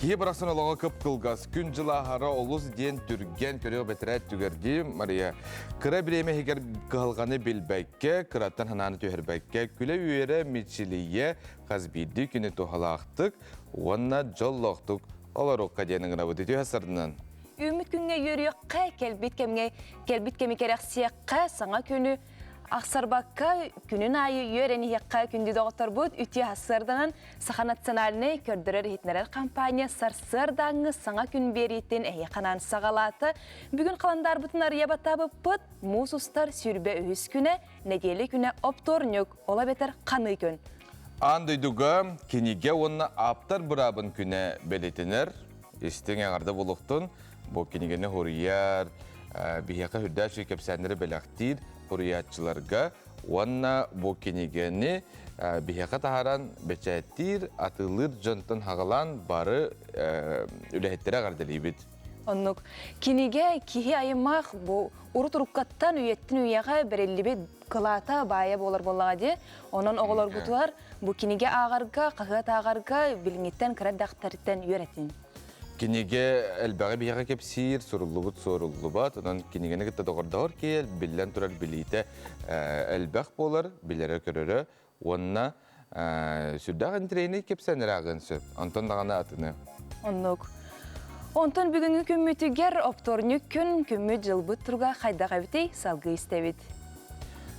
Кие барасын олаға көп қылғас, күн жыла хара олыс ден түрген көріғі бәтірәт түгерді, Мария. Кыра біреме хегер қылғаны білбәкке, кыраттан хананы төхірбәкке, күлі үйері метшілие қазбейді күні тұхалақтық, онна жоллақтық олар оққа денің ғына бұды түйасырдынан. Үміт күнге үйріққа, келбіт кеме керексияққа, саңа күні Ақсарбаққа күнін айы үйерені еққа күнді доғыттар бұд, үті асырдынан Саха националіне көрдірер хитнерер компания сарсырдаңы саңа күн беретін әйе қанан сағалаты. Бүгін қаландар бұтын ария батабы бұд, мұсустар сүрбе өз күні, неделі күні опторнюк, ола бетер қаны күн. Андойдуға кенеге онына аптар бұрабын күні белетінер, істің аңарда болуқтын, бұл кенегені хорияр, бейеқа хүрдәші кепсәндері белақтир, Хурiyatçılarga ona bu kenegeni biheka taharan beçettir atılır jantın hagalan barı ülehettere gardelibit. Onluk kenege kihi ayımaq bu urut-urukattan üyettin üyeğe berellibi kılata baya bolar boladı. Onun oğlar butular bu kenege ağarga, qahıat ağarga bilingitten kıraddaqtaritten üyeretin. Kenege elbağ biheka kepsir sorullubat ondan kenegeni gitta doğardağır ki billen turar bilite elbağ bolar bilere körere onna sürdağın treni kepsenler ağın söp ondan dağına atını. Onluk ondan bugünkü kümmütüger optornuk gün kümmüt jılbıt turga xayda qabiti salgı istebit.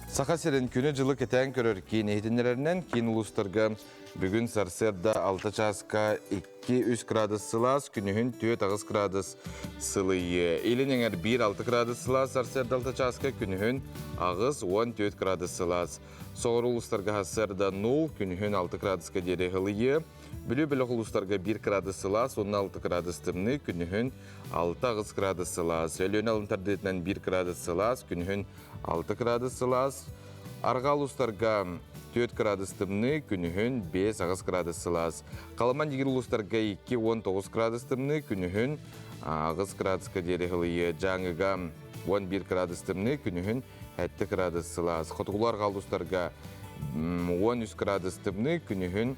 Saha serin günü jılı keten körör ki nehtinlerinden kin uluslarga bugün Sarserda 6 çaska 2-3 gradus sılas, günühün 4-9 gradus sılıyı. Elin eğer 1-6 gradus sılas, Sarserda 6 çaska günühün ağız 14 gradus sılas. Soğur uluslarga Hasserda 0, günühün 6 graduska deri hılıyı. Bülü uluslarga 1 gradus sılas, 16 gradus tımını, günühün 6 gradus sılas. Ölüğün alın tardetinden 1 gradus sılas, günühün 6 gradus sılas. Arga uluslarga 4 gradus tımını, günühün 5 gradus sılas. Kalaman digir uluslarga 2-19 gradus tımını, günühün 6 graduska deri hılıyı. Жаңыга 11 gradus tımını, günühün 7 gradus sılas. Xotuğular uluslarga 13 gradus tımını, günühün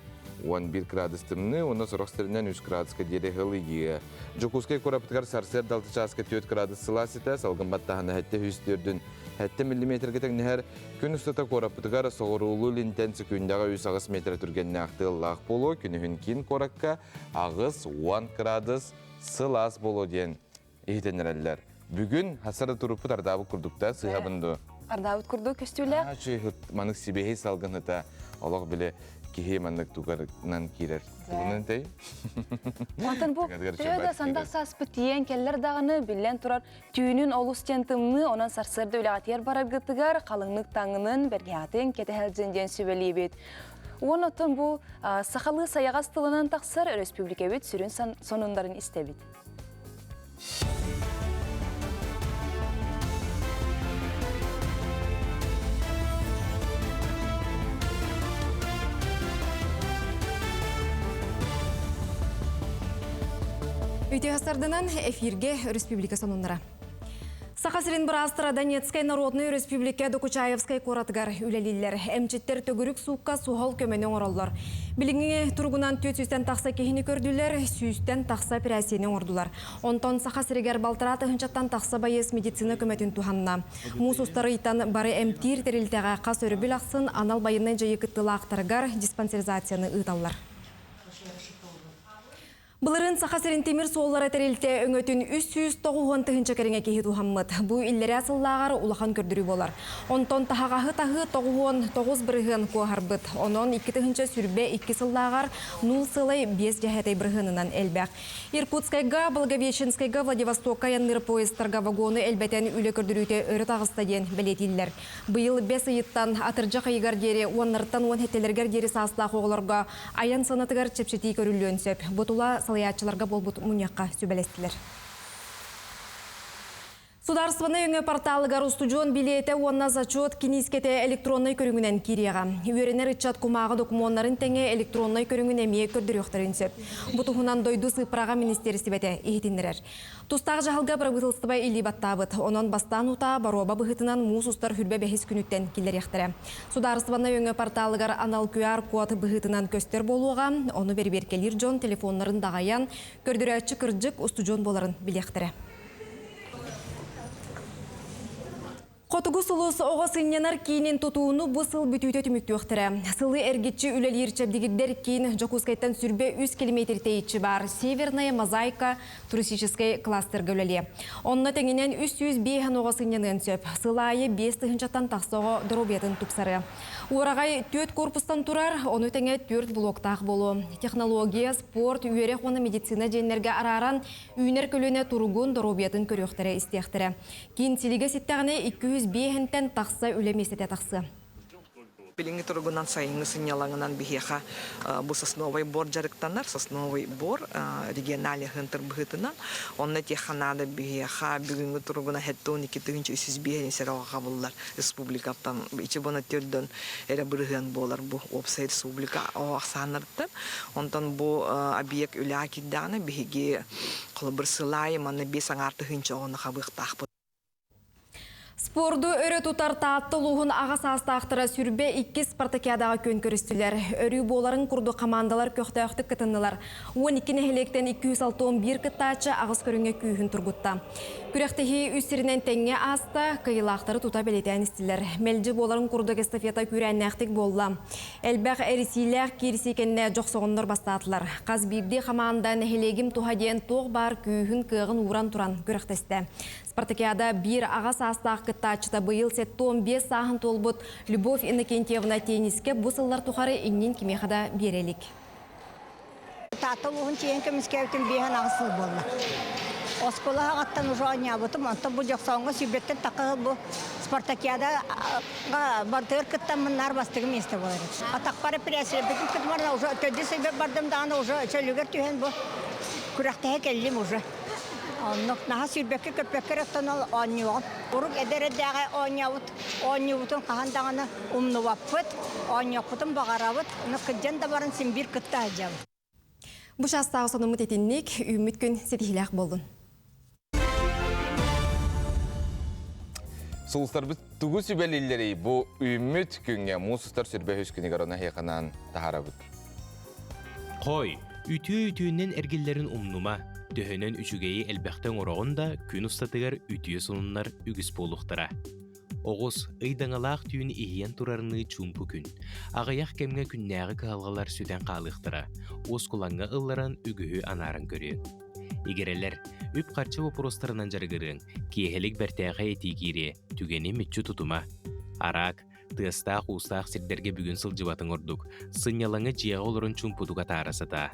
11 gradus tımını, ondan sonra sırasından 3 graduska deri hılıyı. Jokuskay korapıtkar Sarserda 6 çaska 4 gradus sılas ite, salgın battağına hette hüstürdün 7 millimetre geten neher gün üstüte korapıtkar soğurulu intensi kündağa 100 metre türgenine aktığılaq bolu, günühün kin korakka ağız 10 gradus sılas bolu diyen ihtenlerler. Bugün hasarı turupu tardabı kurdukta sığabındı. Ardavut kurdu köstüyle? Manık sibehi salgın hıta olaq bile kihi manık tugarından kirer. Bunun tey? Ondan bu tüyöde sandak saspıtiyen keller dağını billen turar tüyünün olus tentımını onan sarsırda öyle atiyer barar gıtıgar kalınlık tağının bergiyatın ketehelcenden süveliyebet. Ondan bu sakalı sayağaz tılınan taqsar Respublikabet sürün sonunların istebet. Ütühasардынан эфирге Республика сонундара. Сахасырын Бразтыра Донецкай Народный Республика Докучаевскай коратыгар үлелилер. Әмчеттер төгірік суыққа суғал көменің оралылар. Біліңе тұрғынан 400-тен тақса кехіні көрділер, 100-тен тақса пірәсенің ордылар. Онтон Сахасырыгар Балтыра тұхынчаттан тақса байыз медицина көметін туғанна. Мұсустары итан бары әмтир терілтеға қас өрібіл ақсын анал байынын жайы күттілі ақтарыгар диспансеризацияны ұйталылар. Бұлырын Сахасырын темір соолары тәрелте өңөтін 309 тыхынча кәріңе кейі туғаммыд. Бұ иллері асыллағар улахан көрдірі болар. Онтон тахағағы тағы 9 бірігін көғарбыд. Онон 2 тыхынча сүрбе 2 сыллағар 0 сылай 5 жәхәтей бірігінінен әлбәқ. Иркутскайға, Благовещенскайға, Владивостокка янныр поездарға вагоны әлбәтен үлі көрдіріуте өрі тағыстаден бәлетілдер. Бұйыл 5 айыттан атыржа қайығар дері, оннарттан 10 хеттелергер дері сасылақ оғыларға аян санатығар чепшеті көрілуін сөп. Бұтыла салаятчыларға болбут мұнияққа сөбелестілер. Сударстваны өңі порталығар устудион билеті онна зачет кинискете электронной көріңінен киреға. Үйеренер итчат кумағы документарын тәңе электронной көріңін әмие көрдіріқтарын сөп. Бұтығынан дойду сыпыраға министерісі бәті ехетіндерер. Тустағы жағылға бірағытылстыбай илі баттабыт. Онын бастан ұта бароба бұғытынан мұс ұстар хүрбе бәхес күніттен келер ектірі. Сударстваны өңі порталығар анал QR код бұғытынан көстер болуға, оны берберкелер жон телефонларын дағаян көрдірәтші кірджік устудион боларын білектірі. Қотугу сулус оға сыннянар кейінен тұтуыны бұл сыл бүтүйті түмікті өқтірі. Сылы әргетші үлелер чәбдігіддер кейін Жокускайттан сүрбе 100 километр тейітші бар Северная мозаика туристической кластер гөлелі. Онына тәңінен 300 бейхан оға сыннянын сөп. Сылайы 5 тұхынчаттан тақсоға дұрубетін тұпсары. Орағай 4 корпустан тұрар, оны тәңе 4 блоктақ болу. Технология, спорт, үйерек оны медицина жәнлерге араран үйнер көліне тұрғын дұрубетін көріқтірі істектірі. Кейін селіге сеттіғіне 200 бейхінтен тақсы үлемесете тақсы. Пилинги торгунан сайыңы сынялаңынан бихеха бу сосновый бор жарыктанар, сосновый бор региональный хынтыр быхытынан. Онна теханада бихеха бүгүнгү торгуна хеттон 200 бейхен серага буллар республикаптан. Ичи бона төрдөн эре бырыгын болар бу опсай республика оаксаныртын. Онтан бу объект үляки даны бихиги кылбырсылай мана 5 аңарты хынча оны хабыктак. Спорду өрі тұтар таатты луғын ағас астақтыра сүрбе 2 спартакиадаға көн көрістілер. Өрі боларын құрды командалар көқтаяқты кітінілер. 12 нәхелектен 261 кіттачы ағыз көріңе күйін тұрғытта. Күректегі үстерінен тәңе аста кайылақтары тұта белетен істілер. Мәлді боларын құрды эстафета күрәннәқтік болла. Әлбәқ әрісейлер керісекенне жоқ соғынлар бастатылар. Қазбирде команда нәхелегім тұхаден тоқ бар күйін кығын уран туран күректесті. Спартакиада бір ағас астақ кіттачыта бұйыл сеттон 5 сағын толбыт Любовь Иннокентьевна тенниске бұсыллар тұқары еңнен кемеқада берелік. Татыл ұғын чейін көміске өтін бейін ағысыл болна. Осколаға аттан ұжа ойна бұтым, анта бұл жоқсауынға сүйбеттен тақығы бұл Спартакиада бардығыр кіттан мұнар бастығы месті болар. Атақ бары пресілі бүтін күт барна ұжа төді сөйбет бардым дағына ұжа чөлігер түйен бұл күрақтығы келім ұжа. Наха сүйбекке көппеккер аттан ол ойнуған. Ұрық әдердегі ойнуғытын қағандағына ұмнуаппыт, ойнуаппытын бағарабыт, күдден да барын сен бір күтті ажабы. Бұш астағы сонымыт етіннік, үміт күн сетихіләқ болдың. Сұлыстар біз түгі сүбәлілері бұл үміт күнге мұсыстар сүрбе өскіні ғарына хейқанан тахара бұд. Қой, үтіі-үтіінен әргелерін ұмнума. Дөхөнен үчүгейі әлбәқтен орағында күн ұстатығар үтіе сонынлар үгіс болуқтыра. Оғыз, ыйдаңалақ түйін ихиян тұрарыны чумпу күн. Ағаяқ кәмге күннәғі қағалғалар сүден қалықтыра. Оз құланға ылларан үгіхі анарын көрен. Егерелер, үп қарчы вопростарынан жарғырын, кейхелік бәртәғі етігере, түгені мүтчі тұтыма. Арақ, тыстақ ұстақ сірдерге бүгін сылжыватын ордық, сынялаңы жияға олырын чумпудуға тарасыта.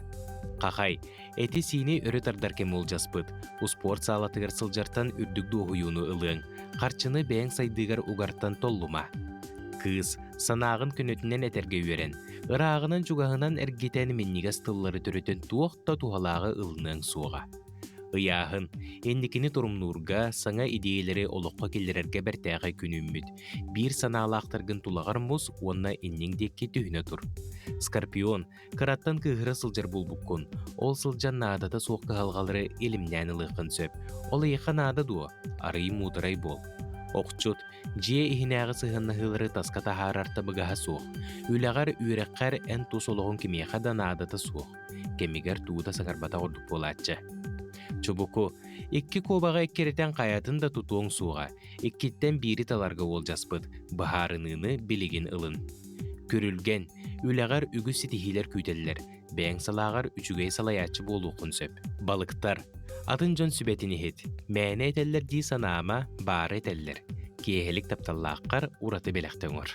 Қақай, әті сиіне өрі тардар кем ол жаспыд. Спорт салатығыр сылжартан үрдікді оғыюыны ылың. Қарчыны бәң сайдығыр уғарттан толлума. Кыз, санағын күнөтінен әтерге үйерен. Ырағынан жүғағынан әргетәні меннігас тыллары түретін туақта туғалағы ылының суға. Ыяғын, әндікіні тұрымнуырға саңа идеялары олыққа келдерерге бәртәғі күнүммүд. Бір саналақтырғын тулағар мұз, онна эннің декке түйіні тұр. Скорпион, қыраттан кығыры сылжар бұл бұққын. Ол сылжан наадата соққы қалғалары елімнәні лықын сөп. Ол еқа наада дуа, арый мудырай бол. Оқчут, жие ихинәғі сығыннағылары таската харарта бұғаға соқ. Үләғар үйрәққар ән тусолығын кемеға да наадата соқ. Кемегер туыда сағарбата ордық болатчы. Чубуку, 2 кобаға еккеретен қаятын да тұтуың суға, 2-тен бири таларға ол жаспыд, бағарыныны білеген ылын. Көрілген, үләғар үгі сетихилер күйтелілер, бәң салағар үчігей салаячы болу құнсөп. Балықтар, атын жон сүбетіні хет, мәне етелер дей санаама бары етелер, кейхелік тапталлаққар ураты белектен ор.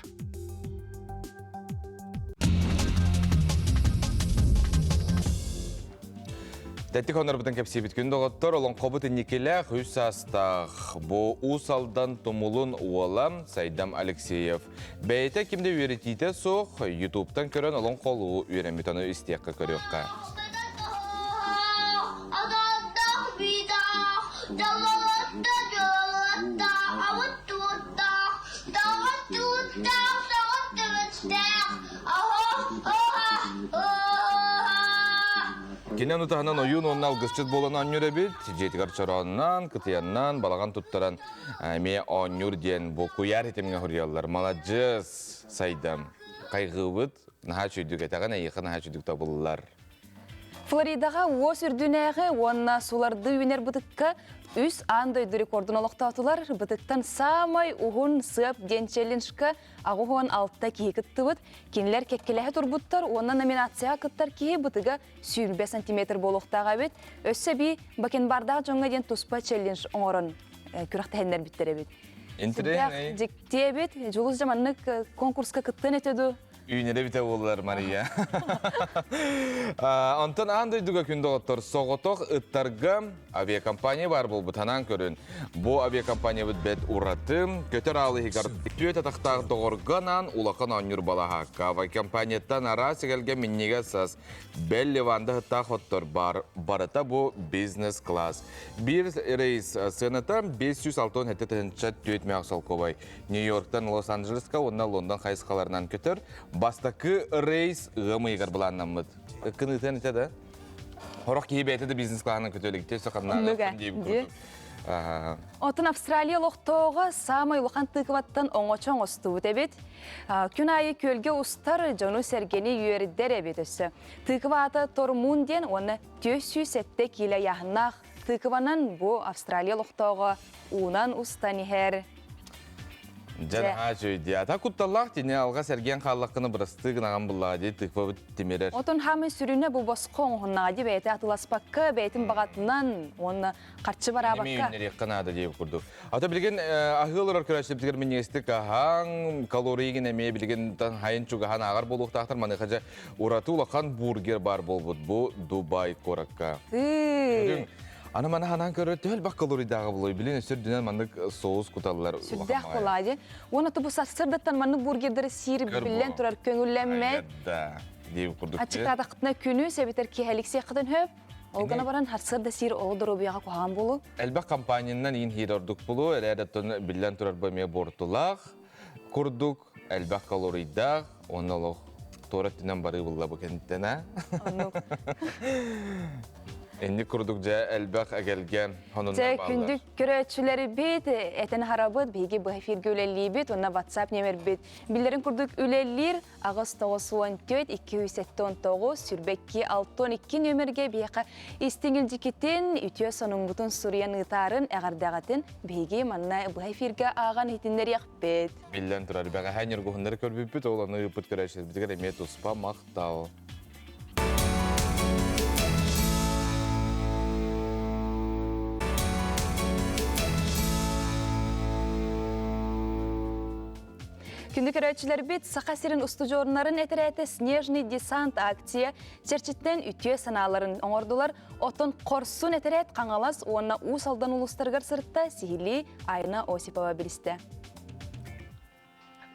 Тәттік оныр бұтын кәпсей біткін доғыттыр, олың қобыты некелі үс астақ. Бұ ұсалдан тұмылын уалам Сайдам Алексеев. Бәйті кімді үйретейті соқ, YouTube-тан көрін олың қолу үйремітіні істеққа көріққа. Кинен утахынан ойын онын алгысчыт болан аннюр эбит, жетігар чараннан, кытыяннан, балаган туттаран ме аннюр ден бу куяр етемге хурьялар. Маладжыз сайдам. Кайгыбыт, наха чүйдік етаған, айықы наха чүйдік табылылар. Флоридаға оз үрдінәғі, онна суларды үйінер бұдыққа үс андойды рекордын олықтатылар. Бұдықтан самай ұғын сып денчеліншкі ағуғын алтта кейі күттібіт. Кенілер кеккеләхі тұрбыттар, онна номинация күттар кейі бұдыға 25 сантиметр болуқтаға бет. Өсі бі бакен бардағы жоңға ден тұспа челленж оңырын күріқті әндер біттері бет. Интересный. Жектие бет, жұлыз жаманлық конкурсқа күттін етеді. Үйінері біте болылар, Мария. Антон андойдуға күнді оттыр соғытық ұттарға авиакомпания бар бұл бұтанан көрін. Бұл авиакомпания бұд бәд ұратым, көтер алы хигар түйет атақтағы доғырғанан улақын аннюр балаға. Авиакомпанияттан ара сегелге миннеге сас бәлі ванды ұттақ оттыр барыта бұл бизнес-класс. Bir рейс сыната 560 әттетінші түйет мәқсал көбай. Нью-Йорктан Лос-Анджелесқа, онна Лондон қайысқаларынан көтер. Бастакы рейс ғымы егер бұланнамыд. Күн үтен үтеді? Хорақ кейі бәйтеді бизнес-клағының көтелік. Тесі қаннағы күндейіп көрдік. Отын Австралия лоқтоға самай лоқан тықываттан оңочоң осты өтебет. Күн айы көлге ұстар жону сәргені үйердер әбет өсі. Тықываты Тормунден оны 407 келі яғынақ тықыванан бұл Австралия лоқтоға уынан ұстан ехер. Жанаға жөйді. Ата құтталақ дене алға сәрген қалаққыны бұрыстығын аған бұлға дей тұқпа бұт демерер. Отын хамы сүріне бұл босқы оңғыннаға де бәйті атыласпаққа, бәйтін бағатынан оны қарчы бара баққа. Неме үйінер еққан ады дейіп құрдық. Ата білген ағылырар көрәшіліп тігер мінестік ағаң калорийген әме білген хайын чуғахан ағар болуқтақтыр маны қажа ұраты ұлақан бургер бар бол бұд. Бұл Дубай қораққа. Ана мана ханан көрөттө бак калорийдагы булой билен өсөр дүнен мандык соус куталлар. Сүддәк булади. Оны тубу сасырдаттан маны бургердер сир билен турар көңүлләмме. Да, дип курдук. Ачыктада кытна күнү себетер кехеликсе кытын хөп. Олгана баран харсырда сир олдыр обияга куган болу. Элбак компаниянан ин хирордук булу, эләдәттен билен турар бәме бортулак курдук, элбак калорийдаг, онолог тораттынан бары булла бу кенттена. Энди курдук жа элбак агелген хонунда балар. Жа күндүк көрөчүлери бит, этен харабыт, биги бу эфирге үлелли бит, онна WhatsApp номер бит. Билерин курдук үлеллир, агыс 914 279 сүрбекки 62 номерге бияка истиңил жикитин, үтө сонуңбутун суриян ытарын эгардагатын биги манна бу эфирге аган хитиндер якпет. Билен турар бага ханер гохундар көрбүпүт, оланы ыпыт көрөчүс бизге эмет успа мактау. Күндүк көрөчүлөр бит Сахасирин устужорунарын этерете снежный десант акция черчиттен үтө санааларын оңордулар. Отон корсун этерет каңалас уонна усалдан улустаргар сыртта сихили Айна Осипова билисте.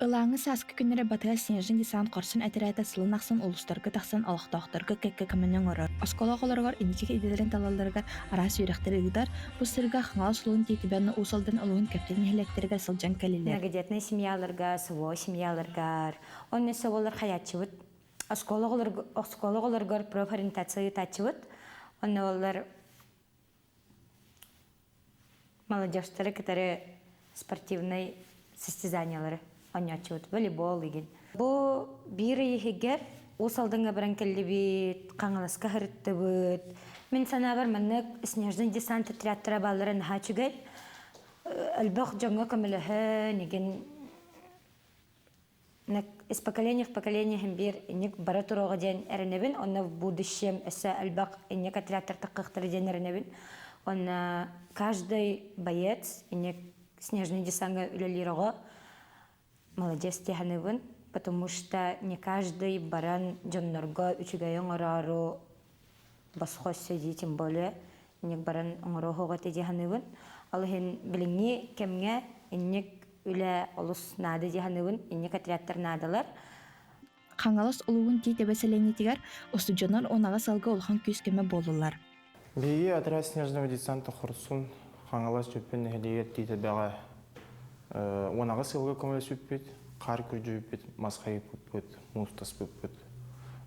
Ылаңы саскы күннері батыға снежный десант корсын әтерәті сылын ақсын улустарғы тақсын алықтақтырғы кәккі көмінен орыр. Осколақ оларғар индекек едерін талаларғар арас үйректері ұйдар, бұл сырға қаңал сұлуын тейтібәні усалдан ұлуын көптен електергер сылжан кәлелер. Многодетные семьяларга, сavo семьяларгар, онны саволар хаятчыбыт, осколақ оларғар профориентация татчыбыт, онны олар молодежьтары, которые спортивной состязаниялары. Онячуд, волейбол деген. Бу бири егер усалдыңга баран келли бит, каңаласка хырытты бит. Мен сана бар манны снежный десант отрядтара балларын хачугай. Албах жаңга камилахы неген из поколения в поколение бир ник бара турога ден эренебин, онна в будущем эсэ албах ник отрядтар такыктар ден эренебин. Онна каждый боец ник снежный десантга үлелирога молодец тиханыбын, потому что не каждый баран джоннорга учугайон орару басхосы ди, тем более не баран оңорохога тиханыбын. Алхин билинги кемге инник үле олус нады тиханыбын, инник отрядтар надалар. Қаңалас ұлуын тейті бәселені тегер, остуджонар онаға салғы олған көз кеме болулар. Бейі отряд снежного десанта құрсын қаңалас жүппен әлегер тейті бәға онаға сылғы көмілі сөппет, қар күрді өппет, масқайы өппет, мустас өппет.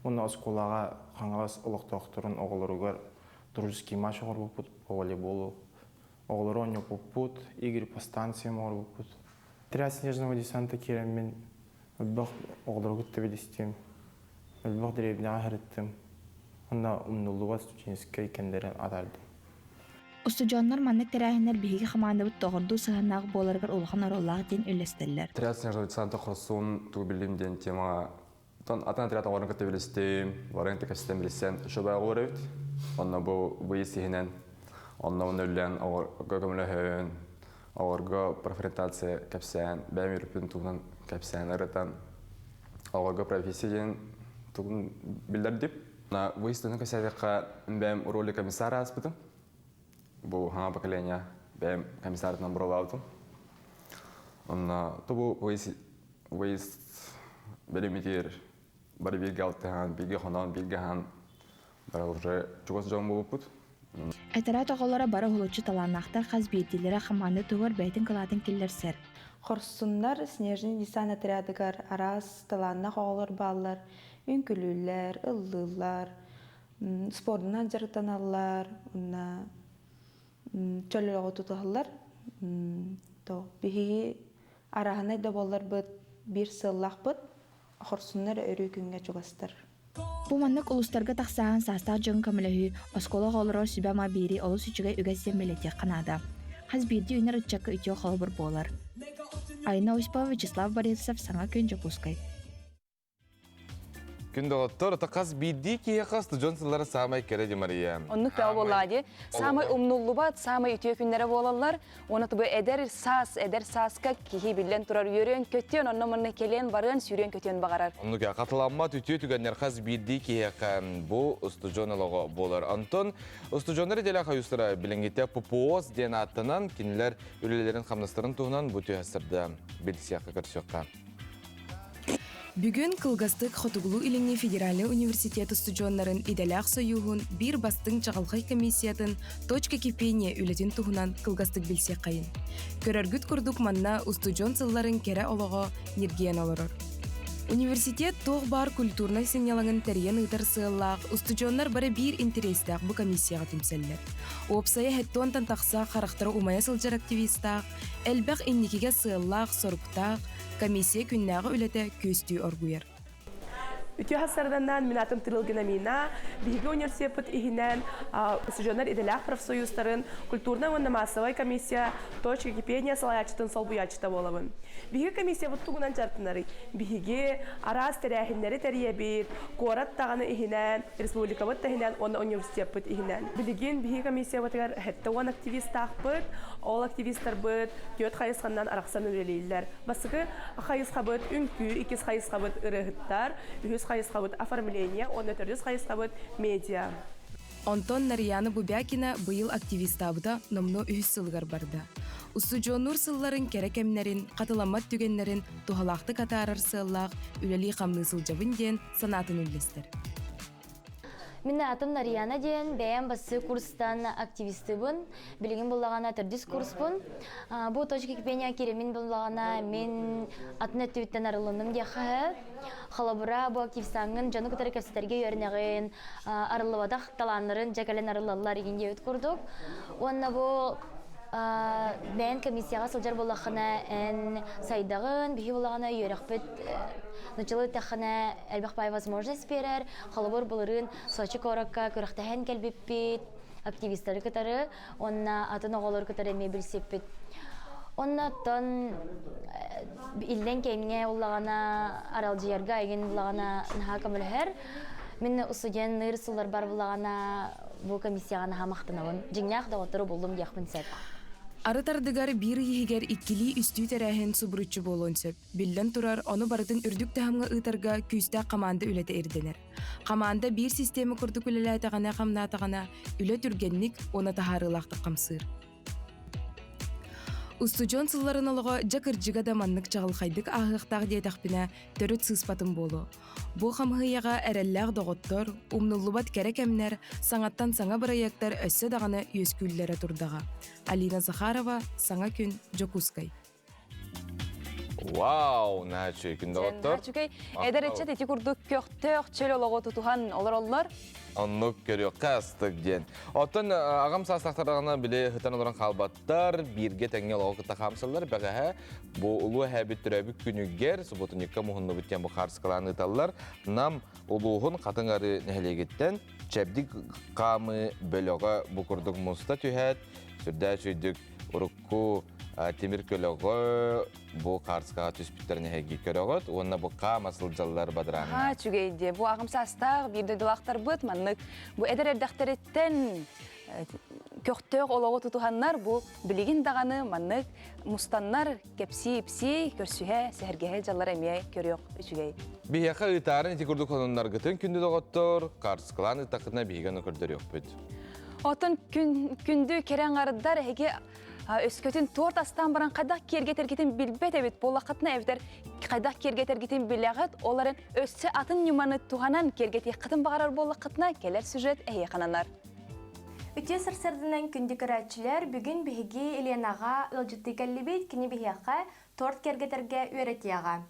Оны осколаға қаңалас ұлықтақтырын оғылырығар дружеский матч оғыр бұппыт, по волейболу. Оғылыры оңы бұппыт, игры по станциям оғыр бұппыт. Отряд снежного десанта кереммен өлбақ оғылырығы төбелестем, өлбақ деребіне ағырыттым. Онда умнулуға студенческая кендерін адардым. Устужоннор маннык терәһиннәр биһиги хамаандыбыт тоҕордуу сыһаннаах буоларыгар улахан ороллаах диэн үлэстэллэр. Отряд снежного десанта хорсун тугубилим ден темага. Атын отряд оғырын көтөбелестем, варың текестен билсен шобай оғырывыт. Онна бу выезд сихинен, онна өнөллен көкөмөлөһөн, оғырға профориентация кәпсән, бәйм үріпін туғынан кәпсән ырытан, оғырға профессияден туғын білдірдіп. Выездтың көсәдіққа бәйм роли комиссара аспытым. Бұл хаңа поколения бәйм комиссарытынан бұрыл аутым. Бұл выезд бәлеметер бары билге алтыған, билге хонан, билге хан бары уже чугос жон болып бұд. Айтара тоҕоллара бары холочу талааннаахтар хас биетилері хамаанды тугар бәйтін кылатын киллерсер. Хорсуннар снежный десант отрядыгар арас талааннах оҕолор баалар, үнкүлүүлэр, ыллыылар, спордунан жарытаналар, чөлөлөгө туталар. Биһиги араханай да боллар быт, бир сыллах быт, хорсуннар өрүү күнгө чугастар. Бу маннык улустарга тахсаан састаах жон көмөлөһү оскола голоро сүбама бири олус үчүгэй үгэсен белетек канада. Хас бирди үнер ыччакка үтүө холобур болар. Айна Успова, Вячеслав Борисов, Саңа күн Жокускай. Күн доғыттыр, тақас бидді кие қасты Джонсонлары самай кереді Мария. Оннық бәу болады. Самай умнуллы бат, самай үтіе күнлері болалар. Оны тұбы әдер саска кихи білден тұрар үйерен көттен, онны мұнны келен барын сүйрен көттен бағарар. Оннық қатыламат үтіе түгеннер қас бидді кие қан бұл ұстыжоналығы болар. Антон, ұстыжонары делі қайыстыра білінгетті пупуоз ден аттынан кенілер үлелерін қамныстырын туғынан бұты әсірді белсияқы көрсеққа. Бүгін Кылгастык Хотугулу илиңни Федеральный университет студионнарын иделяқ союғын бір бастың чағалғай комиссиятын точка кипения үлетін туғынан Кылгастык білсе қайын. Көрәргіт күрдік манна студион сылларын кере олығы нерген олырыр. Университет тоқ бар культурной сенялаңын тәрген ұйтар сығыллақ, студионнар бары бір интерестақ бұл комиссияға түмселлер. Опсайы хәттуантан тақса қарақтары умая сылжар активистақ, әлбәқ инникеге сығыллақ, сорықтақ, комиссия күннәғы үлеті көстүй оргуер. Үтіе хасарданнан минатын тырылгына мина, биһиги университет ихинен студионнар иделях профсоюзтарын культурна ванна массовая комиссия точка кипения салаячтын солбуячта болабын. Биһиги комиссия буттугунан жартынары. Биһиги арас терәһиннәре тәрьебит, корат таганы ихинен, республика бут тәһинен, онна университет бут ихинен. Билигин биһиги комиссия бутагар хәттәван активисттар бут, ол активисттар бут, төт хайысганнан араксан үлелейләр. Басыгы хайыска бут үнкү, икис хайыска бут ырыгыттар, хайыска бут оформление, он төрдүс хайыска бут медиа. Антон Нарияна Бубякина быйыл активистабыда номно үһүс сылгар барды. Устужонур сылларын керекемнерин, катыламат түгеннерин тухалақты катарар сыллақ, үлели қамны сылжабын ден санатын үллестер. Мен атым Нарияна ден бәйән басы курстан активисты бун. Билеген болағана төрдүс курс бун. Бу точка кипения керемин болағана мен атына төттен арылыным де қағы. Халабыра бу активистаңын жаны көтәрі көстерге өрнеген арылывадақ таланырын жәкәлен арылалар егенде өт көрдік. Онна бу бәйән комиссияға сылжар болақына ән сайдағын, бейі болағына үйеріқпет началы тәқіна әлбәқпай возможность берер, халабыр болырын Сочи коракка көріқтәхен кәлбеппет, активистары көтәрі, онна атын оғалыр көтәрі мебіл сеппет. Онна тон илден кейміне олағана аралжиярға еген болағана наға көмілігер. Мен ұсуден нырсылар бар болағана бұл комиссияға наға мақтынауын. Жеңнәқ да отыру болдым дейқпін сәт. Арытардыгар бир егер иккили үстү терәһен субруччу болон сөп. Билден турар, оны бардын үрдүк тәһәмгә ытарга күстә команда үләте эрденер. Команда бир система курдук үләләтә гана хамната гана үлә түргәнник, оны таһарылакты камсыр. Устужон сылларын олығы жақыржыға да маннык чағылқайдық ағықтақ дейдақпіне төріт сыспатын болу. Бұл қамғыяға әрәлләғ доғыттыр, умнуллубат кәрек әмнер, саңаттан саңа біраяқтар өссі дағаны өскүллері тұрдаға. Алина Захарова, Саңа күн, Жокускай. Вау, наче күндө оттор. Чүкей эдерече тети курдук көктөк чөл олого тутухан олор. Оннук көрөк кастык ден. Оттон агам састактарына биле хытан олоран калбаттар, бирге теңге лого кыта хамсалар бага бу улуу хабит төрөбүк күнүгер суботуникка мухунну биттен бу харскаланы таллар нам улуухун катыңары нехелегеттен чебдик камы бөлөгө бу курдук муста түһәт сүрдә чөйдүк урукку темир көлөгө бу харскага түспүттерине хеги көрөгөт онна бу кам асылжаллар бадраны. Ха чүгейде бу агымсастаг бирде дылактар быт маннык бу эдерердактереттен көктөк олого тутуханнар бу билигин даганы маннык мустаннар кепси көрсүһэ сәргеһе жаллар эмие көрөк үчүгей. Бияка ытарын ити курдук онуннар гытын күндү доготтор харскалан ытакына бийген көрдөр өкпүт. Отын күндү керен арыдар эге өскөтүн торт астан баран кайдак кергетергетин билбет эбит болакытына эвдер кайдак кергетергетин билягат оларын өссө атын нюманы туганан кергети кытын багарар болакытына келер сюжет эйекананар. Үтө сырсырдынан күндү көрәчиләр бүгүн биһиги Еленага ылжытты келлибит кини биһиякка торт кергетерге үйрәтияга.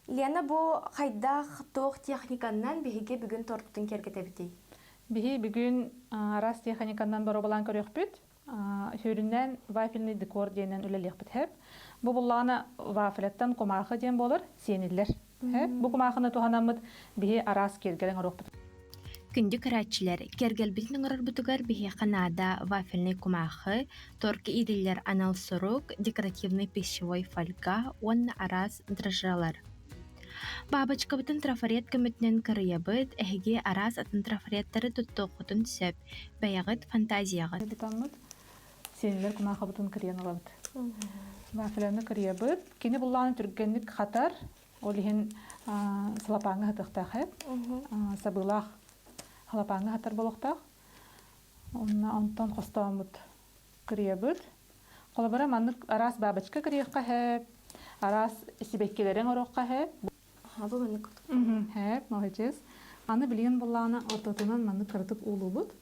Лена бу кайдак тох техниканнан биһиге бүгүн торттун кергетебити. Биһи бүгүн арас техниканнан боробалан көрөкпүт. Хүрүннән вафельный декор дейнен үлелек бит. Бу булланы вафелеттен комахы ден болыр, сениллер. Бу комахыны туханамыт биһи арас кергелен орокпут. Күндү көрәчиләр кергелбитнең орорбутугар биһи канада вафельный комахы, торки идиллер анал сорук, декоративный пищевой фольга, онна арас дрожжалар. Бабочка бутын трафарет көмөтнен кырыябыт, эһиге арас атын трафареттары туттуқутун сөп, бәягыт фантазиягыт. Сенилер кумаха бутун кырыян олабыт. Вафелерны кырыябыт, кини булланы түргенник хатар, олихин салапаңы хатықтақ, сабылақ халапаңы хатар болуқтақ. Онтан қостауымыт кырыябыт. Қолабара маннык арас бабочка кырыяққа хэп, арас сибеккелерин ороққа хэп. Бу маннык. Молодец. Аны билген булланы ортотунан маннык кырытып улубут.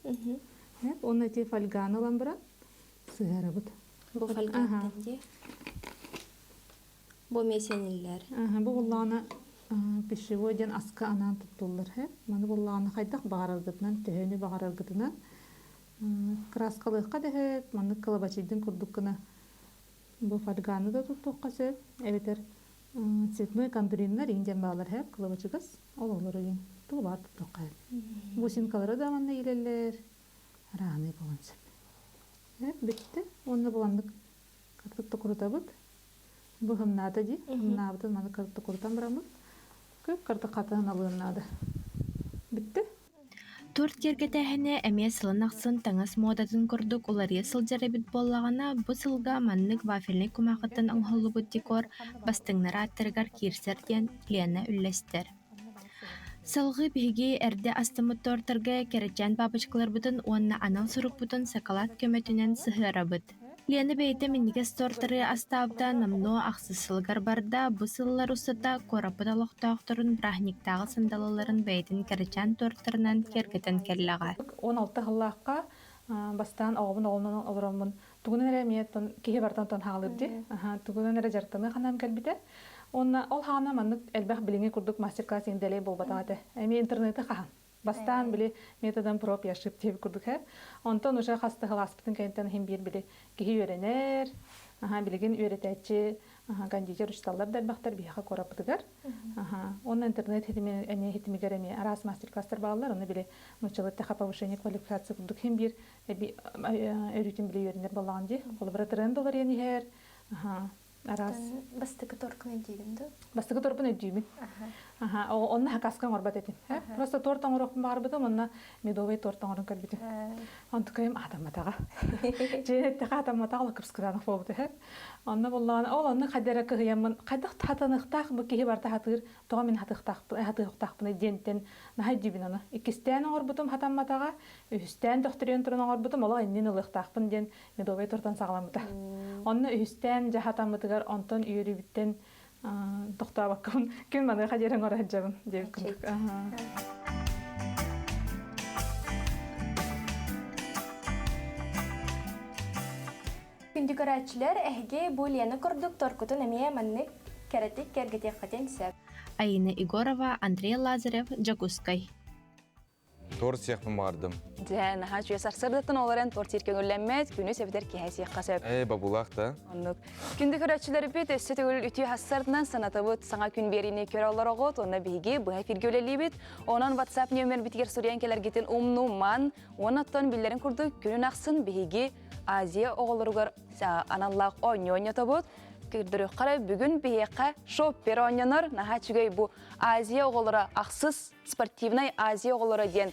Оны те фольганы ламбыра. Сыгарабыт. Бу фольганы де. Бу месениллер. Бу булланы пищевой ден аска анан туттуллар. Маны булланы хайдак багарыргытынан, төһөнү багарыргытынан краскалыкка дехе, маны калабачидин курдуккына бу фольганы да туттукка сөп. Эбетер цветной кондуриннар инден баалар хэп, калабачыгас, ололору ген. Тул бар туттукка. Бу синкалары да манна илелер. Раны болонсып. Битти. Онны буландык картыкты курутабыт. Бу хымнада ди. Хымнабытын маны картыкты курутан барамыт. Көп картык катыгын алыыннады. Битти. Торт кергетәһенә әмә сылынақсын таңас модатын көрдік олария сылжарабит боллағана бу сылга маннык вафельный кумақытын аңғылыбыт декор бастыңнара аттыргар кирсерден Лена үлләстер. Сылғы биһиги әрде астымыт тортырга керечен бабочкалар бутын онна анал сурук бутын сакалат көмөтүнен сыһырабыт. Лена бейте миннигес тортары астабда намно ақсысылгар барда бу сыллар усата корапыт алоқтоқторун брахниктагы сандалаларын бейтин керечен торттарынан кергетен келлага. 16 хыллаққа бастан оғымын оғымын олыромын. Тугунен эре миеттон кихи бартан тон хағылырди. Тугунен эре жартыны ханам келбите. Онна ол хана маннык элбах билинге курдук мастер-класс инделей болбатагаты. Эми интернеты хахан. Бастан били методан проб яшып теп курдук хэ. Онтон уже хасты хыласпытын кайынтан хим бир били кихи үйренер. Билигин үйретечи, гандижер учталлар дәрбақтар бияха корапытыгар. Онна интернет хитимигер эми арас мастер-класстар баалар. Оны били нучалыттаха повышение квалификации курдук хим бир өрүтин били үйренер болған ди. Қолыбыра трендолар енихер. Арас. Бастыгы торкын өйдүйгүндү. Бастыгы торкун өйдүймүн. Онна хакаскан орбат этим. Просто торт оңорокпун барбытым, онна медовый торт оңорун көрбүтүм. Онтукайым атаматага. Женеттеге атаматага кырскыранык болбуту. Онна болланы, ол онна кадера кыгыямын. Кадак татыныктак бу кихи барта хатыр, тога мен хатыктакпын денттен нахай дибин аны. Икистен оңорбутум атаматага, үстен докторен турун оңорбутум, ола иннен ылыктакпын ден медовый торттан сагаламыта. Онна үстен жахатамытыгар онтон үйрүбүттен доктор баккын күн маны хадерен орахжабын деп күндүк. Күндү көрәчиләр әһге бу Лена көрдүк торкутун эмие манны кәрәтек кәргетек сөп. Аина Егорова, Андрей Лазарев, Джакускай. Тор сияқпын бардым. Дән, жүйе сарсырдықтын оларын тор тиркеңілләмәд, күні сөбдер кеһә сияққа сөп. Бабулақ та. Күнді көрәтшілері бет, өсі төгіл үті хассардынан санаты бұд саңа күн беріне көрі олар оғыт, оны бігі бұға фиргеулелі бет. Онан WhatsApp нөмір бітігер сұриян келер кетін умнуман, онаттан білдерін күрді күнін ақсын бігі Азия оғылырғыр аналлақ ойны табыд. Күрдірі қара бүгін бейеқа шоппер ойнаныр. Наға чүгей бұл Азия оғылыры ақсыз спортивнай Азия оғылыры ден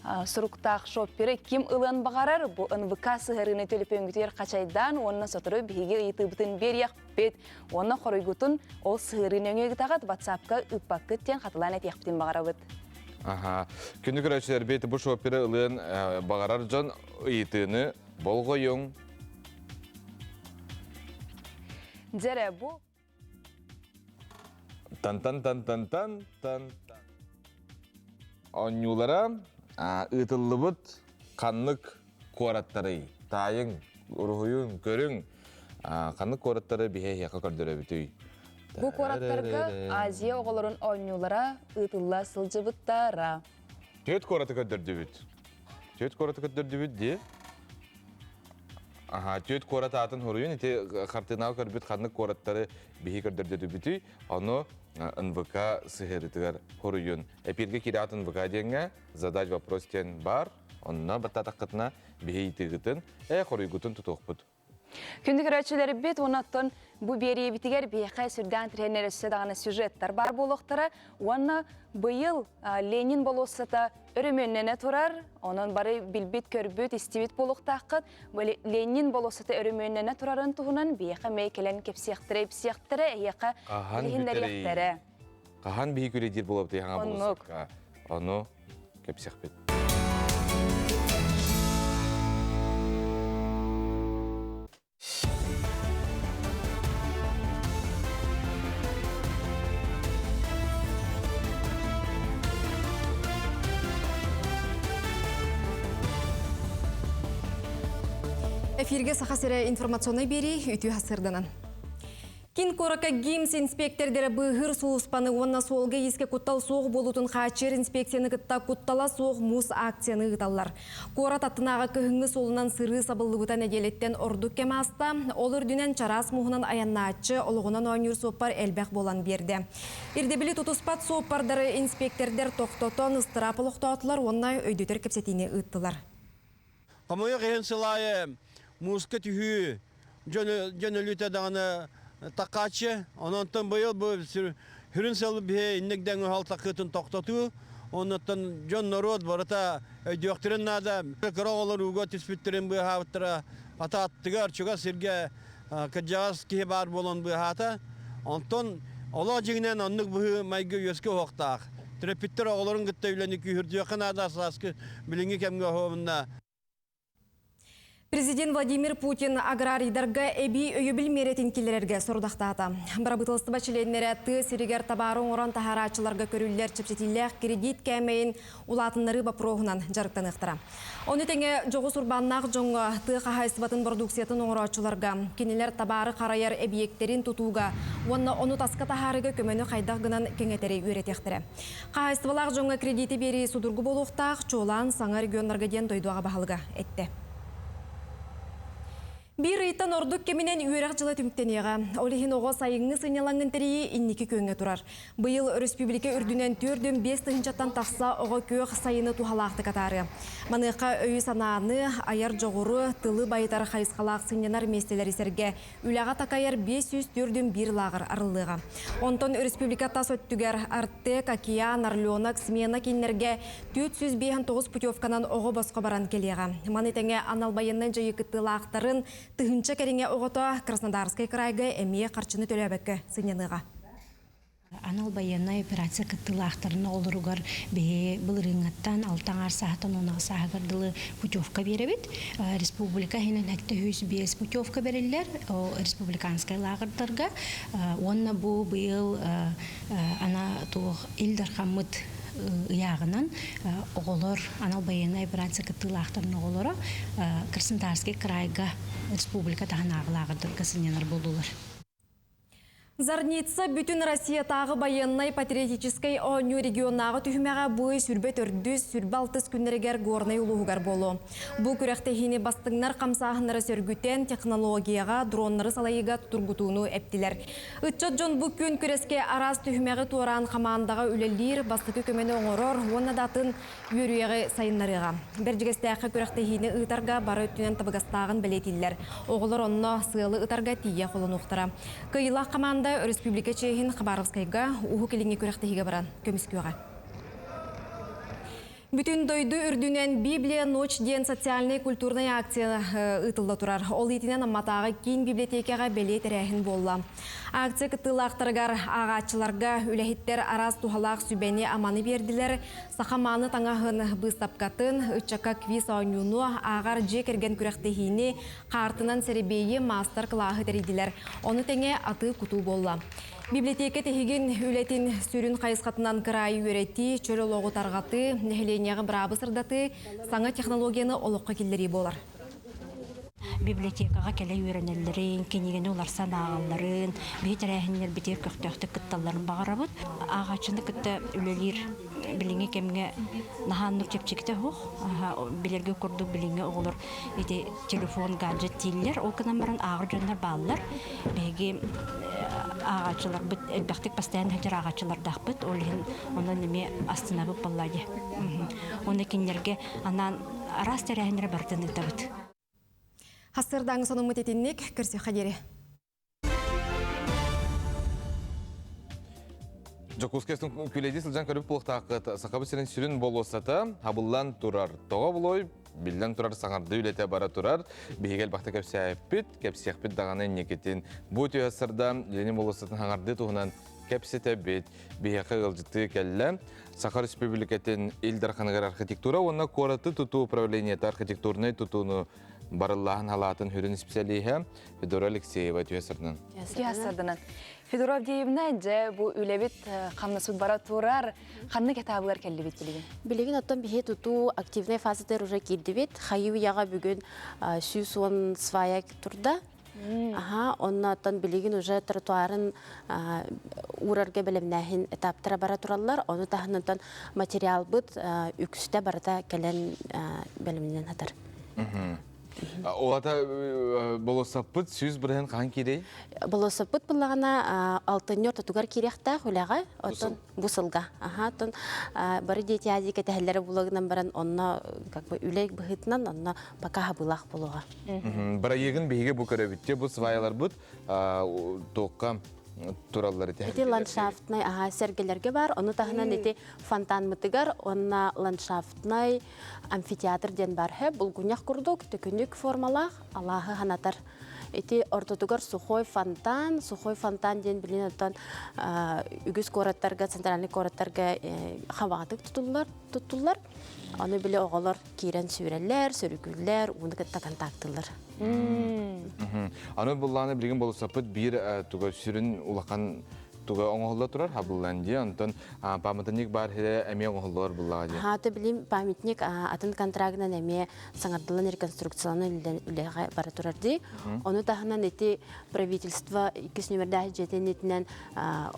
сұрықтақ шоппері кем ұлын бағарар. Бұл НВК сығырыны төліп өңгітер қачайдан, онына сотыры бейге ұйты бұтын берияқ бет. Онына қорыйгутын ол сығырыны өңегі тағат WhatsApp-қа үппаққыт тен қатылан әтеқ бұтын бағара бұд. Күнді көрәшілер бейті бұл шоппері ұлын бағарар жон ұйтыны болғойың. Дәрі бұл. Тан-тан-тан-тан-тан-тан. Оңюлара ұтылы бұд қанлық қуараттары. Тайың, ұрғойын, көрің. Қанлық қуараттары бейе яқа көрдірі бүтүй. Бұл қуараттарға Азия оғылырын оңюлара ұтылла сылжы бұттара. Төт қуаратты көдірді бүт. Төт қуаратты көдірді бүт де. Төт қорат атын ғырыйын, қартынау көрбіт қанлық қораттары бейі көрдірді бүті, оны НВК сығырытығар ғырыйын. Әперге кере атын НВК денге задач вопрос тен бар, онына баттатаққытына бейі тігітін, ғырыйгүтін тұтуқ бұд. Күнді көрәтшілері бет, онаттың бұл берие бітігер бейқай сүрган тренері сөдағаны сюжеттар бар болуқтары, оны бұйыл Ленин болуысыта өріменнені тұрар, оның бары білбет көрбет, істебет болуқтаққыт, Ленин болуысыта өріменнені тұрарын тұғынан бейқай мейкелен кепсияқтыры, әйеқа лейіндерияқтары. Қахан бейі көредер болуыпты яңа болуысыққа, оны кепсияқ бет. Эфирге сақасыры информационный бери үті хасырданан. Кин корака гимс инспектордері бұғыр суыспаны онна солғы еске құттал соғы болутын қачер инспекцияны күтта құттала соғы мұз акцияны ғыталар. Кора таттынаға күхіңі солынан сыры сабылы бұтан әделеттен ордық кемаста, ол үрдінен чарас мұғынан аяннаатчы олығынан ойныр соппар әлбәқ болан берді. Ирдебілі тұтыспат соппардары инспектордер тоқтотон ыстырапылықтатылар, онна өйдетер кепсетіне ұттылар. Музыка түйі, жөні лүйті дағаны таққачы, онынтын бұйыл бұл хүрін сәлі бе иннігден ұхал таққытын тоқтату, онынтын жөн народ барыта өйдіоқтырын нада, қырағылар ұға түспіттерін бұй хавыттыра, ата аттығар чуға сірге кәджағас кейі бар болын бұй хата, онтын ола жігінен оннық бұй майғы өскі оқтақ. Трепиттер оғыларын күтті үйлені күйірді нада сасқы біліңі кәмгі хоғымында. Президент Владимир Путин аграрийдарға әбей өйі білмеретін келерерге сұрдақтады. Барабытылысты бачыленлері ты сиригер табарын оран тахарачыларға көрілер чепсетілер кредит кәмейін улатынлары бапроғынан жарықтан ұқтыра. Оны тәңе жоғы сұрбаннақ жоңы ты қағайсыбатын продукциятын оңырачыларға, кенелер табары қарайар әбиектерін тұтуға, оны тасқа тахарығы көмені қайдағынан кеңетері өретектірі. Қағайсыбалақ жоңы кредиті бері судырғы болуқтақ, чолан саңа регионларға ден дойдуаға бағылға әтті. Bir ыйттан ордук кеминен үйерек жылы түміктенеға. Олихин оғы сайыңы сынялаңын тәрейі иннекі көнге тұрар. Бұйыл республика үрдінен 4-5 тыңчаттан тақса оғы көк сайыны тухалақты катары. Маныққа өй сананы, аяр жоғыры, тылы байытар қайысқалақ сынянар местелер есерге үліға такайар 504-1 лағыр арылыға. Онтон республика тас өттігер Артек, Океан, Орлеонок, Смена кенлерге 409 путевканан оғы босқа баран келеға. Манытеңе аналбайыннан жайы кыттылақтарын Тыгынча кәріңе оғыта Краснодарскай крайға әмие қарчыны төләбәкі сыняныға. Анал баянна операция кыттылақтарына олыругар бе бұлырыңаттан алтаңар сағаттан онағы сағағардылы путевка беребет. Республика хенен әкті 105 путевка берелер республиканскай лағырдарға. Онна бұл бұйыл ана туық илдар қамыт яғынан оғылыр анал баянна операция кыттылақтарына оғылыры Краснодарский крайға республика тағын ағылағырдырға сынянар болулар. Зарница бүтін Россия тағы военной патриотической оңю регионнағы түхімеға бұй сүрбе төрдіз, сүрбе алтыз күннерігер горнай ұлығығар болу. Бұл күрәқтехіне бастыңнар қамсағынары сөргүтен технологияға дроннары салайыға тұргутуыну әптілер. Үтчат жон бұл күн күреске араз түхімеғі туаран қамандағы үлелер бастықы көмені оңырор, оны датын үйіріяғы сайынларыға. Бәржігестәқі күрәқтехіне ұтарға бары өттінен табығастағын білетілер. Оғылар онына сылы ұтарға тие қолын ұқтыра. Кыйлақ қаманда Республика Чехин Хабаровскайга уху келіңе көріқтігі баран көміскеуға. Бүтін дойды үрдінен Библия ночь ден социальный культурный акция ұтылды тұрар. Ол етінен амматағы кейін библиотекаға белет рәхін болла. Акция кытылақтырғар ағатчыларға үләхеттер араз тухалақ сүбәне аманы берділер. Сақаманы таңағын бұстапқатын, үтчақа квиз ойнуыну ағар жекерген күрәқтігіне қартынан сәребейі мастер қылағы дәрейділер. Оны тәңе аты күту болла. Библиотека тегін үлетін сүрін қайысқатынан қырайы өреті, чөлі лоғы тарғаты, нәхіленияғы бірабы сырдаты, саңа технологияны олыққа келдері болар. Библиотекаға келе үйренелерін, кенегені оларсан ағаларын, бейт әрәхінер бітер көқтөқті күтталарын бағарабыд. Ағачынды күтті үлелер біліңе кемге нахан нұр чепчекті хоқ, білерге көрді біліңе оғылыр телефон, гаджет тейлер, ол кінан баран ағыр жөнлер балылар. Бәйге ағачылар бұд, әлбәқтік бастайын әдер ағачылар дақ бұд, оны неме астына бұд балладе. Оны кенлерге анан арас тәрәхінер бардын ұтабыд. Хасырдаңы соның мұтетіннік кірсе қадері. Жокускестің күлейді сылжан көріп бұлықтақыт сақабы сенің сүрін бол осаты, хабыллан тұрар. Тоға бұлой, білден тұрар саңарды үлеті бара тұрар. Бейгел бақты кәпсияқпет дағаны некетін. Бұл түйасырда Ленин бол осатын хаңарды тұғынан кәпсеті бет, бейхақы ғылжытты кәлі. Сақар Республикатын Илдар қанығар архитектура, онына қораты тұту управлениеті архитектурны тұтуыны барыллағын халатын хүрін специалиға Федора Алексеева түйасырдың. Түйасырдың. Федора Авдеевна, жа бұл үлебет қамны суд бара тұрар, қанны кәтабылар кәлі бет білеген? Білеген оттан бейе тұту активный фазадыр уже келді бет. Хайу яға бүгін сүйіс он сваяк тұрда. Онна оттан білеген уже тротуарын урарга білімнәхін этаптыра бара тұралар. Оны тағынынтан материал бұд үкісті барата кәлен білімнен атыр. Олата болосаппыт сүйіз бірген қан керей? Болосаппыт бұлағана алтын өрті тұғар керекті құлаға, отын бұсылға. Бары дейті әзі кәтәхілері бұлағынан баран онына үлек бұғытынан онына бақаға бұлақ болуға. Бара егін бейге бұл көребітте бұл свайалар бұд тоққа тураллар ете. Эти ландшафтный сергелерге бар, оны тағынан эти фонтан мытыгар, онна ландшафтный амфитеатр ден бар. Бұл күнек күрдік, түкіндік формалақ, Аллахы ханатар. Эти ортотугар сухой фонтан ден білін оттан үгіз кораттарға, центральный кораттарға хаватық тұтылар. Оны білі оғалар кейрен сүйрелер, сөрігілер, оны кітті контактылар. Аны бұлланы білген болысапыт бір сүрін ұлақан туга оңолла турар хабылланди антон памятник бар хе эме оңоллар буллаги. Та билим памятник атын контрагынан эме саңардылан реконструкцияланы үлеге бара турарды. Оны тахынан эти правительство 2 номердә жетенетнен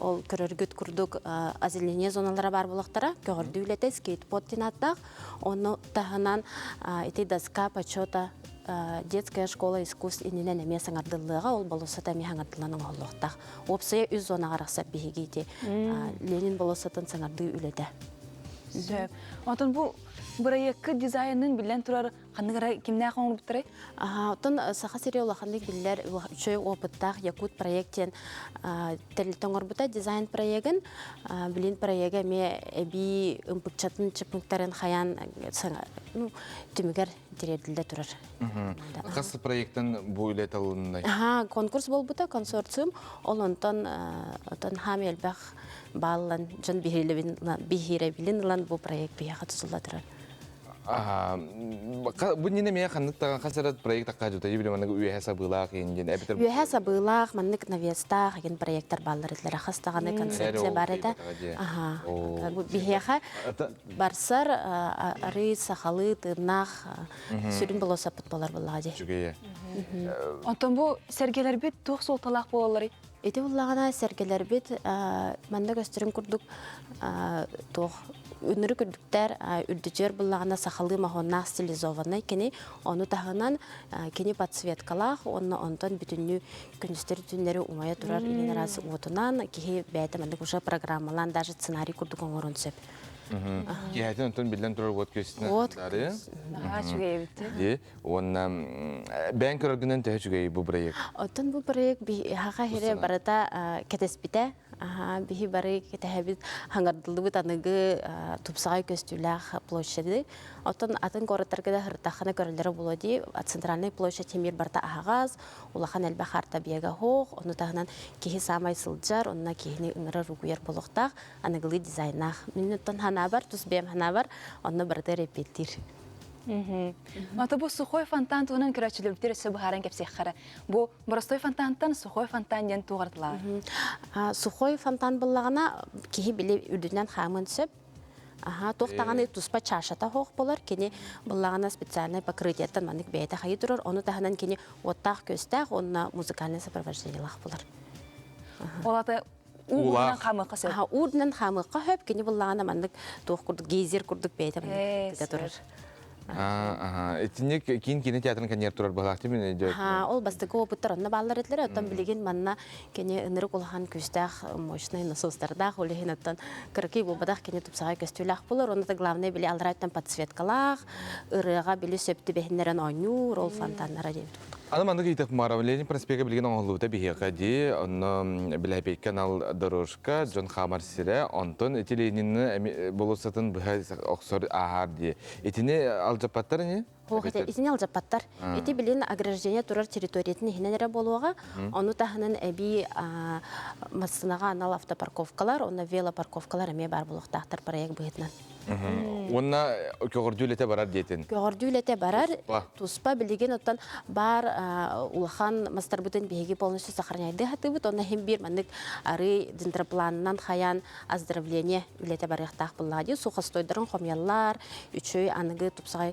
ол көрөргөт курдук озеленение зоналары бар булактара көрдү үлете скейтборд тинаттак. Оны тахынан эти доска почета детская школа искусств иненен эме саңардылыга ол болосата эме хаңардыланын оңоллуктак. Опсыя үз зонага рахсат бигейти. Ленин болосатын саңарды үлете. Отон бу buraya dizaynın bilen turar kanıgara kimne akon bitre? Отон саха сериола хандык биллер чөй опыттах якут проекттен телтоңор бута дизайн проектин билин проекте ме эби ымпыкчатын чыпынктарын хаян түмүгер дирелде турар. Касы проекттен бу үлет алындай. Конкурс болбута консорциум ол онтон хамелбах баллан жан бихиребилин лан бу проект бияга тусулда турар. Бу нене ме хандыктаган касарат проект акажута ибиле мана үйе сабылак инген эбитер. Үйе сабылак маннык навеста ген проекттер баллар хастаганы концепция бар эде. Бу бияга барсар ары сахалы тырнак сүрүн болосапыт болар буллади. Онтон бу сергелер бит тух солталак болалары. Эти уллагана сәргелер бит, манда көстірін күрдік тоқ үнірі күрдіктер үрдіжер бұллагана сақалы махоннақ стилизованный кені, оны тағынан кені подсветкалақ, оны онтан бүтінні күністер түнлері умая тұрар илен арасы отынан, кеге бәйті манда күші программалан, даже сценарий күрдік оңырын сөп. Кехетен онтан билен тұрар от көстіне. От көс. Чүгей бітті. Оны бән көргінен тәхі чүгей бұл проект? Оттан бұл проект хаға хере барата кетеспіте. Бихи бары кетәһәбит хаңардылы бит аныгы тупсагай көстүләх площади. Оттан атын кораттарга да хыртахана көрөлләре булоди. Центральный площадь темир барта агаз, улахан әлбә харта биега хох, оны тагынан кихи самай сылжар, онна кихини ыңгыра ругуяр болохтак, аныгылы дизайнах. Минуттан хана бар, тусбем хана бар, онна барда репетир. Мата бу сухой фонтан тугунан көрәчилүктер сөб харан кепсехара. Бу простой фонтантан сухой фонтан ден тугартыла. Сухой фонтан буллагана кихи биле үрдүнөн хамын сөп. Тоқтағаны туспа чашата хоқ болар, кені бұллағана специальный покрытиеттен манык бәйті қайы тұрыр, оны тағынан кені оттақ көстәқ, онына музыкальный сопровождениялақ болар. Олаты уғынан қамыққа сөп? Уғынан қамыққа хөп, кені бұллағана манык тоқ күрдік, гейзер күрдік бәйті манык тұрыр. Этинек кейін театрын кәнер тұрар бағақты мен өйді? Ол бастығы опыттар онына балар етлер, оттан білеген манна кені үнірік олған көстәқ, мощный насостардақ, олеген оттан кіркі болбадақ кені тұпсағай көстілақ болыр, оны да главный біле алырайттан подсветкалақ, ұрыға біле сөпті бәхінлерін ойнур, ол фонтаннара дейбді. Аны мандық етіп Маравлени проспега білген оңғылуыта бейеқа де, оны біләпек канал дорожка, Джон Хамар сірі, онтон еті Ленинні болусатын бұға оқсор ағар де. Етіне алжапаттар не? Итине алжапаттар. Ити билин ограждение турар территориятын хиненере болуға, оны тахынан әби масынаға анал автопарковкалар, оны велопарковкалар әме бар болуқтақтар проект бұғытынан. Онна көгірдүлете барар дейтін? Көгірдүлете барар, туспа білеген оттан бар улахан мастар бұтын бейге полностью сохраняйды хаты бұт, оны хем бір мәнік ары дендропланынан хаян оздоровление үлете барықтақ бұллади, сухостойдарын хомялар, үчөй анығы тупсағай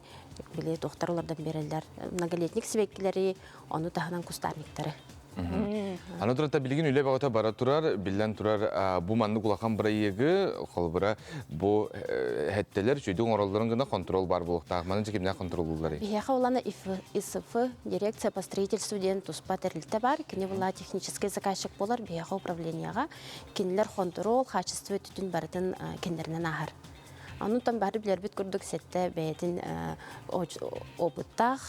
биле докторлардан берелер. Многолетник себеккилери, оны тахынан кустарниктары. Аны тұрата білген үлі бағыта бара тұрар, білден тұрар бұ манны құлақан бұра егі, қолбыра бұ әттелер жүйдің оралдарын ғына контрол бар болуқтағы. Маны жекеміне контрол болдары? Бияқа оланы ИСФ, дирекция по строительству ден туспа тәрілті бар. Кені бұла технический заказчик болар, бияқа управленияға. Кенілер контрол, качество түтін бардың кендерінен ағар. Анутан бары білер бит күрдік сетті бәйетін опыттақ,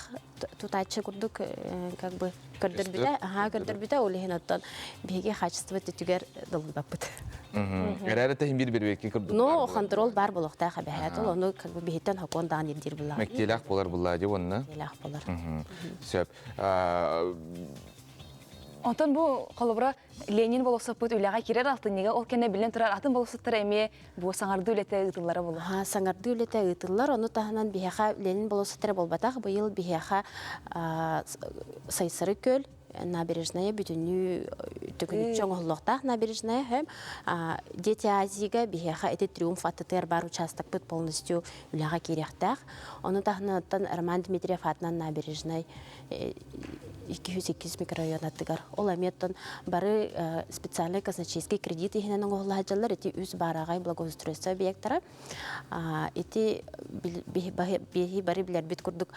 тұтайчы күрдік көрдір біті, олеген оттан бейге качество түтігер дылы баппыт. Әрәрі тәхін бір бекке күрдік бар? Но контрол бар болуқтақ әбәйет, ол оны бейттен хақуан дағын ердер бұлар. Мәктелақ болар бұлар деп онына? Мәктелақ болар. Сөп. Онтан бұл қолыбыра Ленин болусы бұд үліға керер алтын неге ол кәне білен тұрар атын болусыттыр әме бұл саңарды үлеті ұйтылары болу? Саңарды үлеті ұйтылар, оны тағынан бейеға Ленин болусыттыры болбатақ, бұйыл бейеға сайсыры көл, набережная бүтінні түгінік жоңғылықтақ набережная хэм. Дети Азиға бейеға әті триумф аттытыр бар участок бұд полностью үліға керектақ. Оны тағынан Роман Дмитриев атынан набережная 208 микрорайон аттыгар. Ол әметтен бары специальный казначейский кредит ехінен оңғылағалар, әті үз барағай благоустройство объекттары. Әті бары білер бет күрдік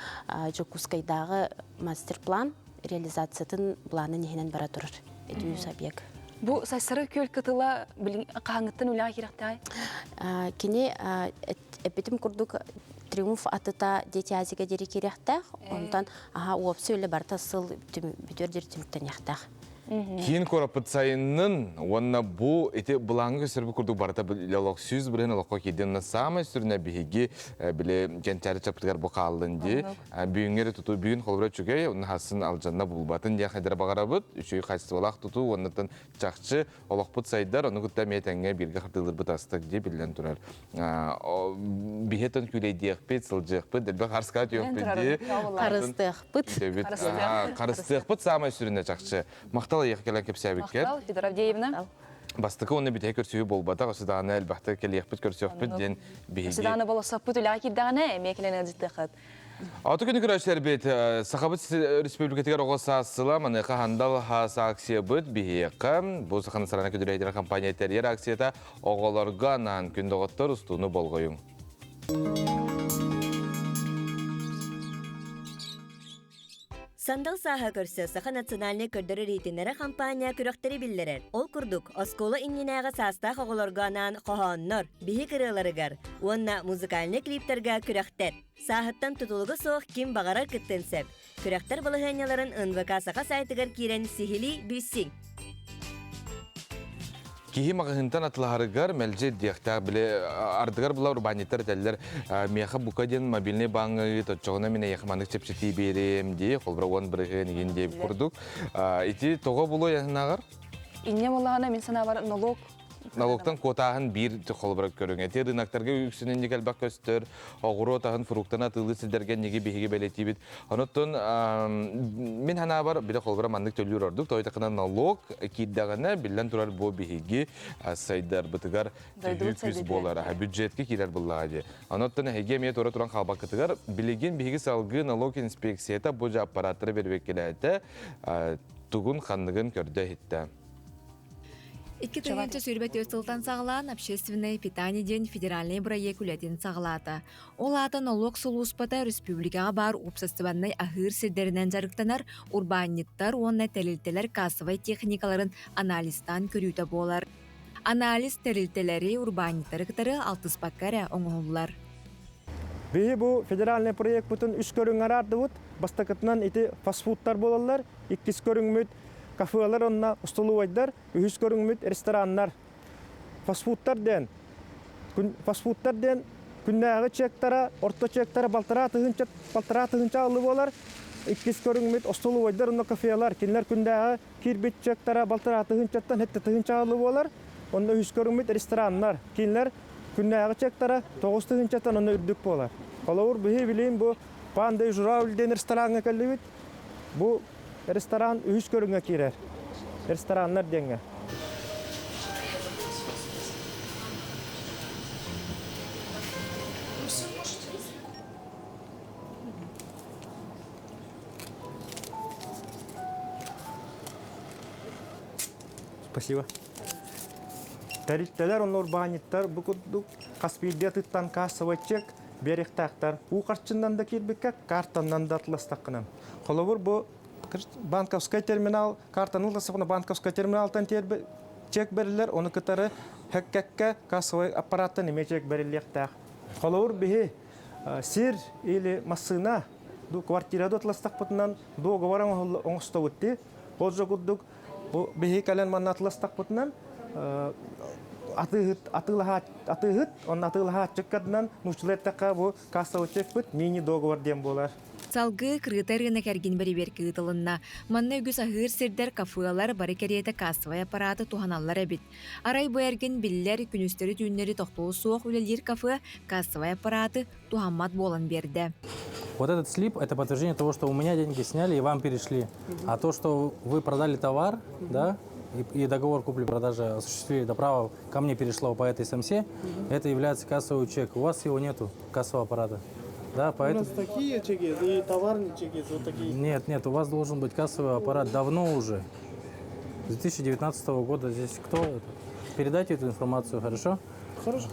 Жокускайдағы мастер-план реализациятын планы ехінен бара тұрыр. Әті үз объект. Бұл сайсары көл кытыла қағыңыттын үліға керекті? Кене әпетім күрдік триумф атыта дети Азиға дері керектақ, онтан опсы өлі барта сыл бүтөрдер түміктен яқтақ. Кейін көрапыт сайынның, онна бұл еті бұлаңғы өсірбі күрдік барата лолық сүз бірін олыққа кеденна самай сүріне бігеге біле кентәрі чапырдығар бұл қалдың де. Бүйінгері тұту бүйін қолбыра чүгей, оның хасын алжанна бұлбатын де қайдара бағарабыт, үшөй қайсты олақ тұту, оннатын чақчы олықпыт сайдар, оны күтті метәңге бірге қыртылыр бұт астық де білден тұрар. Бігетін күлейді еқпет, сылжы еқпет, дәлбі қарысқа Ехкелен кепсәбіккер. Мақтал, Федор Авдеевна. Бастықы оны бітей көрсеуі болбата, осыдағаны әлбақты келі еқпет көрсеуіппет ден бейге. Осыдағаны болуса пұт үліға кеддағаны әмекелен әдетті қыд. Аты күні көрәшілер бет, Сақабыт республикатығар оғысасыла, маны қағандал хасы акция бұд бейеқі. Бұл сақаны сарана көдірейдер компания тәрер акцията оғыларға нан күндіғыттыр ұстуыны болғайың. Сандал саха көрсө саха национальный көрдөрү рейтинері компания күрөктери биллерер. Ол курдук оскола инненега саста хоголорганан хохоннор, бихи кырыларыгар, уонна музыкальный клиптерга күрөктер. Сахаттан тутулугу соох ким багарар кыттенсеп. Күрөктер балыханяларын НВК саха сайтыгар кирен сихили бирсиң. Кихи мағығынтан атылағарығар мәлже дияқтағы біле ардығар бұла урбаниттар тәлілер мияқа бұқаден мобильный баңы тұтчығына мен аяқмандық чепчеті берем де, қолбыра оған бірігі неген деп құрдық. Ити тоға бұлы яғынағар? Инне болағына мен сана бар Налогтан котағын бір қолбыра көрің. Әте рынақтарға үксінен негел бақ көстір, оғыру отағын фруктан атылы сілдерген неге бейге бәлеті бет. Оныттын мен хана бар біле қолбыра мандық төлір ордық. Тойтақына налог кейддағына білден тұрар бұл бейге сайдар бұтығар үкіз болар. Бюджетке керер бұллағы. Оныттын әге мет ора тұран қалбақ кітігар білеген бейге салғы налог инспекцията бұл аппараттары бербек келәді тұғын қандығын көрді етті. Икки тыгынча сүрбет өстілтан сағылан общественное питание ден федеральный проект үлетін сағылаты. Ол аты налог сұлуыспата республикаға бар ұпсастыбаннай ахыр сірдерінен жарықтанар урбаниттар, онна тәрілтелер кассовай техникаларын анализтан көрүйті болар. Анализ тәрілтелері урбаниттары кітары алтыспаккара оңғылар. Бейі бұл федеральный проект бұтын үш көрің арарды бұд, бастақытынан еті фастфудтар болалар, иккіз көрің мүд, кафелар онна устулуайдар, үхіс көріңміт рестораннар. Фастфудтар ден күннәғы чектара, орто чектара балтара тығынча алып олар. Иккіз көріңміт устулуайдар онна кафелар. Кенлер күннәғы кирбит чектара, балтара тығынчаттан хетті тығынча алып олар. Онна үхіс көріңміт рестораннар. Кенлер күннәғы чектара, 9 тығынчаттан онна үрдік болар. Қалауыр бұхи білейін бұл пандай жұрауылден ресторанға кәлі бұл ресторан үш көріңе керер. Рестораннар денге. Спасибо. Тәріттелер, он урбаниттар, бұқыдық қаспейде тұттан кассовый чек, беректақтар. У қарчындан да кербекке, картаннан да атластаққынан. Қолауыр бұл банковский терминал, картаны ласыпына банковский терминалдан чек берілер, оны кітары хәккәккә кассовый аппараттан еме чек берілектәқ. Қолауыр бейі сир или массына квартирады атластақ бұтынан доғываран оңыста өтті. Ол жоғыдық бейі кәлен манна атластақ бұтынан атығыт, оның атығылаға чеккадынан нұшылеттаққа бұл кассовый чек бұт мини доғывар дем болар. Салгы крытарына кәрген бәрібер кыытылынна. Манна үгіз ахыр сирдер кафуалар бары кәреті кассовай аппараты туханалар әбит. Арай бұярген биллер күністері түйінлері тоқтуы суық үлелер кафе кассовай аппараты тухаммат болан берді. Вот этот слип – это подтверждение того, что у меня деньги сняли и вам перешли. А то, что вы продали товар, да, и договор купли-продажи осуществили, до права ко мне перешло по этой СМСе, это является кассовый чек. У вас его нету, кассового аппарата. Да, поэтому... У нас такие чеки и товарные чеки, вот такие. Нет, у вас должен быть кассовый аппарат давно уже. С 2019 года здесь кто? Передайте эту информацию, хорошо? Хорошо.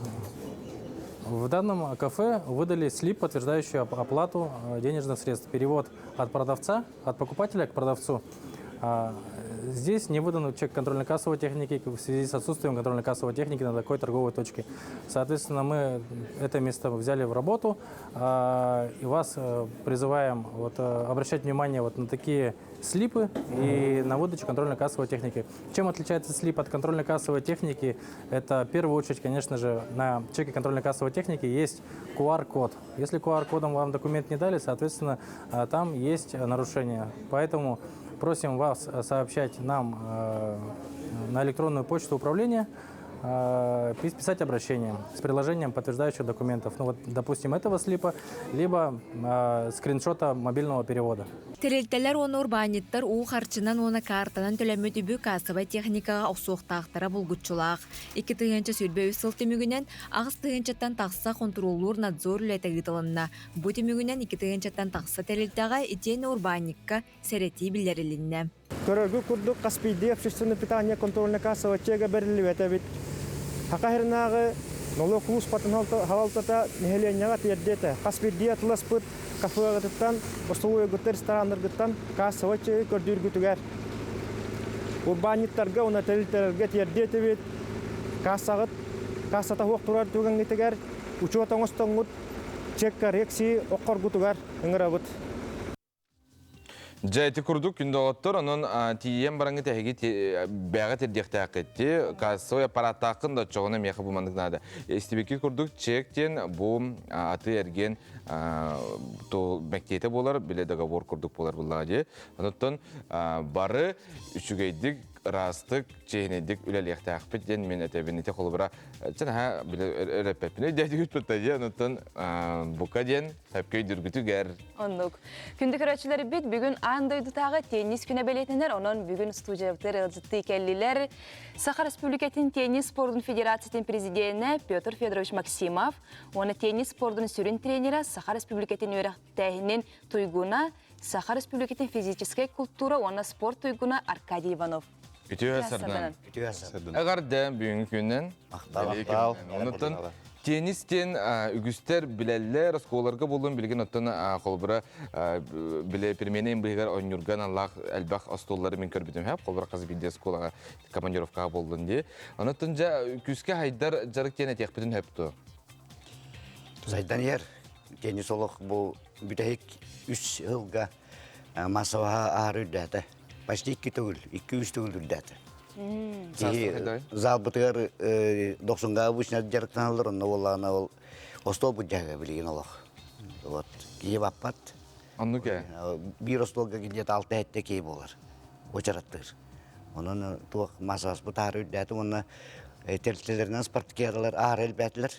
В данном кафе выдали слип, подтверждающий оплату денежных средств. Перевод от продавца, от покупателя к продавцу. Здесь не выдан чек контрольно-кассовой техники в связи с отсутствием контрольно-кассовой техники на такой торговой точке. Соответственно, мы это место взяли в работу и вас призываем обращать внимание на такие слипы и на выдачу контрольно-кассовой техники. Чем отличается слип от контрольно-кассовой техники? Это в первую очередь, конечно же, на чеке контрольно-кассовой техники есть QR-код. Если QR-кодом вам документ не дали, соответственно, там есть нарушение. Поэтому просим вас сообщать нам на электронную почту управления, писать обращение с приложением подтверждающих документов. Допустим, этого слипа, либо скриншота мобильного перевода. Терелтелер оны урбаниттар уу харчынан оны картанан төлөмөт үбү касыбай техникага оксуоктаактара булгутчулаак. 2 тыгынча сүрбө үс сыл түмүгүнен агыс тыгынчаттан такса контроллуур надзор үлетегитылынна. Бу түмүгүнен 2 тыгынчаттан такса терелтега итен урбаникка серети билерилинне. Көрөргү курдук Каспийде общественное питание контрольная кассовая чега берилибете бит. Хакахернагы ноло кус патын халалтата нехеленяга тиердете. Каспийде атласпыт кафегаттан, остовой ресторандаргаттан кассовая чега көрдүргүтүгөр. Урбаниттарга уна терилтерге тиердете бит. Кассата хуак турар түгөнгетегер, учетон остоңут чек коррекции оккоргутугар ыңырабыт. Жайты курдук күндө оттор, онун тиен бараңы тәһиги бәгә тердехтәк етти, кассовый аппараттакын да чоғына меха бумандык нада. Истебеки курдук чектен бу аты эрген то мәктейте болар, биле договор курдук болар буллади. Онуттан бары үчүгейдик растык чейнедик үлелехтәк битен мен әтәбинете холбара. Чана биле репепне дәди үтпәтәди, онуттан бука ден хәпкәй диргүтүгәр. Оннук. Күндүк көрәчләре бит бүгүн андойдутагы теннис күнө белетенер, онон бүгүн студиябытыр ылжытты келлилер. Саха Республикатын теннис спортун федерациятын президенти Петр Федорович Максимов, оны теннис спортун сүрүн тренери Саха Республикатын өрәктәһинен туйгуна, Саха Республикатын физическая культура, оны спорт туйгуна Аркадий Иванов. Ütü hasardan. Agarda бүгүнкү күннен. Онуттан теннистен үгүстер билелер, сколарга болдун билген оттан колбура биле перменен быгар ойнурган Аллах албах остоллары мен көрбүтүм хап, колбура казы бидде сколага командировкага болдун ди. Онуттан жа күскө хайдар жарык тене текпитин хапту. Зайдан ер теннис олох бу бүтек 3 жылга массага арыдата. Почти 2 түгіл, 2-3 түгіл үрдәті. Зал бұтығар 90-ға бұшына жарықтан алыр, онна олағына ол остол бұджаға білген олақ. Кейіп аппат. Анну кә? Bir остолға келдет 6 әтте кейіп олар. Очараттыр. Оның туақ масағас бұтары үрдәті, оны тәлтелерінен спартакиадалар ағыр әлбәтілер.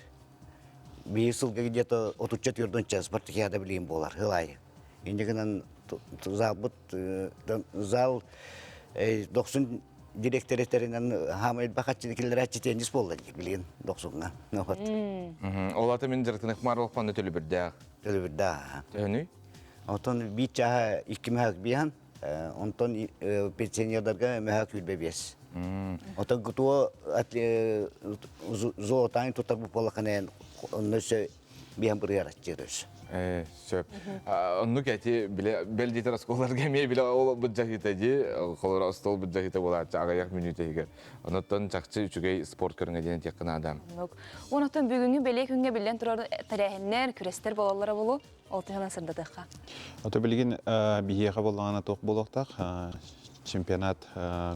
Bir сылға келдет 34-інші спартакиада білген болар, ғылайы. Ендігінен зал 90 директорлеринен хамыл бакатчылыклар ачы теннис болду билген 90-га. Олаты мен жарыктын ыкмарлык панды төлөбүрдө. Төөнү? Отон бича 2 мак биан, онтон пенсионердарга мак үлбебес. Отон гутуо зоотайн тутабы полаканен оннөсө биан бургар ачырыс. Söp. Onu keti bile beldiyete raskolar gemiye bile ol budjahita di, kolora stol budjahita bola çağayak minüte higer. Ondan çakçı üçügey sport körüne denen yakın adam. Ondan bugünkü belek günge bilen turar tarahenler, küresler bolalara bolu, oltayana sırdadıqqa. Ото билген бияга болгана ток болоктак, чемпионат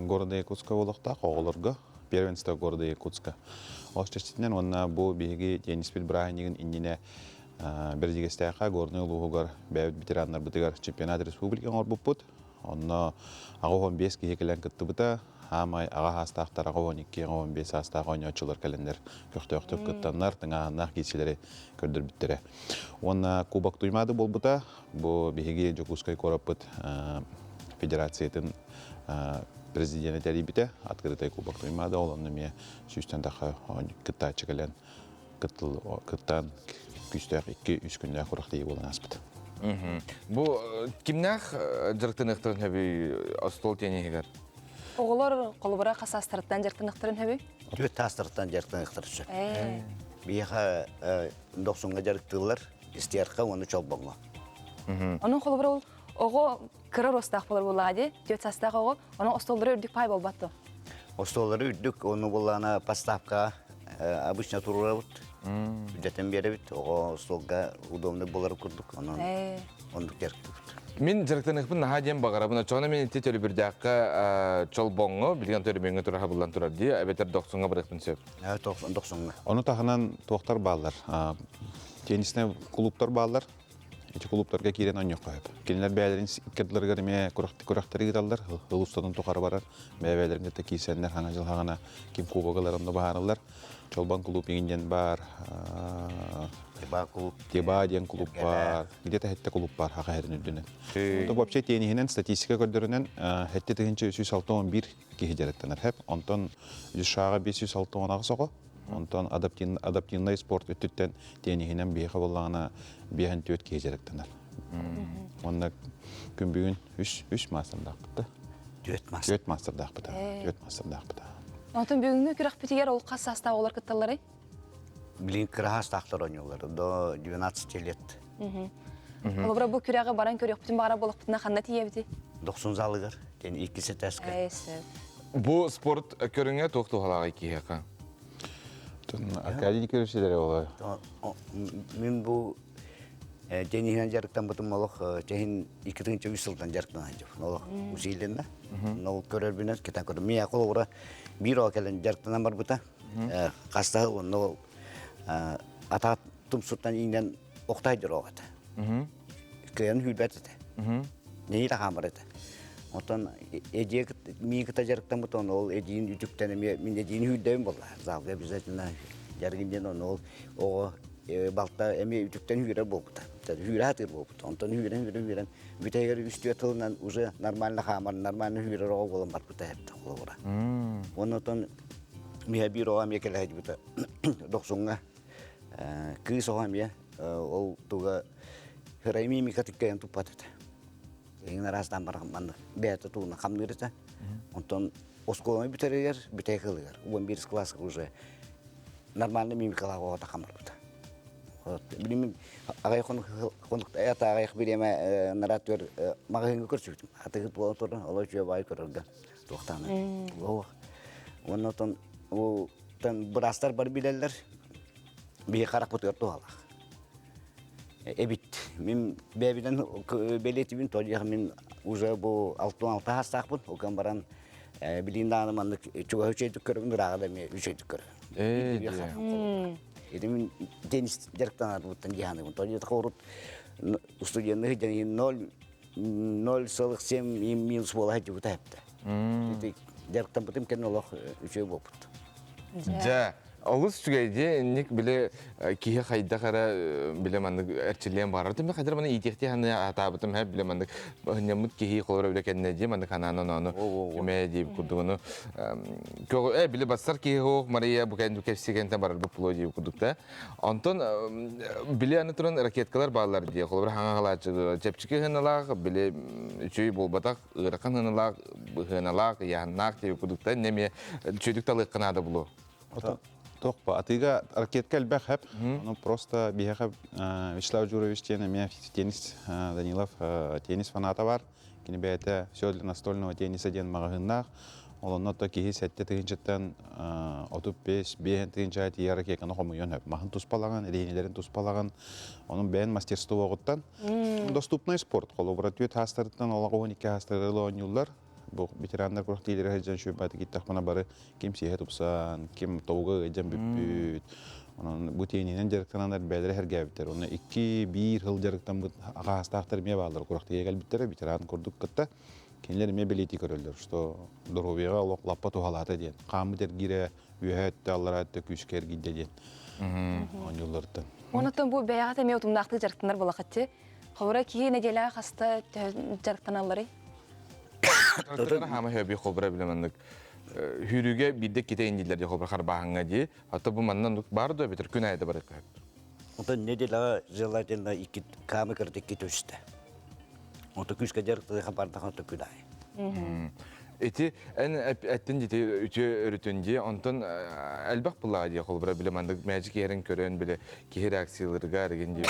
города Якутска болоктак, оголорго, первенство города Якутска. Ошчастинен онна бу биеги теннис бит брайнигин инине Бердигестяка горный лугугар бәйт ветераннар битигар чемпионат республикаң орбуппут. Онна агон 5 кекелен кытты бута, хамай ага хастактар агон 2 агон 5 хастак ойночулар календар көктөктөк кыттаннар тыңааннах кичилери көрдөр биттере. Онна кубок туймады болбута, бу биги Жокускай кораппыт федерациятын президенти терибите открытый кубок туймады, олонны ме сүстен даха кытта чекелен кыттан күстәк 2-3 күндә куракты булган аспыт. Бу кимнәх жарыктын ыктырын хәби остол тенегер? Оголор колбура касастырдан жарыктын ыктырын хәби? Төт тастырдан жарыктын ыктырышы. Бияга 90-га жарыктылар, истиярка оны чолбоңго. Onun колбура ого кырыр остак болар булагы, төт тастак ого, onun остолдары үрдүк пай болбатты. Остолдары үрдүк, оны булана поставка обычно турабыт. Бүтәтен беребит, ого столга удобный болар курдук, онун жарыктып. Мен жарыктын ыкпын наха дем багарабына чоңна мен итте төлө бирдакка чолбоңго билген төрөмөнгө тура булдан турар ди, абетер 90-га бирекпин сөп. 90-га. Оны таханан токтар баллар. Теннисне клубтар баллар. эти клубтарга кирен он yok кайып. Кинелер бәйләрен кедләргә ме курактары гидаллар, улустан тукар барар. Бәйләрен дә кисәннәр хана жыл хагана ким кубогаларында баралар. Чолбан клуб иңдән бар. Теба дигән клуб бар. Где-то хәтта клуб бар хакыйрәтен үддән. То вообще тенихинен статистика көрдөрүнөн хәтта тегенче 361 кихидәрәттәнәр һәп. Онтон 100 шага 560 сого. Онтон адаптивный спорт өттүттен тенихинен бейхе боллагана бейхен төт кихидәрәттәнәр. Онда күн бүгүн 3 мастырдакты. 4 мастырдакты. 4 мастырдакты. Онтон бүгүнгү күрәк битигер ол кас состав олар кытталары? Блин, крахас тахтар ойнолар до 12 лет. Олар бу күрәгә баран көрөк битин бара булык битне ханна тиебди. 90 залыгар, тен 2 сетәскә. Бу спорт көрүнгө токтугалага кийека. Академик көрүшеләре ола. Мен бу тенихен жарыктан бутум молох техин 2-нче жылдан жарыктан ajып. Молох усиленде. Нол көрөр бинер кетен көрөр. Мия колора бир окелен жарыктан бар бута. Каста нол ата тумсуттан иңден октай дөрөгөт. Кыян хүлбәтте. Нейла хамырды. Отон эдек мигта жарыктан бутон ол эдин үтүктен мен эдин хүлдөм болла. Залга обязательно жаргинден ол ого балта эми үтүктен хүрө болбута. Хүрө атыр болбута. Онтон хүрөн бүтегер үстү тылынан уже нормально хамар, нормально хүрө рого болон бар бута хепте колора. Онтон мия биро амекеле хажбута 90га кыз огамия ол туга храйми микатиккен тупатата. Эң арасынан барган бәте туна камдырыта. Онтон осколаны битерер, битекелер. 11 класс уже нормально мимикалага ота камырбыта. Вот, билим агай конукта ята агай биреме наратор магазинге көрсөтүм. Атыгып болотор, алар жөө бай көрөргө. Токтаны. Онтон ол тан брастар бар билелер. Би карак бутур туалак. Эбит, мен бәбиден белетибин тоҗа мен уже бу 66 хастакпын, окан баран билиндан ман чуга өчөйдүк көрүм дурагы мен өчөйдүк көрүм. Эдим теннис жарыктан бутан жаны, тоҗа корут студентны жана 0.7 минус бола жубута хепте. Эти жарыктан бутым кен олох өчөй болуп. Ja, Олус түгейде ник биле кие хайда кара биле мандык эрчилен барар. Тем кадер мана итекте ханы атабытым хеп биле мандык нямут кие колор биле кенне ди мандык хананы аны кеме дип курдугуну. Кого биле басар кие хок Мария букен кепсигенте барар бу пло дип курдукта. Антон биле аны туран ракеткалар баалар ди колор хангалачы чепчике ханалак биле үчөй болбатак ыракан ханалак ханалак янак дип курдукта неме чөйдүк талык канада булу. Токпа, атыга ракетка әлбәк хәп, ну просто бихәп Вячеслав Джурович теннис Данилов теннис фаната бар. Кини бәйте все для настольного тенниса ден магазиннах. Олонно то кихи сәтте тегенчеттен отуп 5 тегенче айты яракек аны хомуйон хәп. Махын туспалаган, рейнелерин туспалаган, onun бәйін мастерство оғыттан. Доступный спорт, қолы бұратует хастырыттан, олағы 12 хастырылы ойнулар. Бұл ветерандар құрық дейлері ғайджан шөйбәті кеттақпана бары кем сейхет ұпсан, кем тоуға ғайджан бүппүйт. Бұл тейінінен жарықтанандар бәлері әргәбіттер. Оны 2-1 ғыл жарықтан аға астақтар ме бағылар құрық дейгәл біттері, ветеран құрдық қытта. Кенлер ме білеті көрілдер, что дұрубеға лаппа тухалаты ден. Қамы дергіре үйәтті алларатты күшкер гидде ден. Ойнулардан. Онытын бұл бәяға тәме ұтымдақты жарықтанар болақатты. Қауыра кейі неделі қасты жарықтаналары? Тотана хама хөби хобра билемендик. Хүрүгө бидде кете индилерде хобра харбаганга ди. Ата бу маннан бар да битер күн айда бар экен. Ото неделя желательно икки камы кырдык кетүстө. Ото күскө жарыкты хабарда хаты күдай. Эти эн аттен дите үтө өрүтүндө онтон албак булага ди хобра билемендик magic ерин көрөн биле ки реакцияларга арген ди.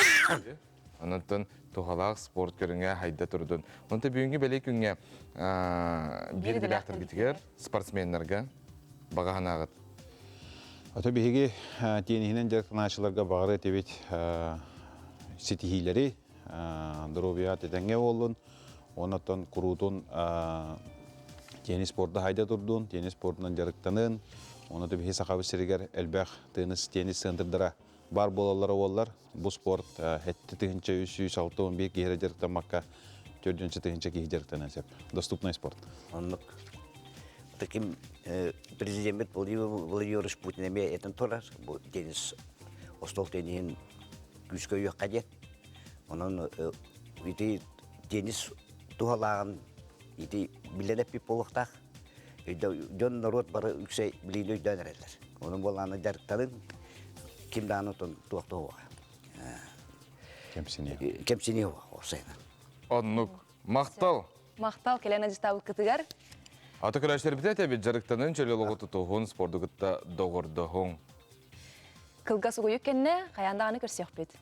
Онтон тухалак спорт көрүнгө хайда турдун. Онта бүгүнгү беле күнгө бир билактыр гитигер спортсмендерге баганагыт. Ата биһиги тиенинен жарыктаначыларга багары тебит ситихилери дробият этенге болдун. Онотон курутун теннис спортда хайда турдун, теннис спортунан жарыктанын. Онотон биһи сахабы сиригер элбах теннис центрдара бар болалары олар. Бұл спорт әтті тігінші 306-11 кейірі жеріктен маққа 4-ші тігінші кейі жеріктен әсеп. Доступный спорт. Онлық. Таким президент Владимир Путин әме әтін тұрар. Бұл тенис остол тенейін күшкі үйек қадет. Onun iti tenis tuhalağın iti bilenep bir poluktak. Dön narot bara yüksek bilini dönerler. Onun bolanı dertlerin kimden anlatın tuğakta o. Kemsini o sayın. Onluk. Maqtal. Мақтал келен ажыстабыл кытыгар. Аты күрәштер бітә тәбі жарықтанын чөлелігі тұтуғын спорды күтті доғырды ғың. Кылга сугу юккенне каяндаганы көрсөк бит.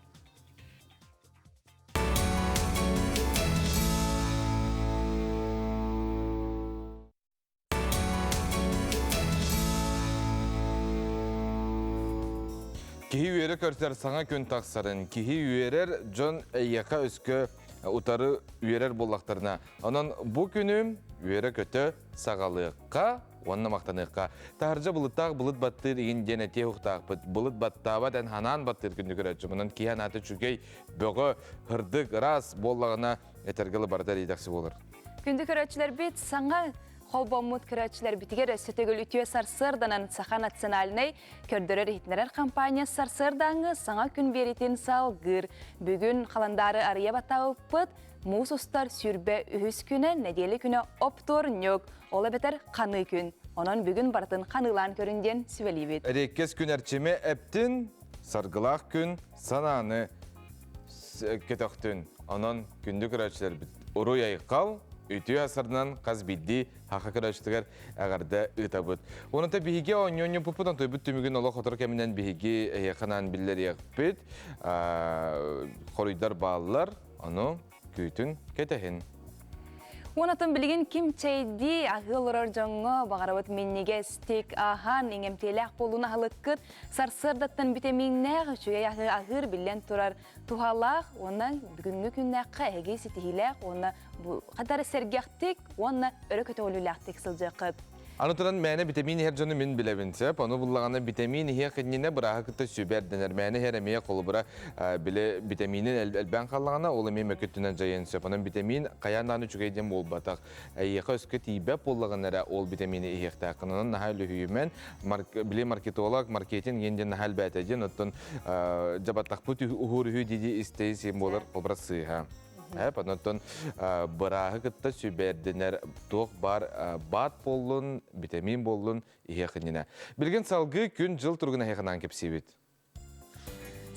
Кихи үйері көрсер саңа күн тақсарын, кихи үйерер жон әйяқа өскі ұтары үйерер боллақтарына. Онын бұ күнім үйері көті сағалыққа, онына мақтаныққа. Тағыржа бұлыттақ бұлыт баттыр еген денете ұқтақ бұд. Бұлыт баттаба дән ханан баттыр күнді көрәтші. Мұнын кихан аты чүгей бұғы хырдық рас боллағына әтергілі бардар едақсы болыр. Күнді көрәтшілер бит саңа Холбомут көрәтшілер бітігер сөтегіл үтіе сарсырданан Саха национальный көрдірер хитнерер компания сарсырдаңы саңа күн беретін салғыр. Бүгін қаландары ария батауы пыт, мұс ұстар сүрбе үхіс күні, неделі күні оптор нөк, олы бетер қаны күн. Онын бүгін бартын қанылан көрінден сүвелі бет. Әреккес күн әрчеме әптін, сарғылақ күн, сананы кетіқтін. Онын күнді көрәтшілер біт. Ұру яйқал, үтіе асырынан қаз бидді хақа көрәштігер әғарда ұтабыд. Онында бігеге ойньоньон пұппыдан тойбыт түмігін олы қотыр кәмінен бігеге әйеқанан білдер еқпет. Қорыйдар балылар, оны күйтін кетехін. Онатын білген кім чәйді ағыл ұрар жоңы бағарабыт меннеге стек ахан еңемтелек болуына халыққыт сарсырдаттан бітемейнәғ үшіге ағыр білен тұрар тухалақ, оны бүгінгі күннәққа әге сетігіләқ, оны қатары сәргектік, оны өрі көті олуләқтік сылжықып. Анытыран мәне витамин хер жоны мен билебинсеп, аны буллаганы витамин хер кенне бирага кытта сүберденер. Мәне хер эмие колу бира биле витаминин элбен каллагана, ол эме мөкөттүнөн жайынсеп. Анын витамин каяндан үчүгейден болбатак. Эйека өскө тийбеп боллаганара ол витамини ихта кынын нахал үймен биле маркетолог, маркетинг енден нахал бәтәден оттон жабаттак бут ухур хүй диди истейси болар обрасы ха. Панаттан бырағы кытта сүберденер тоқ бар бат болын, витамин болын ихеқініне. Білген салғы күн жыл тұрғына хеқынан кепсебет.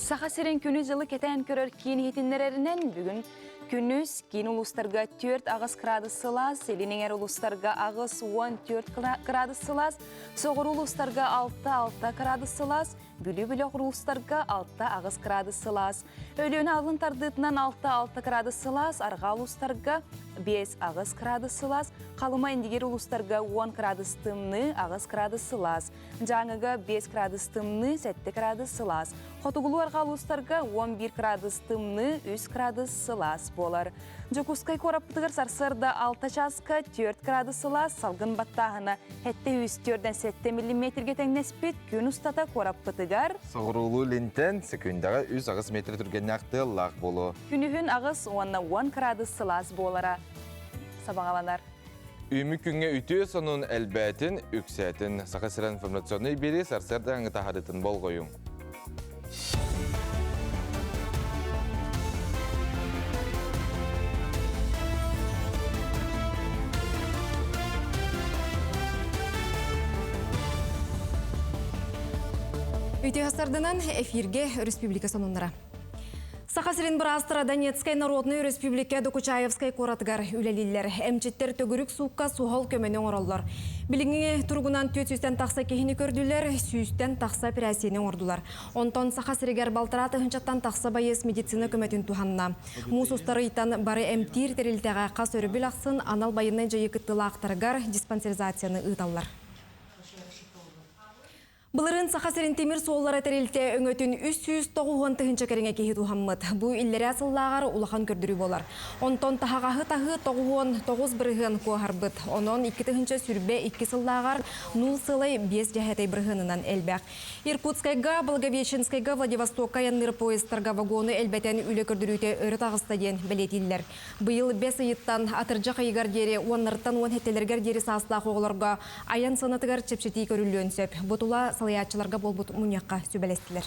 Саха сирен күні жылы кетен көрір кейін хетінлерінен бүгін күнүс кейін ұлыстарға 4 ағыз градусылас, елінеңер ұлыстарға ағыз 14 градусылас, соғыр ұлыстарға 6 градусылас, бүлі-бүлі ұлыстарға 6 ағыз градусылас. Өліні ағын тардытынан 6 градусылас, арға ұлыстарға 5 ағыз градусылас, қалыма ендігер ұлыстарға 10 градустымны ағыз градусылас, жаңыға 5 градустымны 7 градусылас, қотығылу арға ұлыстарға 11 градустымны 3 градусылас болар. Жокускай кораппытығыр сарсырда 6 жасқа 4 градусылас, салғын баттағына 7-4-7 мм тәңнеспет күн ұстата кораппытығыр. Соғырулу лентен секундаға 3 ағыз метр түрген нақты лақ болу. Күнігін ағыз 10 градусылас болара. Сабағаланар. Үймі күнге үтіе сонun әлбәтін, үксәтін, сақасыран информационный бері сарсырда аңы тахарытын бол қойың. Үйтіғастардынан эфирге Республика сонундара. Сахасырин Брастра Донецкай Народный Республика Докучаевскай коратыгар үлелилер. Әмчеттер төгірік суыққа суғал көменен оралылар. Біліңе тұрғынан 400-тен тақса кехіні көрділер, 100-тен тақса пірәсенен ордылар. Онтон Сахасыригер Балтыраты хынчаттан тақса байыз медицина көметін туханна. Мус устары итан бары әмтир терілтеға қас өрібіл ақсын анал байынай жайы күттілі ақтарығар диспансеризацияны ұйталылар. Былырын Сахасерин темир сооллары терилте өңөтүн 390 кереңе кеһи тухаммыт. Бу иллере асыллаагар улахан көрдүрүү болар. Онтон тахагахы тахы 9 бирыгын куахарбыт. Онон 2 сүрбе 2 сыллаагар 0 сылай 5 жаһатай бирыгынынан элбек. Иркутскайга, Благовещенскайга, Владивостокка янныр поездтарга вагоны элбетен үле көрдүрүүтө өрө тагыста ден билетиллер. Быйыл 5 айыттан атыржа кайгар дери, оннарттан он хеттелергер дери саастаа коголорго аян санатыгар чепчети көрүлөөнсөп. Бутула салаятчыларга болбут муньякка сүбелестилер.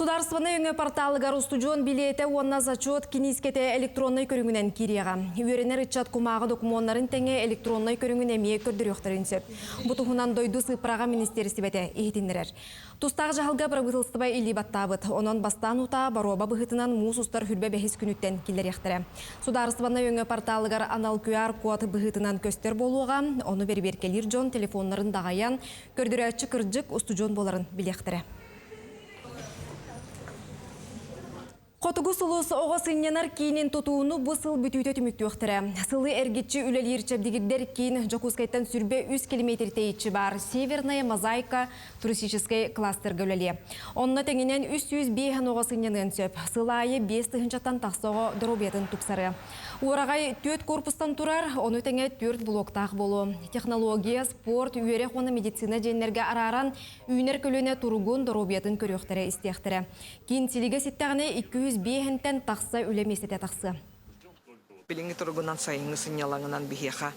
Сударстваны өңі порталыгар устужон билеті онна зачет кинискете электронной көріңінен кирияға. Үйеренер итчат кумағы докумонларын тәңе электронной көріңін әмие көрдіріқтарын сөп. Бұтығынан дойду сыпыраға министерісі бәті ехетіндерер. Тустағы жағылға бірабытылстыба илі баттабыт. Онан бастан ұта бароба бұғытынан мұсустар хүрбе бәхес күніттен келер ектірі. Сударстваны өңі порталыгар анал QR код бұғытынан көстер болуға, оны берберкелер жон телефонларын дағаян көрдірәтші кырджық устужон боларын білектірі. Котугу сулус оғыз инненар кейінен тұтуыны бұл сыл бүтүйті түмікті өқтірі. Сылы әргетші үлелер чәбдігіддер кейін Жокускайттан сүрбе 100 км тейітші бар Северная Мозаика туристической кластерға үлеле. Онына тәңінен 300 бейхан оғыз инненен сөп. Сылайы 5 тұхынчаттан тақсоғы дұрубетін тұпсары. Уарағай 4 корпустан тұрар, оны тәңе 4 блоктақ болу. Технология, спорт, үйерек оны медицина жәнлерге араран үйнер көліне тұрғын дұрубетін көріқтірі істектірі. Кейін селіге сеттіғіне 200 бейхентен тақсы үлемесете тақсы. Билинги торгунан сайыңы сынялаңынан бихеха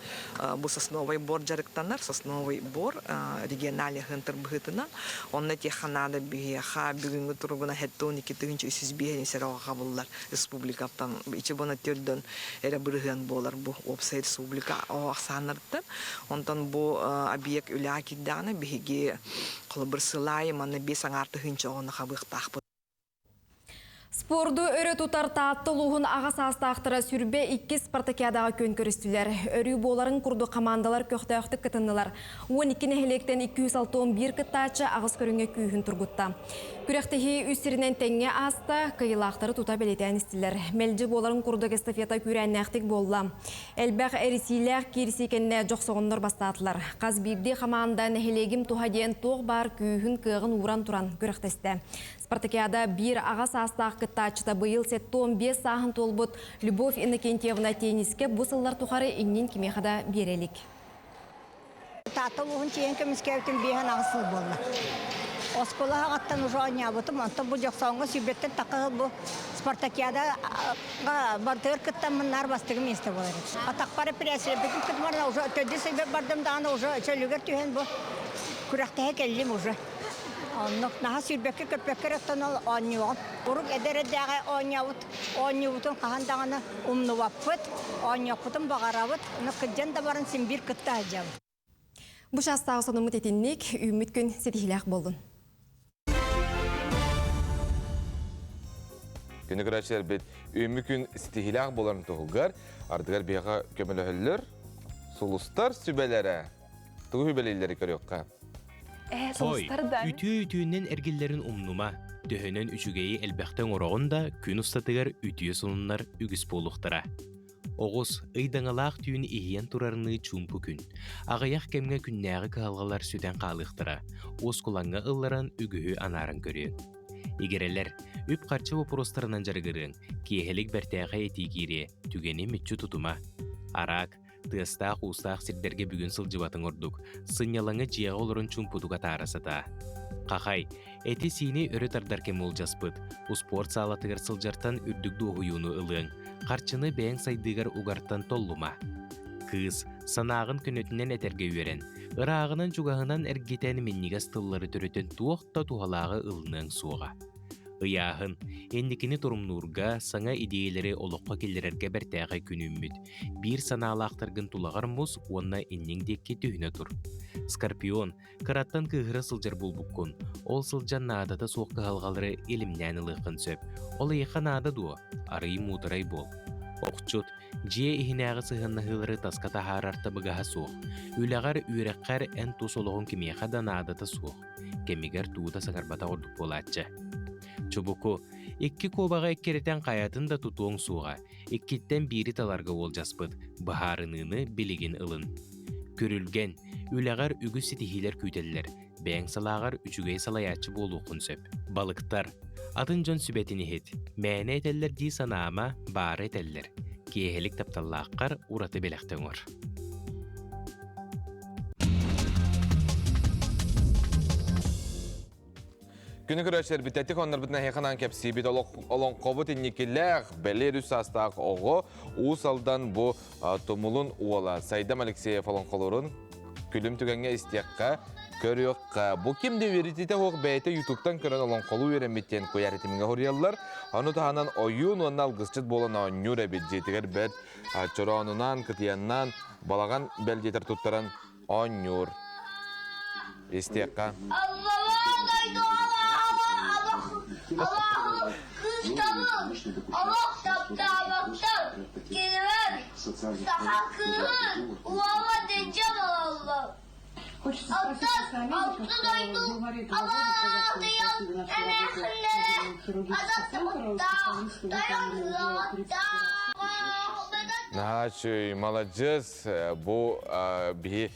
бу сосновый бор жарыктанар, сосновый бор региональный хынтыр быхытынан. Онна теханада бихеха бүгүнгү торгуна хеттон 200 бейхен серага буллар республикаптан. Ичи бона төрдөн эре бырыган болар бу опсай республика оксаныртын. Онтон бу объект үляки дана бихеге кылбырсылай мана 5 аңарты хынча оны хабыктак. Спорду өрі тұтар таатты луғын ағас астақтыра сүрбе 2 спартакиадаға көн көрістілер. Өрі боларын күрді командалар көқтаяқты кітінілер. 12 нәхелектен 261 кіттачы ағыз көрінге күйін тұргутта. Күректегі үстерінен тәңе аста кайылақтары тұта белетен істілер. Мәлді боларын күрді эстафета күрәннәқтік болла. Әлбәқ әрісейлер керісекенне жоқсоғынлар бастатылар. Қаз бірде команда нәхелегім туғаден тоқ бар күйін кығын уран туран күректесті. Спартакиада бір ағас астақ кіттачыта бұйыл сеттон 5 сағын толбыт Любовь Иннокентьевна тенниске бұсыллар тұқары иннен кемеқада берелік. Татыл ұғын тейін көміскеудің бейін ағысыл болна. Оскола ағаттан ұжы ойнабытым, онты бұл жоқсауынға сүйбеттен тақығы бұл Спартакиада бардығыр кіттан мұнар бастығы месті болар. Атақпары пресілі бітін күтмарына ұжы төді сөйбе бардымдағына ұжы чөлігер түйен бұл күрәқтіге келім ұжы. Наха сүйбекке көппекке реттен ойнауын. Ұрық әдердегі ойнауытын қағандағына ұмнуаппыт, ойнауыптын бағаравыт, күдден да барын сен бір күтті ажау. Бұш астағы сонымыт етіннік, үміт күн сетихіләқ болын. Күні көрәтшілер бет үміт күн сетихіләқ боларын тұғылғар, ардығар бейға көмілі сұлыстар сүбелері, тұғы хүбелейлері көріққа. Қой, үтіі-үтіінен әргелерін ұмнума, төхінен үшігейі әлбәқтен орағын да күн ұстатығар үтіі сонынлар үгіс болуқтыра. Оғыз, ұйдаңалақ түйін иен тұрарыны чумпу күн. Ағаяқ кәмге күннәғі қалғалар сүтен қалықтыра, оз құлаңға ұлларан үгігі анарын көрен. Егерелер, үп қарчы вопростарынан жарғырын, кейхелік бәртәғі етігері, түгені мүтчі тұтыма. Арақ, тыстақ ұстақ сірдерге бүгін сылжыбатын ордық, сынялаңы жияғы олырын чумпудуға тарасыта. Қақай, әті сені өрі тардар кем ол жаспыд, ұспорт салатығыр сылжартан үрдікді оғыюыны ылың, қарчыны бәң сайдығыр ұғарттан толлума. Кыз, санағын күнетінен әтерге үйерен, ырағынан жүғағынан әргетәні меннігас тыллары түретін туақта туғалағы ылының суға. Ыяғын, әндікіні тұрымнуырға саңа идеялары олыққа келдерерге бәртәғі күнімміт. Бір саналақтырғын тулағар мұз, онна әннің декке түйіні тұр. Скорпион, қыраттан кығыры сылжар бұл бұққын. Ол сылжан наадата соққы қалғалары елімнәні лықын сөп. Ол еқа наада дуы, арый мутырай бол. Оқчут, жие ихинәғі сығыннығылары таската харарта бұғаға соқ. Үләғар үйрәққар ән тусолығын кемеға да наадата соқ. Кемегер туыда сағарбата ордық болатчы. Чубуку, 2 кобаға еккеретен қаятын да тұтуың суға, 2-тен 1 таларға ол жаспыд, бағарыныны білеген ылын. Көрілген, үләгәр үгүс ситихилер күйтеллер, бәң салағар үчүгей салаячы болу құнсөп. Балыктар, атын жон сүбетini хет, мәне этеллер ди санаама бары этеллер. Киехелик тапталлааққар ураты белектен ор. Күні көрәшер бітәттік оныр бітіне хеқанан кәпсі бит олон қобыт инекеләқ бәлер үс астақ оғы ұсалдан бұ тұмылын уала. Сайдам Алексеев олон қолырын күлім түгенге істеққа көріққа. Бұ кемді верететі оғы бәйті ютуктан көрін олон қолу вереметтен көйәретімінге хориялар. Аны тағанан ойын онын алғысчыт болын оңнюр әбет жетігер бәд чоронынан, кытияннан балаған бәлдетер тұттаран оңнюр. Істеққа. Allah'ım kıskanır, Allah taptamaktan kelimen, sakın, uvala deneceğim Allah. Altın doydum, Allah diyor, emeklere, azat dayan, Нахачуй, молодец. Бу би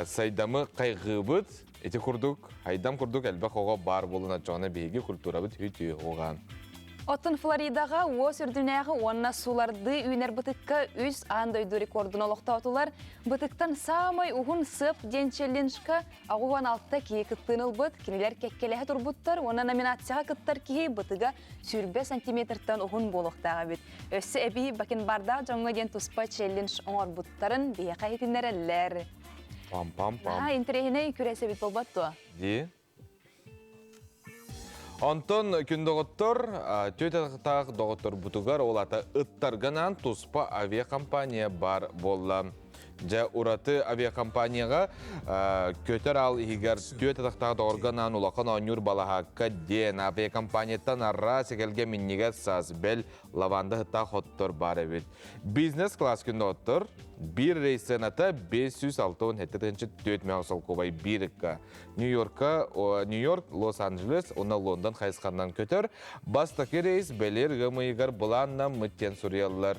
сайдамы кайгыбыт. Эти курдук, хайдам курдук әлбәк оға бар болуна жоғына бейге культурабыт үті оған. Оттын Флоридаға оз үрдінәғы онна суларды үйнер бұтыққа үз андойду рекордын олықта отулар. Бұтықтан самай ұғын сып денчеліншқа ағуған алтта кей кіттіныл бұт, кенелер кеккелеғі тұрбұттар, онна номинацияға кіттар кей бұтыға сүрбе сантиметртан ұғын болуқтаға бүт. Өсі әбей бәкін барда жоңға ден тұспа челлинш оңар бұттарын бейе қайтынер әлілер. Пам-пам-пам. Интерехіне күресі біт болбатту. Ди. Антон күндоғыттыр, төтәқтақ доғыттыр бұтығар олата ұттарғанан тұспа авиакомпания бар болла. Жа ураты авиакомпанияға көтер ал егер төтәқтақ доғырғанан ұлақын оңыр балағаққа ден авиакомпанияттан арра секелге миннеге саз бәл лаванды ғытта хоттыр бар әбет. Бизнес-класс күндоғыттыр. Bir reysen ata 506 hette töt mağsal kovay birikka. New York, Los Angeles, ona London hayıskandan kötür. Bastaki reis belir gımıygar bulanna mütten suriyallar.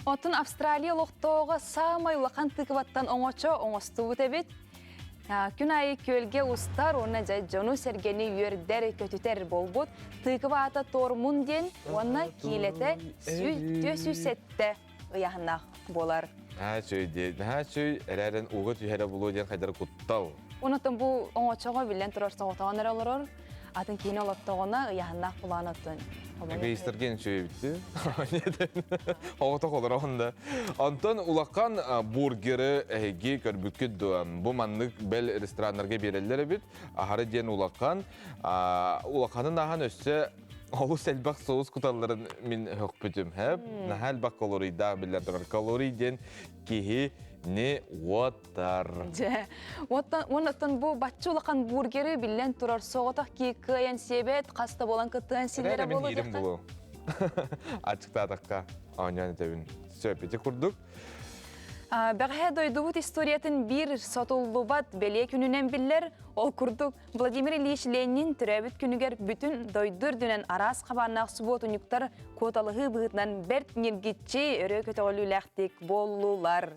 Otun Avstraliya loqtoğu samay ulaqan tıkıvattan oңoço oңostu bütebit. Күн айы көлге ұстар, оны жай жону сергені үйердер көтітер болбут. Tıkıvата тормун ден, оны кейлеті сөсетті ұяғынақ болар. Нәчөй әрәрін уғы түйәрі болу ден қайдар құттал. Онытын бұл оңочоға білен тұрарсан отағанар олар, атын кейін олаттағына ұяғынақ болан атын. Әге истерген шөй бітті. Оғыта қолыр оғында. Антон улаққан бургері әйге көрбүккі дуан. Бұл маннық бәл ресторанларға берелері біт. Ахары ден улаққан. Улаққанын аған өсі Олу сәлбақ соғыз құталарын мен хөк бүтім. Нәхәл бақ калорийда білер тұрар. Калорийден кейі не уаттар. Онықтан бұл батчы олақан бургері білен тұрар соғытақ кей күйен себет, қаста болан күттіған сендері болу ерім болу. Ачықта атаққа аунян етебін сөпеті құрдық. Бәғе дойдуғыт историятын бір сотуллубат бәле күнінен білер, ол күрдік Владимир Ильич Ленин түрәбіт күнігер бүтін дойдыр дүнен арас қабаннақ субот ұнықтар коталығы бұғытынан бәрт нергетче өрі көтіғілі ләқтек болулар.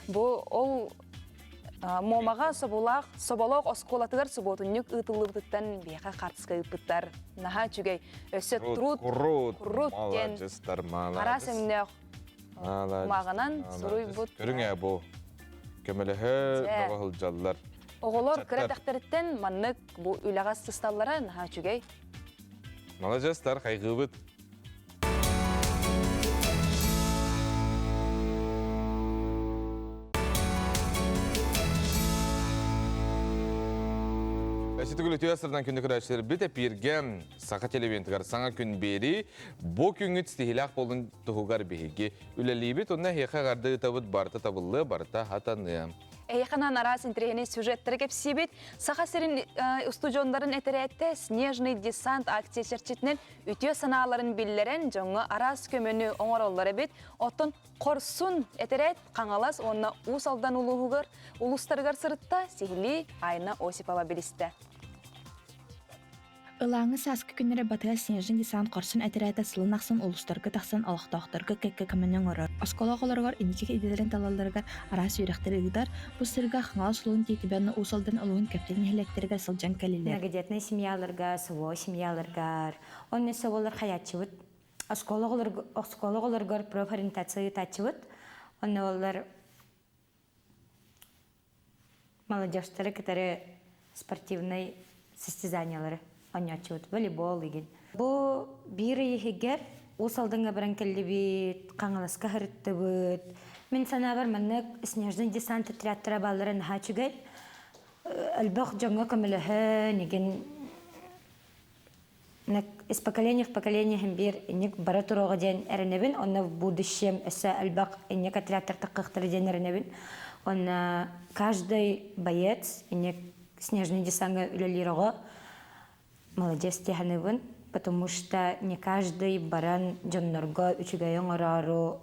Бұл ол момаға соболақ осколатығар субот ұнық ұтылы бұтықтан бейқа қартысқа ұпыттар. Наға чүгей өсі құрут кен арас әмінеқ мағынан сұруй бұд. Көрің әбу, көмілігі бағыл жалылар. Оғылар күрәтәқтіріттен маннық бұл үліғаз сысталлары наға чүгей. Мала жастар, қайғы бұд. Әсетігілі түйасырдан күнді күрәшілер біт әпірген сақа телевентігар саңа күн бері бұл күнгіт стихилақ болын тұғығар бейге үләлі біт, онна хеқа ғарды табыт барта табылы, барта хатаны. Әйқанан арас интерегіне сюжеттері кепсі бет, сақа серін студиондарын әтірәтті снежный десант акция шерчетінен үтіе саналарын білдерен жоңы арас көмені оңар олары бет, оттын қорсын әтірәт қаңалас онна ұсалдан ұлыстарғар сырытта сихили айна Осипова білісті. Ылаңы саскы күннері батыға снежин десант корсын әтерәті сылын ақсын улустарғы тақсын алақтақтарға кәкке көмінен ұрыр. Оскола қоларғар иникек иделерін талаларғар арас үйректері ұйдар, бұл сырға қыңал сұлуын тетібәні усалдан ұлуын кәптелін хелектерге сылжан кәлелер. Многодетные семьяларга, сво семьяларгар, он не соволар хаячывыт. Оскола қоларғар профориентация тачывыт. Он не олар молодежьтары, которые спортивные состязаниялары. Анячуд, волейбол деген. Бу бири егер усалдыңга баран келли бит, каңаласка хырытты бит. Мен сана бар маннык снежный десант отрядтара балларын хачугай. Албах жаңга камилахы неген из поколения в поколение химбир инек бара турога ден эренебин, онна в будущем эсэ албах инек отрядтар таккыктары ден эренебин. Онна каждый боец инек снежный десанга үлелирого молодец тиханывын, потому что не каждый баран джоннорго учугайон орару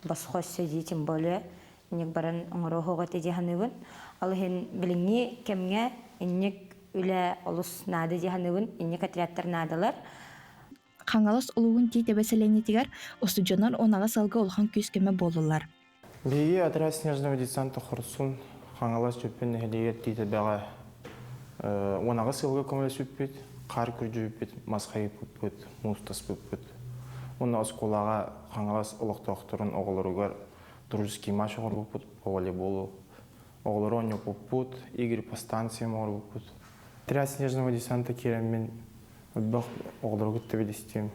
басхос сиди, тем более не баран онгорохого тиханывын. Алхин билинги кемге иннек үле олус нады тиханывын, иннек отрядтар надалар. Қаңалас улуғын тейте бәселені тегер, остуджонар онаға салғы олған күз кеме болулар. Бейге отряд снежного десанта құрсын, қаңалас жөппен әлегер тейте бәға онаға сылғы көмелес өппет, қар күрді өппет, масқайып өппет, мұстас өппет. Оны осколаға қаңалас ұлықтақтырын оғылырығар дружеский матч оғыр өппет, волейболу. Оғылыр оңып өппет, игры по станциям оғыр өппет. Отряд снежного десанта кереммен өлбақ оғылырғы төбелестем,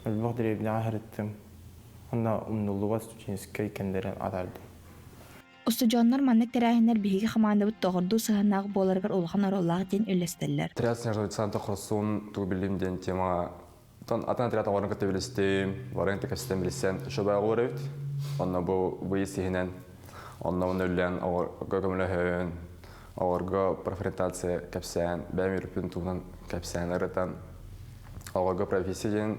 өлбақ деребіне ағырыттым. Онда ұмнулуға студенческай кәндерін атардым. Устуджоннар маннык терәһеннәр биһиге хамандыбыт тоғырду сыһаннағы боларгар улхан ороллағы ден үлестелләр. Отряд снежного десанта құрсын туғыбілім ден тема. Атын отряд оғырын көтебелестем, варың текестен білсен шөбәй оғылыр өт. Онна бұл бұйыс ехінен, онна оны үллән көкөміліхін, оғырғы профориентация кәпсән, бәм үріпін туғынан кәпсән ұрытан, оғырғы профессиян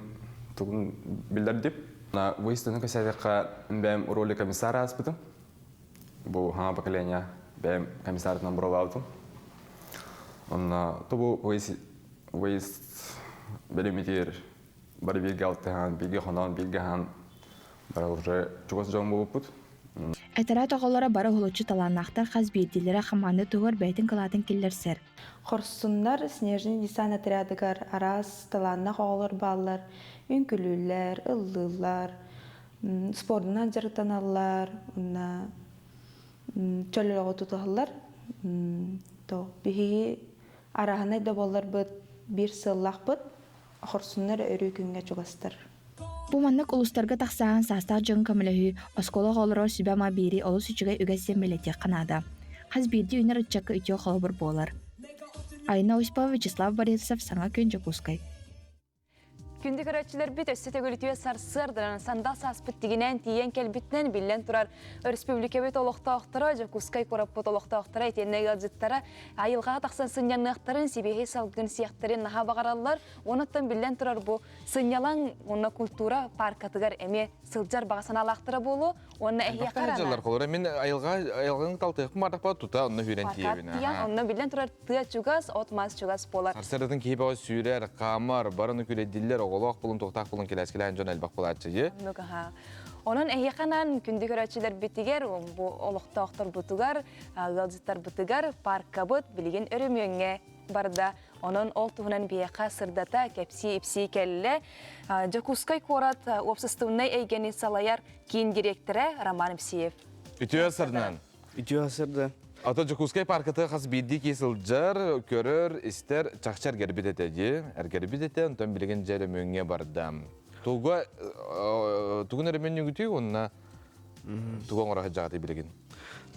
туғын білдер деп. Бұйыстың көсәдеққа бәм роли комиссара аспытым. Бұл хана поколения бәм комиссарытынан бұрыл алдым. Бұл выезд бәлеметер бары белге алтыған, белге қонан, белге хан бары уже чуғасы жоғын болып бұд. Әтәрәт оғылары бары ғылычы таланақтар қаз бейділері қаманды тұғыр бәйтін қылатын келер сәр. Құрсынлар снежный десант отрядыгар арас таланнақ оғылар баллар, үнкілілер, ыллылар, спордынан жарытаналар, чөллөөгө туталар. Биһиги араханай да болар быт бир сыллах быт, хорсуннар өрү күнгө чугастар. Бу маннык улустарга тахсаан састар жон камылыһы оскола холоро сибама бири олус үчүгө үгәсем белете канада. Хаз бирди үнер ичакка үтө холбор болар. Айна Успова, Вячеслав Борисов, Саңа күн Жокускай. Күнді көрәтшілер біт өсті төгілітуе сарсырдырын сандал саспыт дегенен тиен келбітнен білен тұрар республика бет олықта оқтыра, Жокускай көраппыт олықта оқтыра етеннегі алжыттара айылға тақсан сыняннықтарын себеге салгын сияқтарын наға бағаралар, оныттан білен тұрар бұл сынялан оны культура паркатығар әме сылжар бағасан алақтыра болу, оны әйе қарана. Мен айылғың талтықпын мардақпа тұта, оны үйрен тиебін. Оны білен тұрар тұя чугас, отмаз чугас болар. Сарсырдың кейбі сүйрер, қамар, барыны күледділер, оғылық бұлын, тоқтақ бұлын келескелен жон әлбақ бұлатшы. Onun ehiyakanan kündü körәтчеләр битигәр, бу олықта оқтар бутугар, галжыттар бутугар, паркка бут, билеген өрөмөңгә барда. Onun ол туһунан бияқа сырдата, кәпси ипси кәлле. Жокускай корат, опсыстуыннай әйгені салаяр кейін директоры Роман Ипсиев. Үтіе сырдынан? Үтіе сырды. Ата Жокускай паркаты қас бидді кесілджар, көрір, істер, чақчар гәрбет етеді. Әргәрбет етеді, онтан билеген жәрөмөңгә бардам. Тугун эремен үгүтү онна тугун ора жагаты билеген.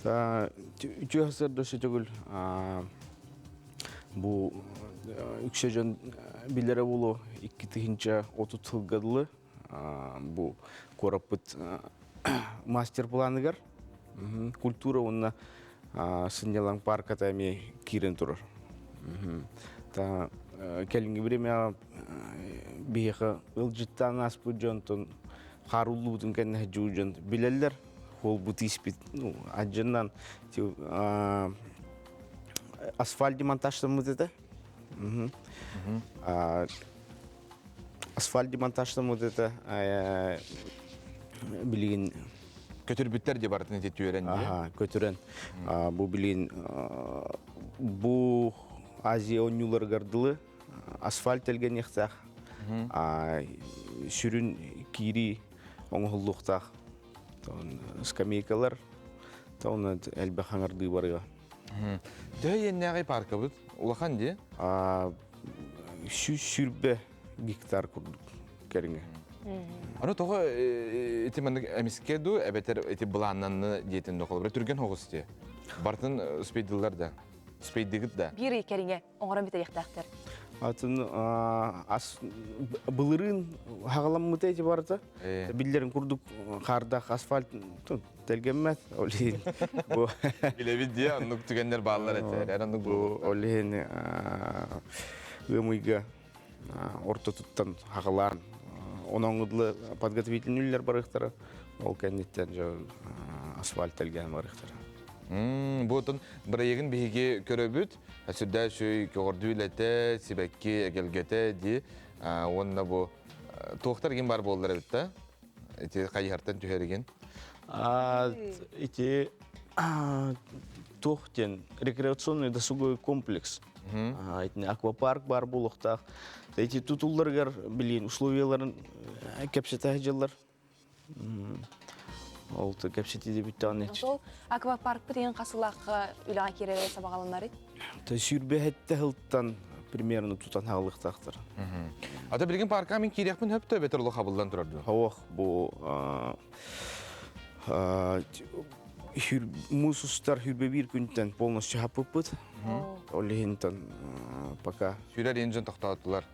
Үчү хасыр дөшө жөгүл. Бу үкшө жон билере болу 2-нче 30 жылгадылы. Бу корапыт мастер планыгар. Культура онна сынялан парката эми кирен турар. Та келинге время бияха ылжыттан аспы жонтон харуллуудун кенне жуужон билелер хол бутиспит ажыннан асфальт демонтажтан мытыта Асфальт демонтажтан вот это билигин Көтөрбүттер де бартын ете түйерен де. Ага, көтөрен. Бу билигин бу Азия онюлар гардылы асфальт элген яхтах. Сүрүн кири оңголлуктах. Скамейкалар тауны әлбә хаңарды барыга. Дөй еннәгай паркы бұд, улахан де? Сүрбе гектар күрдік кәріңе. Аны тоғы етімінді әміске ду, әбетер еті бұланнанны дейтін доқылы. Бір түрген хоғыз де. Бартын спейділер да, спейдігіт да. Бір кәріңе оңыран біті яқтақтар. Атын бұлырын хағаламмыты әйті барыта. Білдерін күрдік қардақ асфальт тәлгенмәт. Білебіт де, анық түгендер бағылар әтер. Олейін ғымыйға орта тұттан хағаларын. Оның ұдылы подготовительнілер барықтары. Ол кәнеттен асфальт тәлген барықтары. Бұтын бір егін бейге көрөбіт, әсірді шөй көғырды үләті, себәкке әгелгеті де, онына бұ тоқтар ген бар болдыр әбітті, әте қайықтан түхерген? Әте тоқтен рекреационный досуговый комплекс. Аквапарк бар болуқтақ. Әте тұтуларғар білген условияларын кәпсеті жылар. Олты кәпсеті де бітті аны. Сол аквапарк бітеген қасылаққа үліға керелер сабағалынары? Сүрбе әтті ғылттан примерно тұтан ғалықтақтыр. Ата білген парқа мен керекпін өпті бетір ұлы қабылдан тұрарды? Хауақ бұл мұсыстар хүрбе бір күнттен полностью хапып бұд. Олығынтан пока. Сүрер енжін тоқтауыттылар?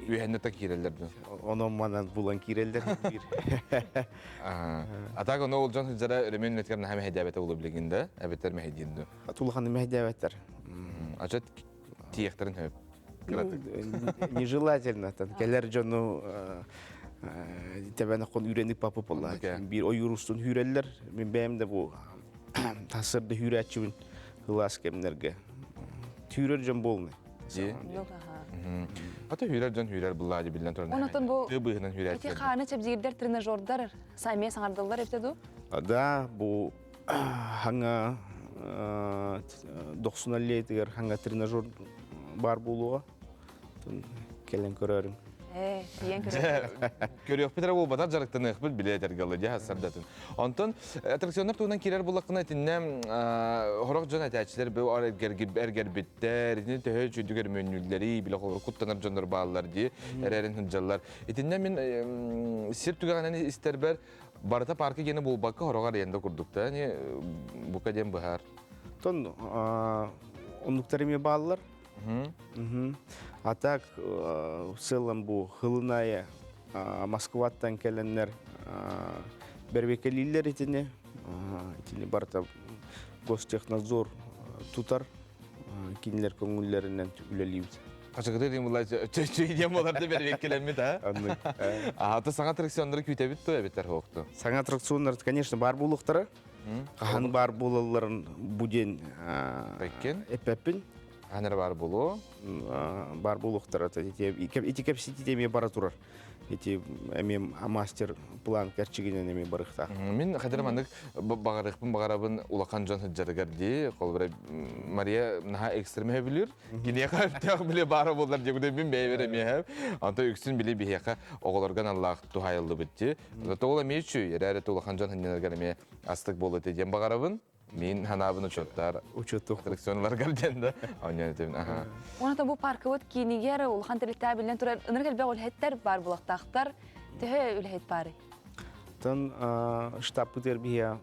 Үйәннеттен керелерді? Оның манан бұлан керелер. Атағы оны ол жан хүлжара өрімен өткерін әмі хәдәбәті олы білегенді, әбеттер мәхедейінді? Атулықанды мәхедәбәттер. Ажат тиектерін өп? Нежелательно. Кәлер жону тәбәні қон үйренік папы болла. Bir ойырустun үйрелер, мен бәйімді бұл тасырды үйрәтшіуін ғылас кәмінерге. Түйрер жон болны. Ата үйрер жон үйрер бұлла де білден тұрын. Онатын бұл Бұғынан үйрәтші. өте қаны чәбзегердер тренажердар саймия саңардылар өптеді? Да, бұл хаңа 90-летігер хаңа тренажер бар болуға. Келен көрерім. Тиен көрерім. Көрек бітірі ол батар жарықтан ұқпіл біле әтергалы де хасардатын. Онтан аттракциондар туғынан керер болаққына әтіннен хорақ жон әтәчілер бұл әргер біттер, төхі жүйдігер мөнілдері, біле қолыр құттанар жондар бағалар де, әрәрін хүнжалар. Әтіннен мен сир түгіғанан істер бәр барыта паркы гені бұл бақы хорағар енді күрдікті. Бұқа дем бұхар. Тон, ондықтарыме бағалар. А так, в целом, хылыная Москваттан келеннер бербекелилер етіне, барта Гостехнадзор тутар, кинелер көңіллерінен үлелейді. Қашықыды дейм бұлай чөйден боларды бербекелемет, Аты саңа аттракциондары күйтебет той әбеттер хоқты? Саңа аттракциондар, конечно, бар болуқтары. Қахан бар болаларын буден әппәппін. Әнер бар болу? Бар болуқтар. Эти кәпсеті деме бара тұрар. Эти мастер план кәрчігінен еме барықтақ. Мен қадырмандық бағарықпын бағарабын улақан жан хүджарығар де, қол бірі Мария наға экстреме білір. Кене қаптақ біле бары болдар дегуде мен бәйбері мейхәп. Анта үксін біле бейхеқа оғыларған Аллах тухайылды бітті. Тоғыла мей үші, әрі улақан жан хүджарығар ме астық болды деден бағарабын. Мен ханабын учеттар, аттракционлар гарденді. Оната бұл паркы өт кейінігер ұлған тірілтті білден тұрар, ұныргел бәқ өлхеттер бар бұлақтақтар, түхі өлхет бары? Тан штаб бұтер бия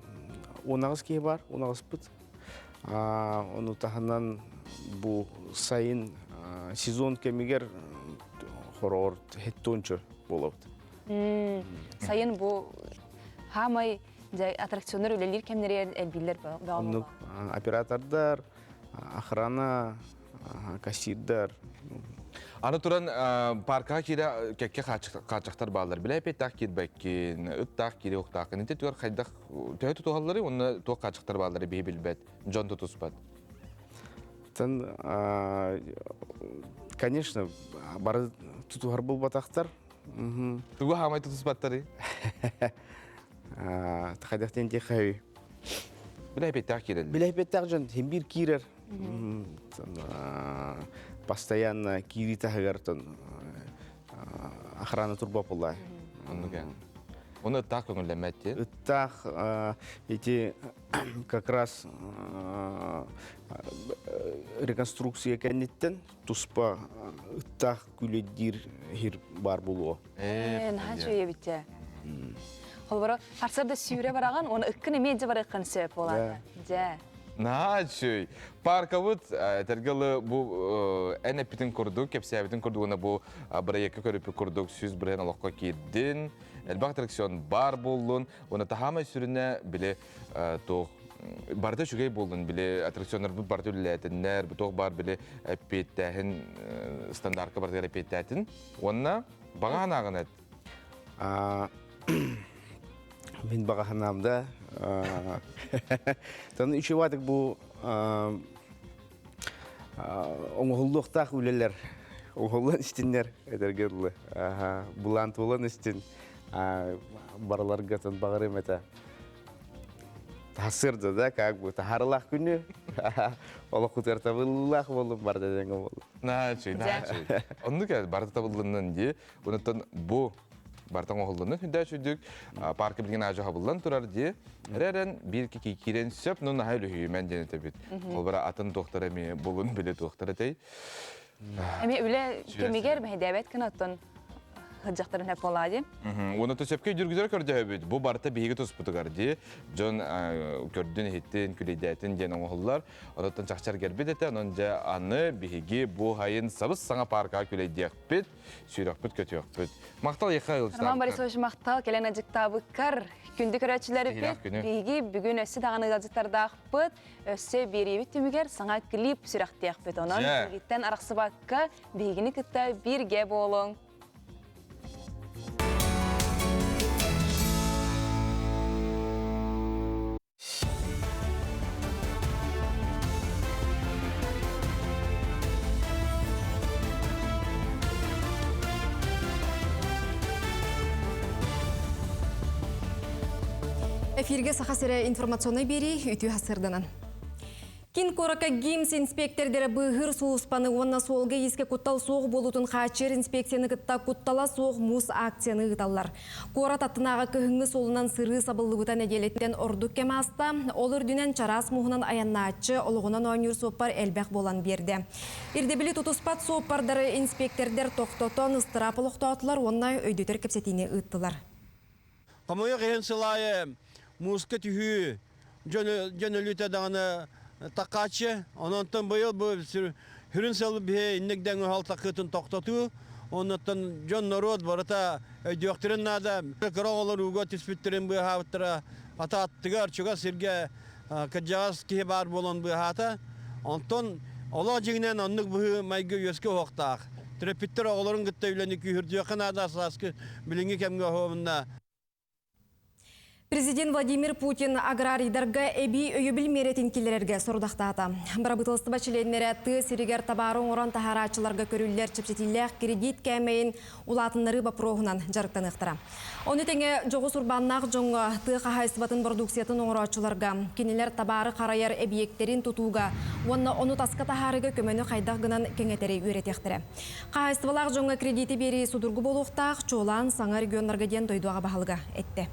10 кей бар, 10 бұт. Оны тағынан бұл сайын сезон кемегер хорор хеттончы болады. Сайын бұл хамай аттракциондар өлелер кемнері әлбейлер бағылы? Оператордар, охрана, кассирдар. Аны туран парка кире кекке қачақтар бағылар. Біле әпеттақ кербәккен, ұттақ кере ұқтақын. Инте түгер қайдақ тәуі тұтуғалары, оны туға қачақтар бағылары бей білбәт, жон тұтуспад. Конечно, бары тутугар был батақтар. Тугу хамай тутус баттары? Тахадақтен те қайы. Білай петтақ келел? Білай петтақ жан, хембир кирер. Постоянно кири тахагар охрана турба пулай. Оны ыттақ көңілләмәтте? Ыттақ, эти как раз реконструкция кәнеттен, туспа ыттақ күледдер хир бар болуы. Наға жүйе бітте. Қолбары, қарсырды сүйре бараған, оны үккін емейді бар үккін сөп болады. Наачый. Парковыт тергелы бу әне питин курдук, кепсәбитин курдугына бу бара екі көріпі курдук сүз бірген алаққа кейдін. Әлбақ аттракцион бар болдun. Оны тахамай сүріне біле тоқ барды жүгей болдun. Біле аттракциондар бұл барды үліләтінлер, бұл тоқ бар біле әппеттәхін стандартқа барды әппеттәтін. Онына баған ағын әд? Мен бағанамда Таны үші вадық бұл оңғылдықтақ өлелер, оңғылын істінлер әдергерлі. Бұлант болан істін бараларға тан бағырым әті. Тасырды да, как бұл тахарылақ күні, олы құтыр табылылақ болым барды дәңі болым. Наачый. Онды кәді барды табылылынан де, онытын бұл бартан оғылдының хүнді әшүйдік, паркы білген ажы қабылдан тұрар де, әрәрін бір кекерен сөп, нұн ағайлы хүйімен денеті бет. Ол бара атын тоқтар әме болын біле тоқтар әтей. Әме үлі кемегер бәй дәбет кін аттын ғыджақтарын әп олади? Оны төсепке жүргізер көрді әбет. Бұл барта бейгі тұспытығар де, жон көрдің еттен, күлейдәтін ден оғылдар. Онытын жақчар кербет әті, онынжа аны бейгі бұл хайын сабыз саңа парқа күлейдек бет, сүйрек бет, көтек бет. Мақтал еқа ғылыстан. Роман Борисович Мақтал келен әжіктабы кір. Күнді көрәтшілері бет, бейгі бүгін өсі дағаны ғазықтардақ бет, өсі беребет түмігер саңа клип сүйректек бет. Онын бейгіттен арақсы баққа бейгіні күтті бірге болың. Эфирге сақасыры информационный бері үті хасырдынан. Кин корака гимс инспектордері бұғыр суыспаны онна солғы еске құттал соғы болутын қачыр инспекцияны күтта құттала соғы мұз акцияны ғыталар. Кора таттынаға күхіңі солынан сыры сабылы бұтан әделеттен ордық кемаста, ол үрдінен чарас мұғынан аяннатчы олығынан ойныр соппар әлбәқ болан берді. Ирдебілі тұтыспат соппардары инспектордер тоқтотон ыстырапылықтатылар онна өйдетер кепсетіне ұттылар. Музыка түйі, жөні лүйті дағаны таққачы, онынтын бұйыл бұл хүрін сәлі бе иннігден ұхал таққытын тоқтату, онынтын жөн народ барыта өйдіоқтырын нада, қырағылар ұға түспіттерін бұй хавыттыра, ата аттығар чуға сірге кәджағас кейі бар болын бұй хата, онтын ола жеңінен оннық бұй майғы өскі оқтақ. Трепиттер оғыларын күтті үйлені күйірдіоқын ада сасқы біліңі кәмгі хоғымына. Президент Владимир Путин аграрийдарға әбей өйі білмеретін келерерге сұрдақтады. Барабытылысты бачыленлері ты сиригер табарын оран тахарачыларға көрілер чепсетілер кредит кәмейін улатынлары бапроғынан жарықтан ұқтыра. Оны тәңе жоғы сұрбаннақ жоңы ты қағайсыбатын продукциятын оңырачыларға, кенелер табары қарайар әбиектерін тұтуға, оны тасқа тахарыға көмені қайдағынан кеңетері өретектірі. Қағайсыбалақ жоңы кредиті бері судырғы болуқтақ, чолан саңа регионларға ден дойдуға бағалыға әтті.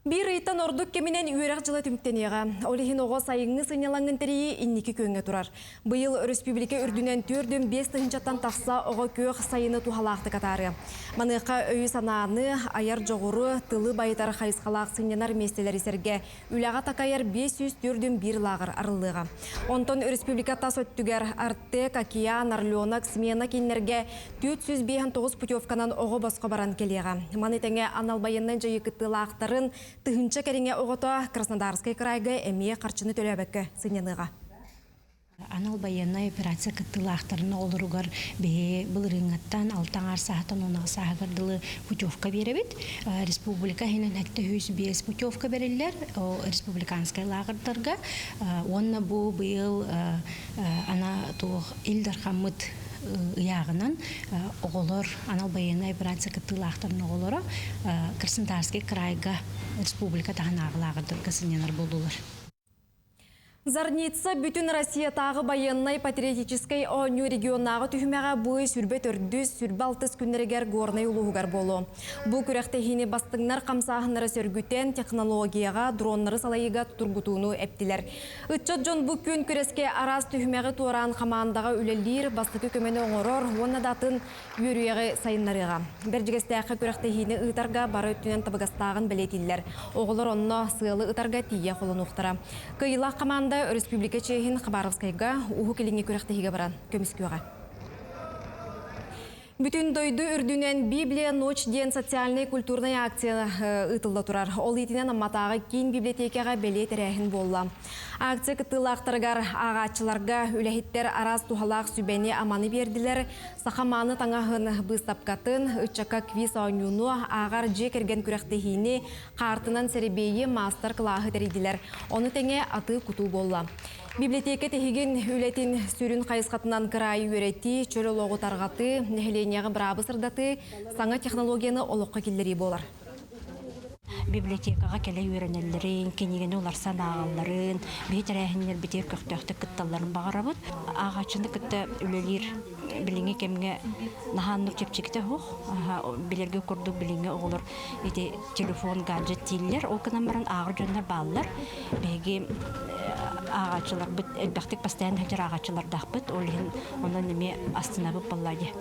Bir ыйттан ордук кеминен үйрек жылы түміктенеға. Олихин оғы сайыңы сынялаңын тәрейі иннекі көнге тұрар. Бұйыл республика үрдінен 4-5 тыңчаттан тақса оғы көк сайыны тухалақты катары. Маныққа өй сананы, аяр жоғыры, тылы байытар қайысқалақ сынянар местелер есерге үліға тақайар 504-1 лағыр арылыға. Онтон республика тас өттігер Артек, Океан, Орлеонак, Смена кенлерге 409 путевканан оғы басқа баран келеға. Манытеңе аналбайыннан жайы кыттылақтарын Тыгынча кәріңе оғыта Краснодарскай крайға әмие қарчыны төләбәккі сыняныға. Анал военная операция кыттылаахтарына олоругар бе былырыңаттан алтаңар саатан онага саагардылы путевка беребит. Республика хинен хәтта 105 путевка береллер республиканская лагердарга. Онна бу быйыл ана тух Илдар Хаммыт ягынан оголор анал военная операция кыттылаахтарына оголора Краснодарский крайга республика тагынагы лагердарга сынянар болдулар. Зарница бүтін Россия тағы военной патриотической оңю регионнағы түхімеға бұй сүрбе төрдіз, сүрбе алтыз күннерегер горнай ұлығығар болу. Бұл күрәқтехіне бастыңнар қамсағынары сөргүтен технологияға дроннары салайыға тұргутуыну әптілер. Үтчат жон бұл күн күреске араз түхімеғі туаран қамандағы үлелер бастықы көмені оңырор, оны датын үйіріяғы сайынларыға. Бәржігестәқі күрәқтехіне ұтарға бары өттінен табығастағын білетілер. Оғылар онына сылы ұтарға тие қолын ұқтыра. Кыйылақ қаманда Республика Чехин Хабаровскайга уху келинге күрәқтехиге баран көміскеуға. Бүтін дойды үрдінен Библия ночь ден социальный культурный акция ұтылды тұрар. Ол етінен амматағы кейін библиотекаға белет рәхін болла. Акция кытылақтырғар ағатчыларға үләхеттер араз тухалақ сүбәне аманы берділер. Сақаманы таңағын бұстапқатын, үтчақа квиз ойнуыну ағар же керген күрәқтехіне қартынан сәребейі мастер қылағы тәрейділер. Оны тәңе аты күту болла. Библиотека тегін үлетін сүрін қайысқатынан қырайы өреті, чөлі лоғы тарғаты, нәхіленияғы бірабы сырдаты, саңа технологияны олыққа келдері болар. Библиотекаға келе үйренелерін, кенегені олар санағаларын, бейтер әхінер бетер көқтөкті кытталарын бағарабыд. Ағачыны кытты үлелер біліңе кемге наханнур чепчекте хоқ, білерге көрдік біліңе оғылыр телефон, гаджет дейлер, ол кынан баран ағыр жөнлер балылар. Бәге ағачылар бұд, әлбәқтік бастайын әдер ағачылар дақпыд, онын неме астына бұд баллады.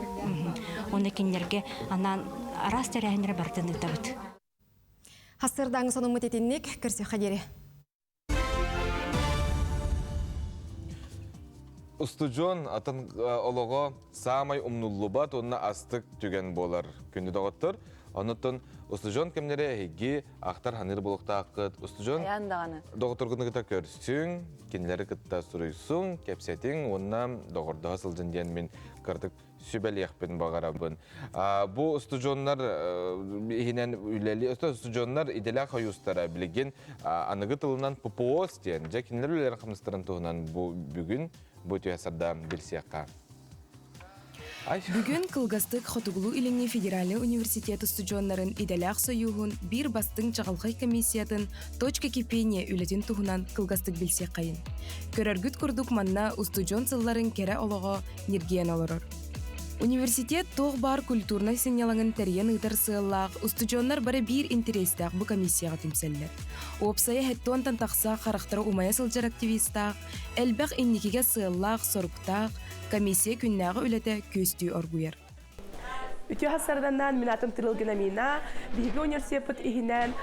Оны кенлерге анан арас тәрәхінер бардыны табыд. Хасырдаңы соның мұтетіннік көрсе қадері. Устуджон атын олығы самай умнуллубат онына астық түген болар күнді доғыттыр. Онытын Устуджон кемнері әйге ақтар ханыр болықта аққыт. Устуджон доғытырғыны кіта көрсің, кенлері кітта сұрыйсың, кепсетің, онына доғырдағы сылжын ден мен кірдік сүбәл яқпен бағарабын. Бұл устуджондар ихинен үләлі, устуджондар иделя қайустара білген анығы тылынан ППОС ден, жа кенлер үләлі қамыстырын тұғынан бүгін бұл түйасарда білсияққа. Бүгін Кылгастык Хотугулу илиңи Федеральный университеты студионнарын иделяқ союғын бір бастың чағалғай комиссиятын точка кипения үлетін тұғынан Кылгастык білсе қайын. Көрәргіт күрдік манна устудион сылларын кәрі олығы нерген олырыр. Университет тоқ бар культурный сенялаңын тәрген ұйтар сығыллақ, устудионнар бары бір интерестақ бұл комиссияға түмселлер. Опсая хәттуантан тақса қарақтары умая сылжар активистақ, әлбәқ инникеге сығыллақ, сорықтақ, комиссия күннағы үлеті көсті оргуер. Үтü hasardandan minatım tırılgına mina, Bihiga Университет ihinen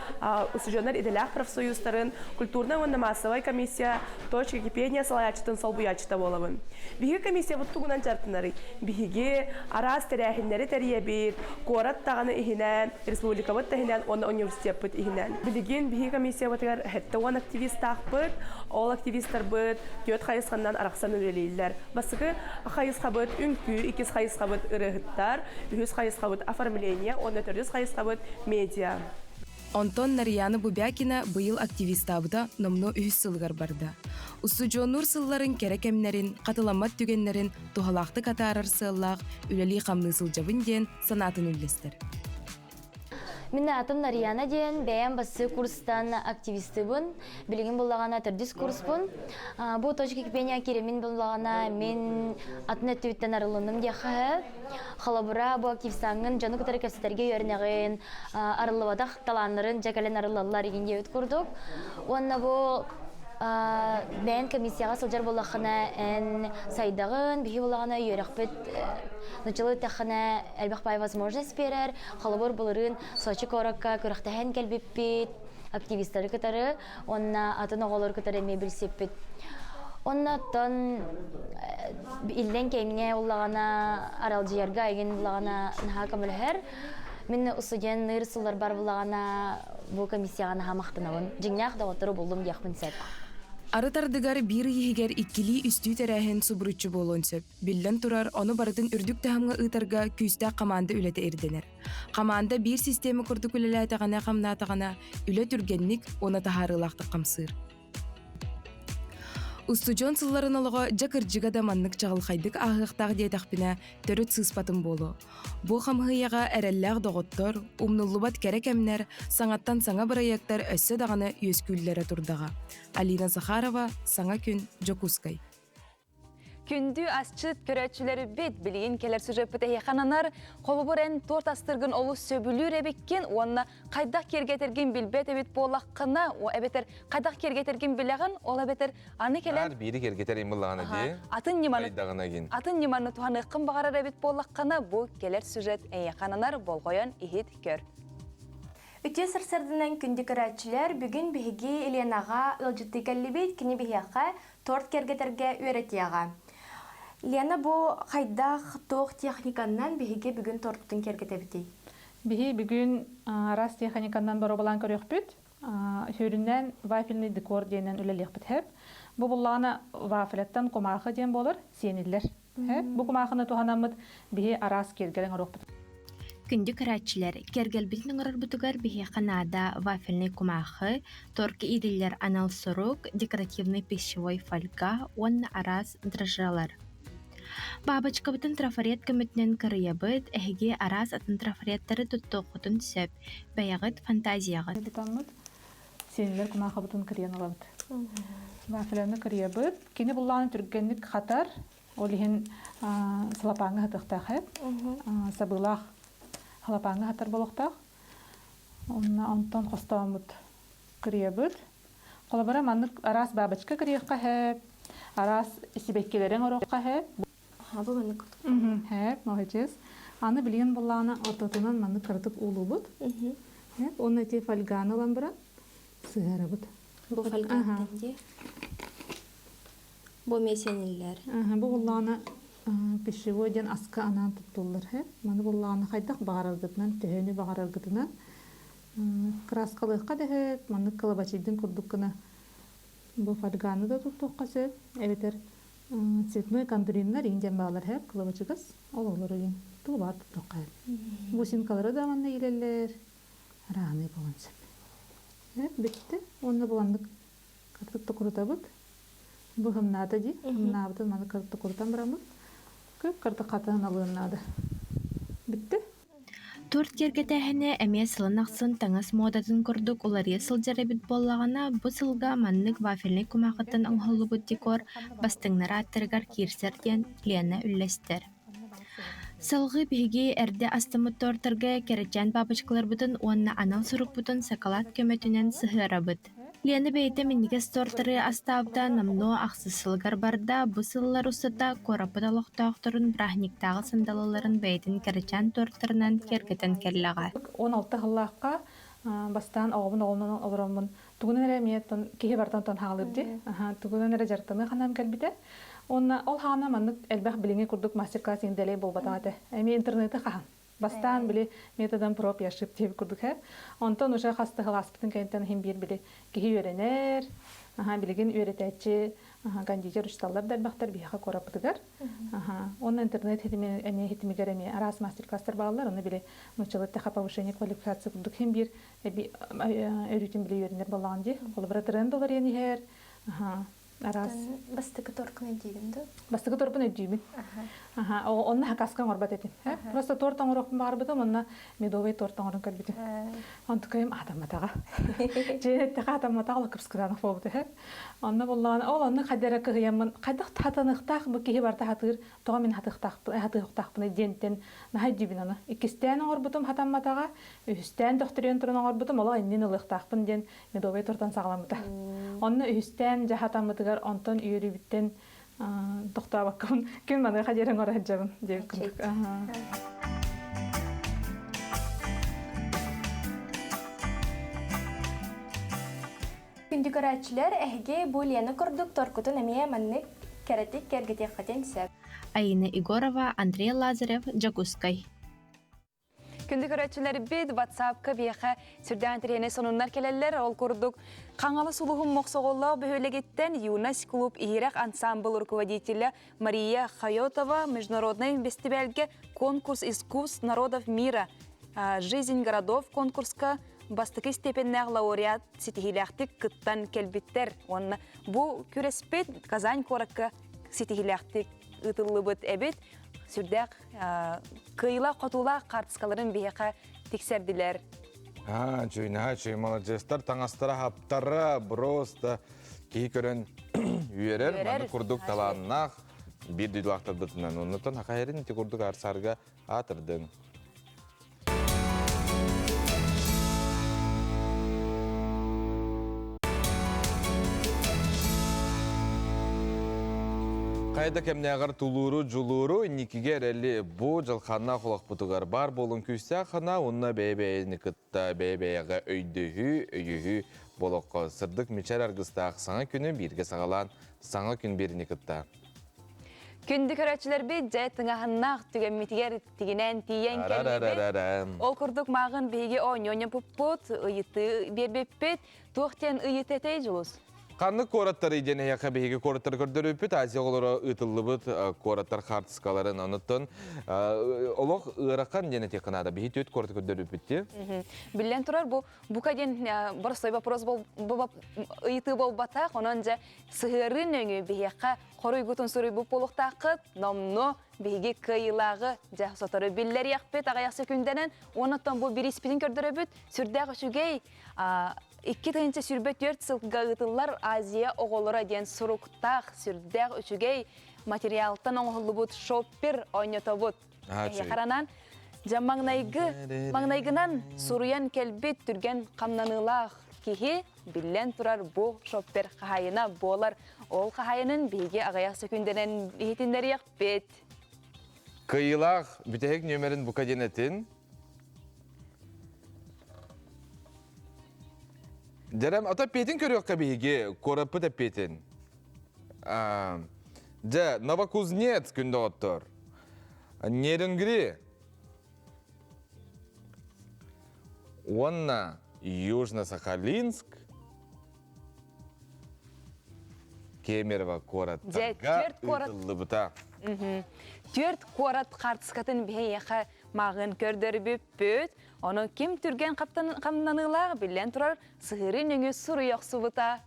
устудионнар иделях профсоюзтарын культурная ванна массовая комиссия точка кипения салаячтын солбуячта болабын. Биhiga комиссия вот тугунан чартынары. Биhiga арас теряхиннери терьебит, корат тағаны ihinen, республика вот тахинен, он университет бит ihinen. Билигин Биhiga комиссия вот гар хеттауан активистах бит, ол активисттар бит, төт хайысқандан арақсан үлелейлер. Басығы хайысқа бит үнкү, икис хайысқа бит ырығыттар, хайысқа бұд оформление, оны түрдіз хайысқа бұд медиа. Антон Нарияны Бубякина бұйыл активистабыда номно үйіз сылғар барды. Устудионнур сылларын керекемнерін, қатыламат түгеннерін, тухалақты катарар сыллақ, үлелі қамны сылжабын ден санатын үлестер. Мен атым Нарияна ден, бәйін басы курстан активисті бұн, білген болағана түрдіз курс бұн. Бұл точка кипения керемін болағана мен атын өттіттен арылыным де қағы. Қалабыра бұл активистаңын жаны күтәрі көпсетерге өрінеғін, арылывадақ таланырын жәкәлін арылалар егенде өт күрдік. Онна бұл бәйін комиссияға сылжар болақына ән сайдағын, бейі болағына үйеріқпет началы тәқіна әлбәқпай возможность берер, қалабыр бұлырын Сочи коракка көріқтәхен кәлбеппет, активистары күтәрі, онна атын оғалыр күтәрі ме білсеппет. Онна аттан илден кәйміне олағана аралжиярға еген болағана наға көмілігер. Мен ұсыген ныр сылар бар болағана бұл комиссияға наға мақтынауын. Жыңнақ да отыру болдым яқпын сәт. Арытардыгар бир иһигер иккили үстүү тәрәһен субруччу болон сөп. Биллен турар, оны барытын үрдүк таһамга ытарга күстә команда үлете ирденер. Команда бир система курдук үлеләтәгәнә камнатагана үле түргенник оны таһарылакты камсыр. Устужон сылларын олого жакыржыга да маннык чагылхайдык агыктаг диетахпина төрөт сыспатын болу. Бу хамхыяга эрелләг доготтор, умнуллубат керек эмнер, саңаттан саңа проекттер өссө даганы өскүлләре турдага. Алина Захарова, Саңа күн, Жокускай. Күндү асчыт көрәтчілері бет білейін келер сюжетпіті хананар, қолыбырен торт астыргын олу сөбілер әбеккен, онына қайдақ кергетерген білбет әбет болаққына, о әбетер қайдақ кергетерген білеген, ол әбетер аны келер... Бири кергетер имыллағаны де, қайдағына ген. Атын неманы туғаны қым бағарар әбет болаққына, бұл келер сюжет хананар болғойын ихет көр. Үте сырсырдынан күнді көрәтчілер бүгін бігі Еленаға ылжытты кәлібет кені біхеқа торт кергетерге өретияға. Лена бұл қайдақ тоқ техниканнан бігі бүгін торттың кергетебітей? Бігі бүгін рас техниканнан бары болан көрек бүт, хүрінен вафельный декор дейінен үлелек бүт хеп. Бұл бұллағына вафелеттен комақы дейін болыр, сенілер. Бұл комақыны туғанамыд бігі арас кергелен ұрық бүт. Күнді көрәтчілер кергелбітінің ұрыр бұтығар бігі қанада вафельный кумахы, торки идиллер анал сорук, декоративный пищевой фольга, онны арас дрожжалар. Бабочка бұтын трафарет көмітінен кірия бұд, әхеге арас атын трафареттері тұттоқытын сөп, бәяғыт фантазияғыт. Сенілер кумахы бұтын кіриян олабыд. Вафелерні кірия бұд, кені бұллағын түргенлік қатар, олығын сылапаңы хатықтақ әп, сабылақ халапаңы хатар болуқтақ. Онтан қостауын бұд кірия бұд. Қолабара манық арас бабочка кірияққа әп, арас сибеккелерін орыққа әп. Бұл манық. Әп, молодец. Аны білген болағына ортатынан манық кірдік ұлы бұд. Оны те фольганы олан бұра сығары бұд. Бұл фольганы де? Бұл месенелер? Бұл болағына пищевой ден аска анан туттулар. Маны болағына қайдақ бағараргытынан, төхені бағараргытынан краскалыққа дәхет, маны калабачиден күрдіккіна бұл фольганы да туттуққа сөп. Әбетер цветной кондуриннар инден бағалар хәп, калабачығыз ол олар ойын. Бұл бар туттуққа хәп. Бусинкалары да манна елелер. Раны болан сөп. Бітті. Онны боландық картықты құрыта бұд. Бұл хымнады де. Хымнабытын маны картықты құрытан бұрамыз. Көп картı қатығын алығынады. Бітті? Торт кергетәхіне әме сылынақсын таңас модатын көрдік олария сылжары бит боллағана бұ сылға маннық вафельный кумақыттың аңғылы бұд декор бастыңнары аттырғар кирсерден Лена үлләстер. Сылғы бігі әрде астымы тортырға керечен бабычқылар бұдын онына анал сұрық бұдын сакалат көметінен сығыра бұд. Лена бейті меннігес тортыры астабда намно ақсысылғар барда бұ сылылар ұсыда корапыда лоқтауқтырын брахниктағы сындалыларын бейтін керечен торттырынан кергетен келлаға. 16 ғыллаққа бастан оғымын олыромын. Түгінен әрі меттен кейі бартан тон хағылырды. Түгінен әрі жартаны қанам кәлбіді. Ол хағына маннық әлбәқ біліңе күрдік мастер-класс еңделей бол батаңаты. Әме интернеті қаған. Бастан білі методан проб яшып теп күрдік әп. Онтан ұша қасты ғыласпытын кәйінтен хем бір білі кейі өренер, білген өретәтші, гандижер ұшталар дәрбақтар бейіға қорапыдығар. Оны интернет әме хетімігер әме арас мастер-кластар бағалар, оны білі мұчылы тәқа повышение квалификация күрдік хем бір өретін білі өренер болған де. Қолы бірі тренд олар ені әр. Арас. Бастығы торқын өдейгімді? Бастығы торпын өдейгімін. Онына хақасқан орбат етім. Просто торттан орықпын бағар бұдым, онына медовый торттан орын кәлбетім. Онты көйім атаматаға. Женеттіға атаматаға лықыпсқыданық болбыды. Онына болған, ол онына қадері қығыямын. Қайдақ татанықтақ, бұл кейі барда хатығыр, тоға мен хатықтақпыны денттен нағай дүйбін оны. Икістен орбытым атаматаға, үстен доқтырен тұрын орбытым, ола иннен ылықтақпын ден медовый торттан сағаламыды. Онына үстен жахатамытығар онтон үйірі біттен доқтыға баққын. Күн маны қадерін ора әджабын деп күндік. Күнді көрәтшілер әхіге бұл ені күрдік торкутын әмея маннық кәрәтік кәргетек қатен сөп. Аина Егорова, Андрей Лазарев, Жакускай. Күнді көрәтшілер бет WhatsApp-ка бияқа сүрдән тірені сонунлар келелер. Ол көрдік қаңалы сұлығын моқсоғылау бөхөлегеттен ЮНЕС клуб иерек ансамбл руководителя Мария Хайотова международный фестивальге конкурс искусств народов мира «Жизнь городов» конкурска бастықы степеннәг лауреат сетихиляқтик кыттан келбиттер. Бұл күреспет Казань коракка сетихиляқтик ытылы бұд әбет сүрдәк кыйла қотула қартыскаларын бейеқа тексерділер. Чуйна, молодежстар таңастара хаптара просто кей көрін үйерер, маны күрдік таланнақ бір дүйділақтар бұтынан. Онытын хақайрын те күрдік арсарға атырдың. Қайда кемнеғар тулуру, жулуру, никигер әлі бұ жылқанна құлақ бұтығар бар болын күсті қана, онына бәйбәйіні күтті бәйбәйіға өйдіхі болыққа сырдық мечер арғыстақ саңа күні бірге сағалан саңа күн беріні күтті. Күнді көрәтшілер бет жай тыңағыннақ түген метігер тігінен тиен кәлі Ол күрдік мағын бейге ойньоня бұппыт, ұйыты бербеппет, туқтен ұйыты әтей жылыз. Қанны қораттар идене яқа бейге қораттар көрдір өппет, Азия олары ұтылы бұд қораттар қартыскаларын аныттын. Олық ұрақан дене текінада бейге төт қораты көрдір өппетті? Білен тұрар, бұқа ден бұрыстой бапроз ұйыты бол батақ, онан жа сығырын өңі бейге қорой ғытын сұрый бұп болуқтақыт, номно бейге кайылағы жа сотары білдер яқпет, ағаяқсы күнденен, онаттан бұл бір іспетін көрдір өппет, сүрдәғ үшігей, 2 тайынша сүрбет 4 сылға ғытылар Азия оғылыра ден сұруқтақ сүрдәғ үшігей материалтан оңғылы бұд шоппер ойнета бұд. Қаранан, жа маңнайғынан сұруян кәлбет түрген қамнанылақ кейі білен тұрар бұл шоппер қағайына болар. Ол қағайының бейге ағаяқ сөкінденен бейтіндер яқ бет. Кайылақ бүтәйік нөмерін бұқа денетін. Дәрәм, ата петін көрек қабейге, қорапы да петін. Новокузнец күнді оттыр. Нерінгірі. Онна Южно-Сахалинск. Кемерово қораттарға ұтылы бұта. 4 қорат қартыскатын бейеқа мағын көрдір бөп-бөт. Оны кем түрген қамнанылағы білен тұрар сығырын өңі сұры яқсы бұта.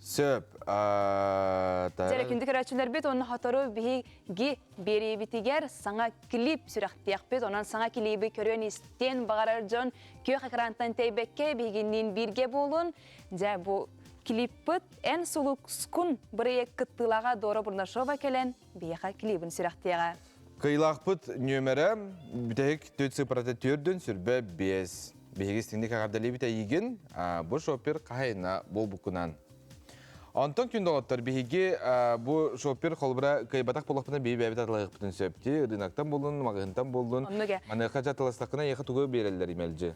Сөп. Зәрі күнді көрәтшілер бет, оны қатыру бейге бері бітігер саңа клип сүрәқтияқ бет, онан саңа клипі көрген істен бағарар жон көк экранттан тәйбекке бейгеннен бірге болын. Зә бұл клиппіт ән сұлық скун бірі күттілаға доры бұрнашова келен бейеға клипін сүрәқтияға. Кыйлақпыт нөмірі бүтәйік 4 сыпыраты түрдін сүрбі 5. Бейгі стенді қағардалы біті еген, бұл шоппер қайына бол бұқынан. Антон күнді оттар бейге бұл шоппер қолбыра кайбатақ болақпына бей бәбет атылайық бұтын сөпті, ұдынақтан болын, мағығынтан болын, маныққа жатыластақына еқі тұғы берелер емелді.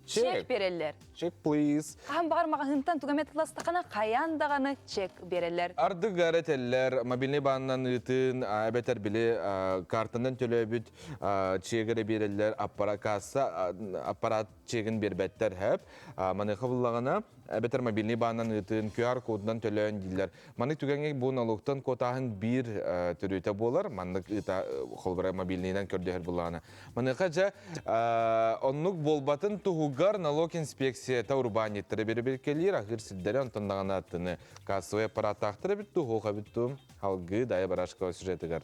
Чек берелер. Чек, please. Қан бағар мағығынтан тұғамет атыластақына қаяндағаны чек берелер. Арды ғарет әлілер, мобильный бағынан ұйтын, әбетер білі картынан төлі өбіт чегірі берелер, аппарат чегін бербеттер әп. Манықы бұллағына әбетер мобильный бағынан ұйтын, QR кодынан төлі өнділер. Манық түгенге бұл налықтан котағын бір түріті болар, манық ұйта қолбыра мобильныйдан көрдігер бұллағына. Манықы жа онлық болбатын тұғығар налог инспекция урбаниттері бері келер, ағыр сілдері онтындаған аттыны кассовый аппарат ақтыры бітті, хоға бітті, халғы дайы барашқа сюжетігер.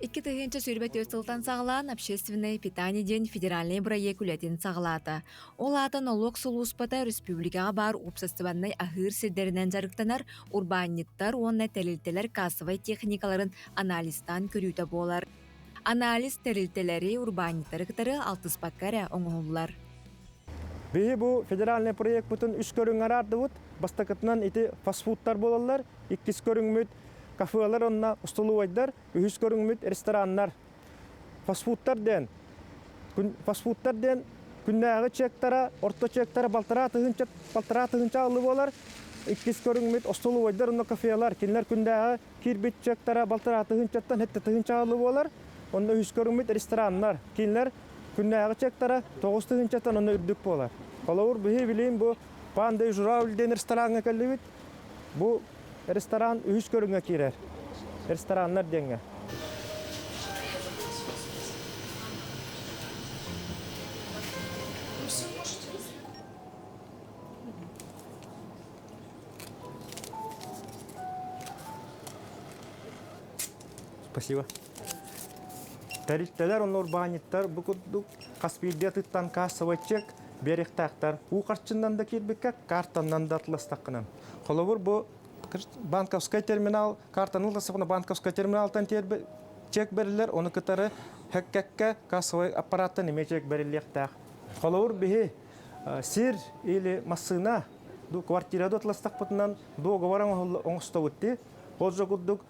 2 тыгынча сүрбет өстілтан сағылан общественный питание ден федеральный проект үлетін сағылаты. Ол аты налог сұлуыспата республикаға бар ұпсастываннай ағыр сілдерінен жарықтанар урбаниттар онна тәрілтелер кассовый техникаларын анализтан көрүйті болар. Анализ тәрілтелері урбаниттары кітары алтыспаккара оңғылар. Бейі бұл федеральный проект бұтын үш көрің арарды бұд, бастақытынан еті фастфудтар болалар, 2 көрің мүт, кафелар онна ұстылу айдар, 3 көрің мүт рестораннар. Фастфудтар ден күннәғы чектара, орта чектара балтыра тығынча алып олар, 2 көрің мүт ұстылу айдар онна кафелар, кенлер күннәғы кирбет чектара балтыра тығынчаттан хетті тығынча алып олар, onda üç görünmüt restoranlar, kinler künnäge çektara 9 tığınçatan onu ürdük bolar. Kolawur bihi bileyim bu Panda Juraul den restoranga kellibit. Bu restoran üç görünge kirer. Restoranlar denge. Спасибо. Тарифтелер онор баниттар bu kudduk Kaspiydiya tıttan kasavaçık berектактар. У карчындан да кирбекке картандан да атластакынан. Холовур bu банковский терминал картаны ласыгына банковский терминалдан тербе чек берилер, оны кытары хаккакка кассовый аппараттан эме чек берилектак. Холовур бихи сир или массына ду квартирада атластакпытынан договоран оңстовутти. Ол жокудук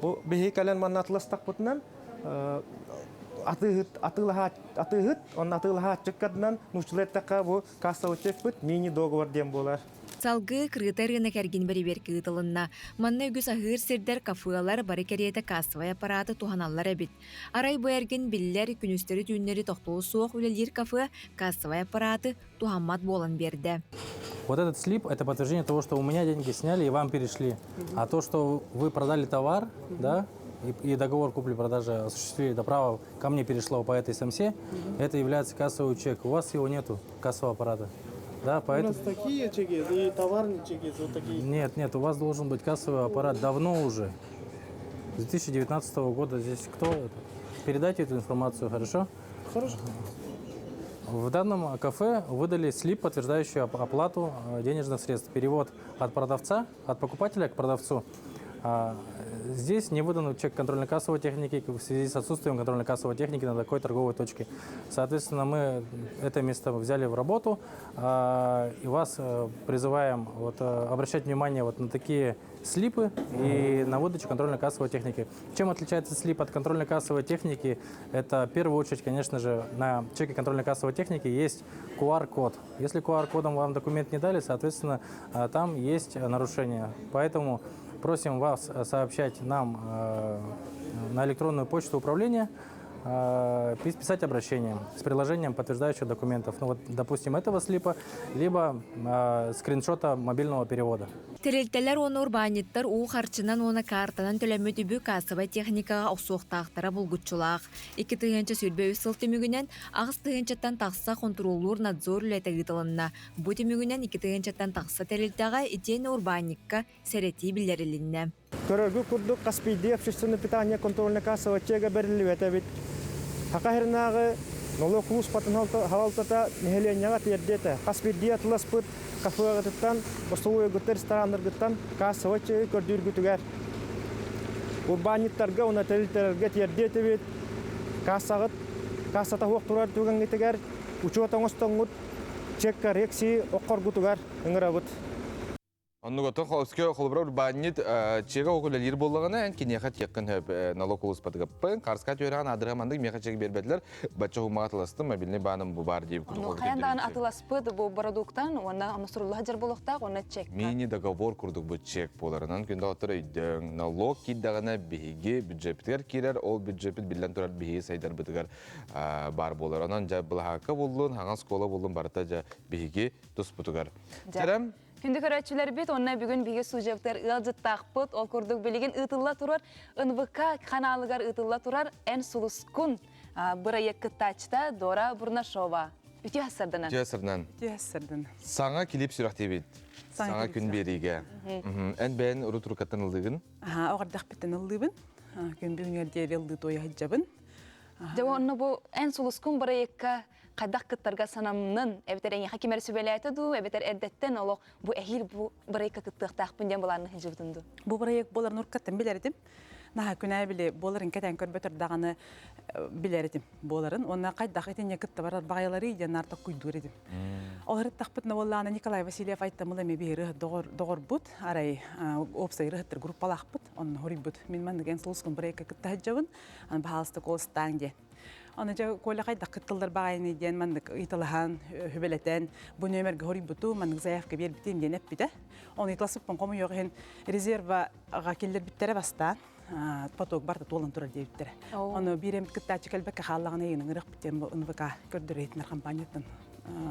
bu bihi kalen manna atlastaqpытынан атыгыт, он атылаха чыккадынан нучлеттака bu кассовычекпыт мини договор дем болар. Салгы крытарына кәрген берибер кыытылынна. Манна үгіс ахыр сирдер кафуалар бары кереті кассовай аппараты туханаллар әбит. Арай бұйарген биллер күністері түйіннері тоқтуы суық үлелер кафы кассовай аппараты тухаммат болан берді. Вот этот слип – это подтверждение того, что у меня деньги сняли и вам перешли. А то, что вы продали товар, да, и договор купли-продажи осуществили, это право ко мне перешло по этой СМСе, это является кассовый чек. У вас его нету, кассового аппарата. Да, поэтому... У нас такие чеки и товарные чеки, вот такие. Нет, у вас должен быть кассовый аппарат давно уже. С 2019 года здесь кто это? Передайте эту информацию, хорошо? Хорошо. В данном кафе выдали слип, подтверждающий оплату денежных средств. Перевод от продавца, от покупателя к продавцу. Здесь не выдан чек контрольно-кассовой техники в связи с отсутствием контрольно-кассовой техники на такой торговой точке. Соответственно, мы это место взяли в работу и вас призываем обращать внимание на такие слипы и на выдачу контрольно-кассовой техники. Чем отличается слип от контрольно-кассовой техники? Это в первую очередь, конечно же, на чеке контрольно-кассовой техники есть QR-код. Если QR-кодом вам документ не дали, соответственно, там есть нарушение. Поэтому просим вас сообщать нам на электронную почту управления, писать обращение с приложением подтверждающих документов. Ну вот, допустим, этого слипа, либо скриншота мобильного перевода. Терелтелер оны урбаниттар у харчынан оны картанан төлөмөт үбү кассовай техникага оксуктактара булгутчулак. 2 тыгынча сүрбө үсыл түмүгүнен агыс тыгынчаттан такса контроллур надзор үлетегитылынна. Бу түмүгүнен 2 тыгынчаттан такса терелтага итен урбаникка серети билерилинне. Көрөгү курдук Каспийдия общественное питание контрольно кассовый чега берилибет эбит. Хакахернагы налог клус патын халалтата нехеленяга тиердете. Каспийдия атласпыт кафеагыттан, бостовой гыттар ресторандар гыттан кассовый чега көрдүргүтүгөр. Урбаниттарга уна терилтерге тиердете бит. Кассата хуак турар түгөнгетегер, учуатаңостоңут чек коррекции оккоргутугар ыңырабыт. Оннугото холске холбра урбанит чега окулелер боллагана эн кинеха теккен налог улус патыгаппын карска төран адырамандык меха чег бербедлер бача хуматласты мобильный баным бу бар дип курдук. Каяндан атыласпыд бу продукттан, онда Амсурулла жер болукта, онда чек. Мини договор курдук бу чек боларынан күндө отур үйдөн налог киддагана биги бюджеттер кирер, ол бюджет билен турар биги сайдар бытыгар бар болар. Анан жа булака болдун, хаңа школа болдун барта жа биги туспутугар. Терем Күнді көрәтшілер бет, онна бүгін бігі сужевтер ұлжыттақпыт, ол күрдік білеген ұтылла тұрар, НВК каналығар ұтылла тұрар, ән сұлыскун бұра екі тачта Дора Бурнашова. Үті асырдынан? Үті асырдан. Саңа келіп сүрақте бет? Саңа күн береге. Ән бән ұры тұрқаттан ұлдығын? Оғардақ беттен ұлдығын. Күн бүгінер дері ұлды тойы хаджабын. Жауы онна бұл ән сұлыскун бұра екі қайдақ кыттарға санамнын, әбетер әне хакимер сөбеләйті ду, әбетер әрдеттен олық бұ әхил бұ бірайқа кыттықтақ бүнден боларының хижібдіңді. Бұ бірайық боларын ұрқаттан білердім. Наға күнә біле боларын кәтен көрбетір дағаны білердім боларын. Онна қайдақ етіне кытты барар бағайлары еден артық күйдур едім. Олар тақпытны болағына Николай Васильев айттамылы мебейі доғыр бұд, арай опсай рыхыттыр группалақ бұд, оның хори бұд. Мен мәндіген сұлыскын бірайқа кытты хаджабын, бағалысты қолыстан де. Оны жа колақай дақыттылдар бағайны ден мандық итылыған, хөбелетен, бұ нөмерге хори бұту, мандық заявка бер бітен ден әп біді. Оны итыласып бұн қомы еғін резерваға келдер біттері бастан, поток барда толын турар дейбиттер. Оны биремит кыттачы келбекке халлагына егінің ырық биттен НВК көрдірейтінер компаниятын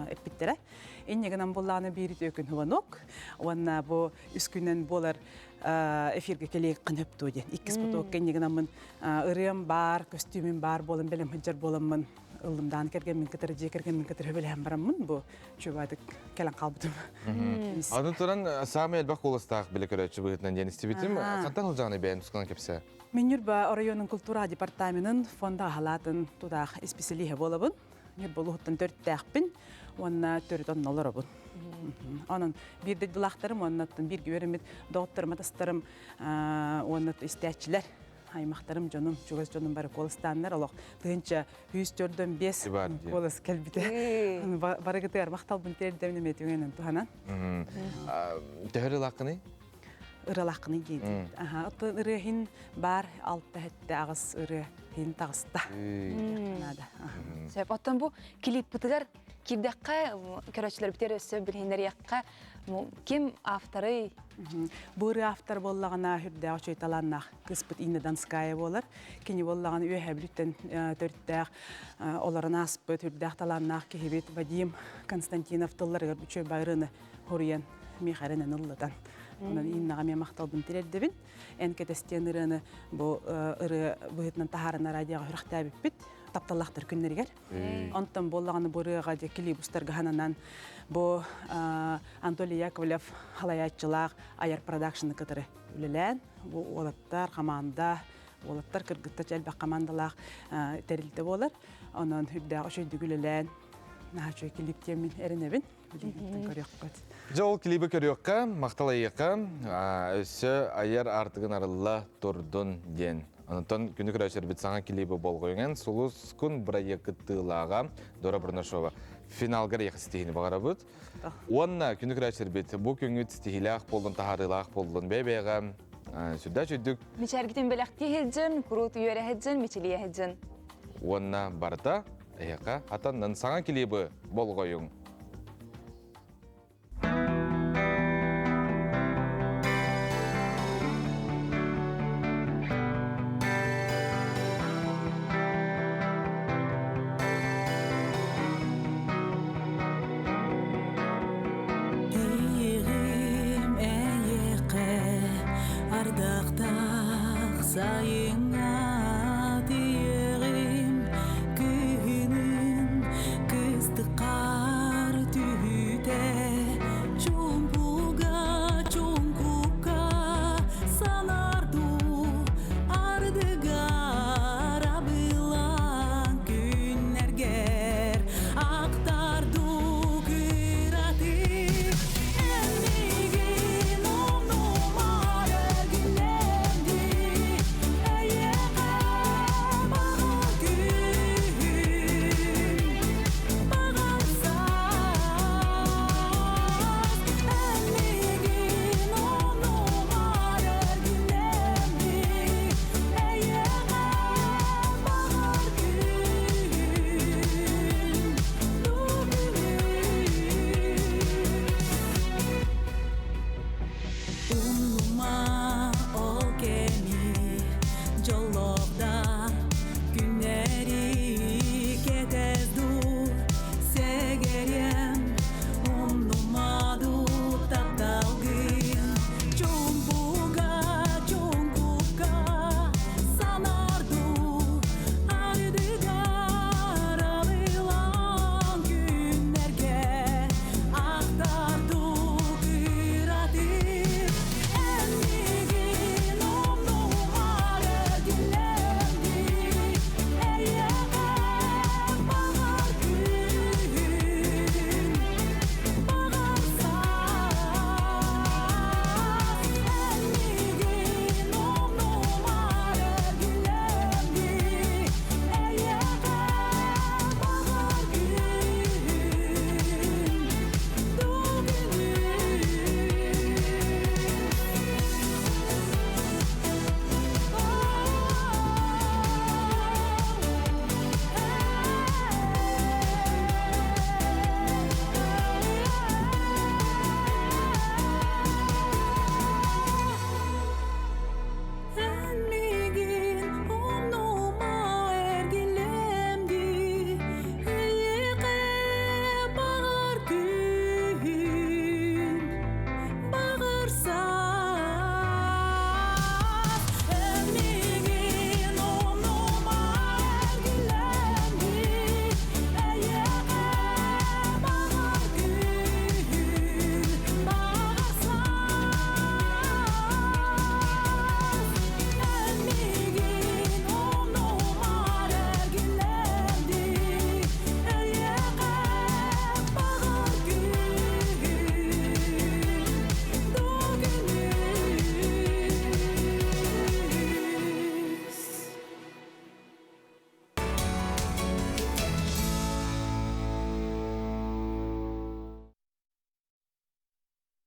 эппиттере. Эннегенен болланы бирит өкін хуанок. Онна бу үскүнен болар эфирге келейік қынып туден. Иккіс поток эннегенен мен ырым бар, костюмим бар болын, белем хыджар болын ылымдан керген мен кытыр же керген мен кытыр хөбелем барамын бу чөбадык келен калбытым. Аны туран самый элбак колыстак биле көрөчү быгытынан ден истибитим. Кантан ылжаны бәйін тускан кепсе? Мен юрба районун культура департаментын фонда халатын тудах специалиhe болабын. Юр болуттан 4 тәкпин, онна 4 $10 Onun bir de dulaqtarım, ondan bir güverimit doktorum, atastarım, ondan istəyçiler. Aymaqtarım canım, çoğuz canım barı kolistanlar. Allah tığınca 104-5 kolis kelbide. Barı gıtır, maqtal bunter devnem etiyenen tuhanan. Töhürü laqını? Irı laqını giydi. Atın ırıhin bar, altta hette ağız ırıhin tağısta. Sebep atan bu klip bıtıgar Кирдәккә көрәчләр битәр өсө билһендер якка ким авторы Буры автор боллагына хүрдә очой таланнах кыспыт инне Донская болар. Кини боллагын өһә бүлтен төрттәк оларына аспыт хүрдә таланнах кебет Вадим Константинов тыллар өчөй байрыны хорыян михаренен уллатан. Онан иннага мен макталдым тирәддебин. Энкетестенерне бу ыры быһытнан тахарына радиога хүрәхтә бит. Тапталлахтар күннергер. Онтан боллаганы бурыга же клибустарга хананан бу Анатолий Яковлев халаятчылак Аяр продакшн кытыры үлелән. Бу олаттар команда, олаттар кыргытта жалба командалак терилде болар. Онан хүрдә ошой дүгүлелән. Нахачы клиптемин эренебин. Жол клибі көріққа, мақталайыққа, өсі айар артығын арылла тұрдын ден. Анатон күні күрәшер біт саңа клибі болғойнен, сұлыс күн бірайы күттілаға Дора Бұрнашова финалғар еқі стихіні бағара бұд. Онна күні күрәшер біт бұл күнгіт стихилақ болдың, тахарылақ болдың бәйбәйға сүдді жүдік. Мечәргітін біләқті хеджін, күрут үйері хеджін, мечелия хеджін. Онна барда, әйіқа, атаннан саңа клибі болғойың. Ардақтақ сайыңа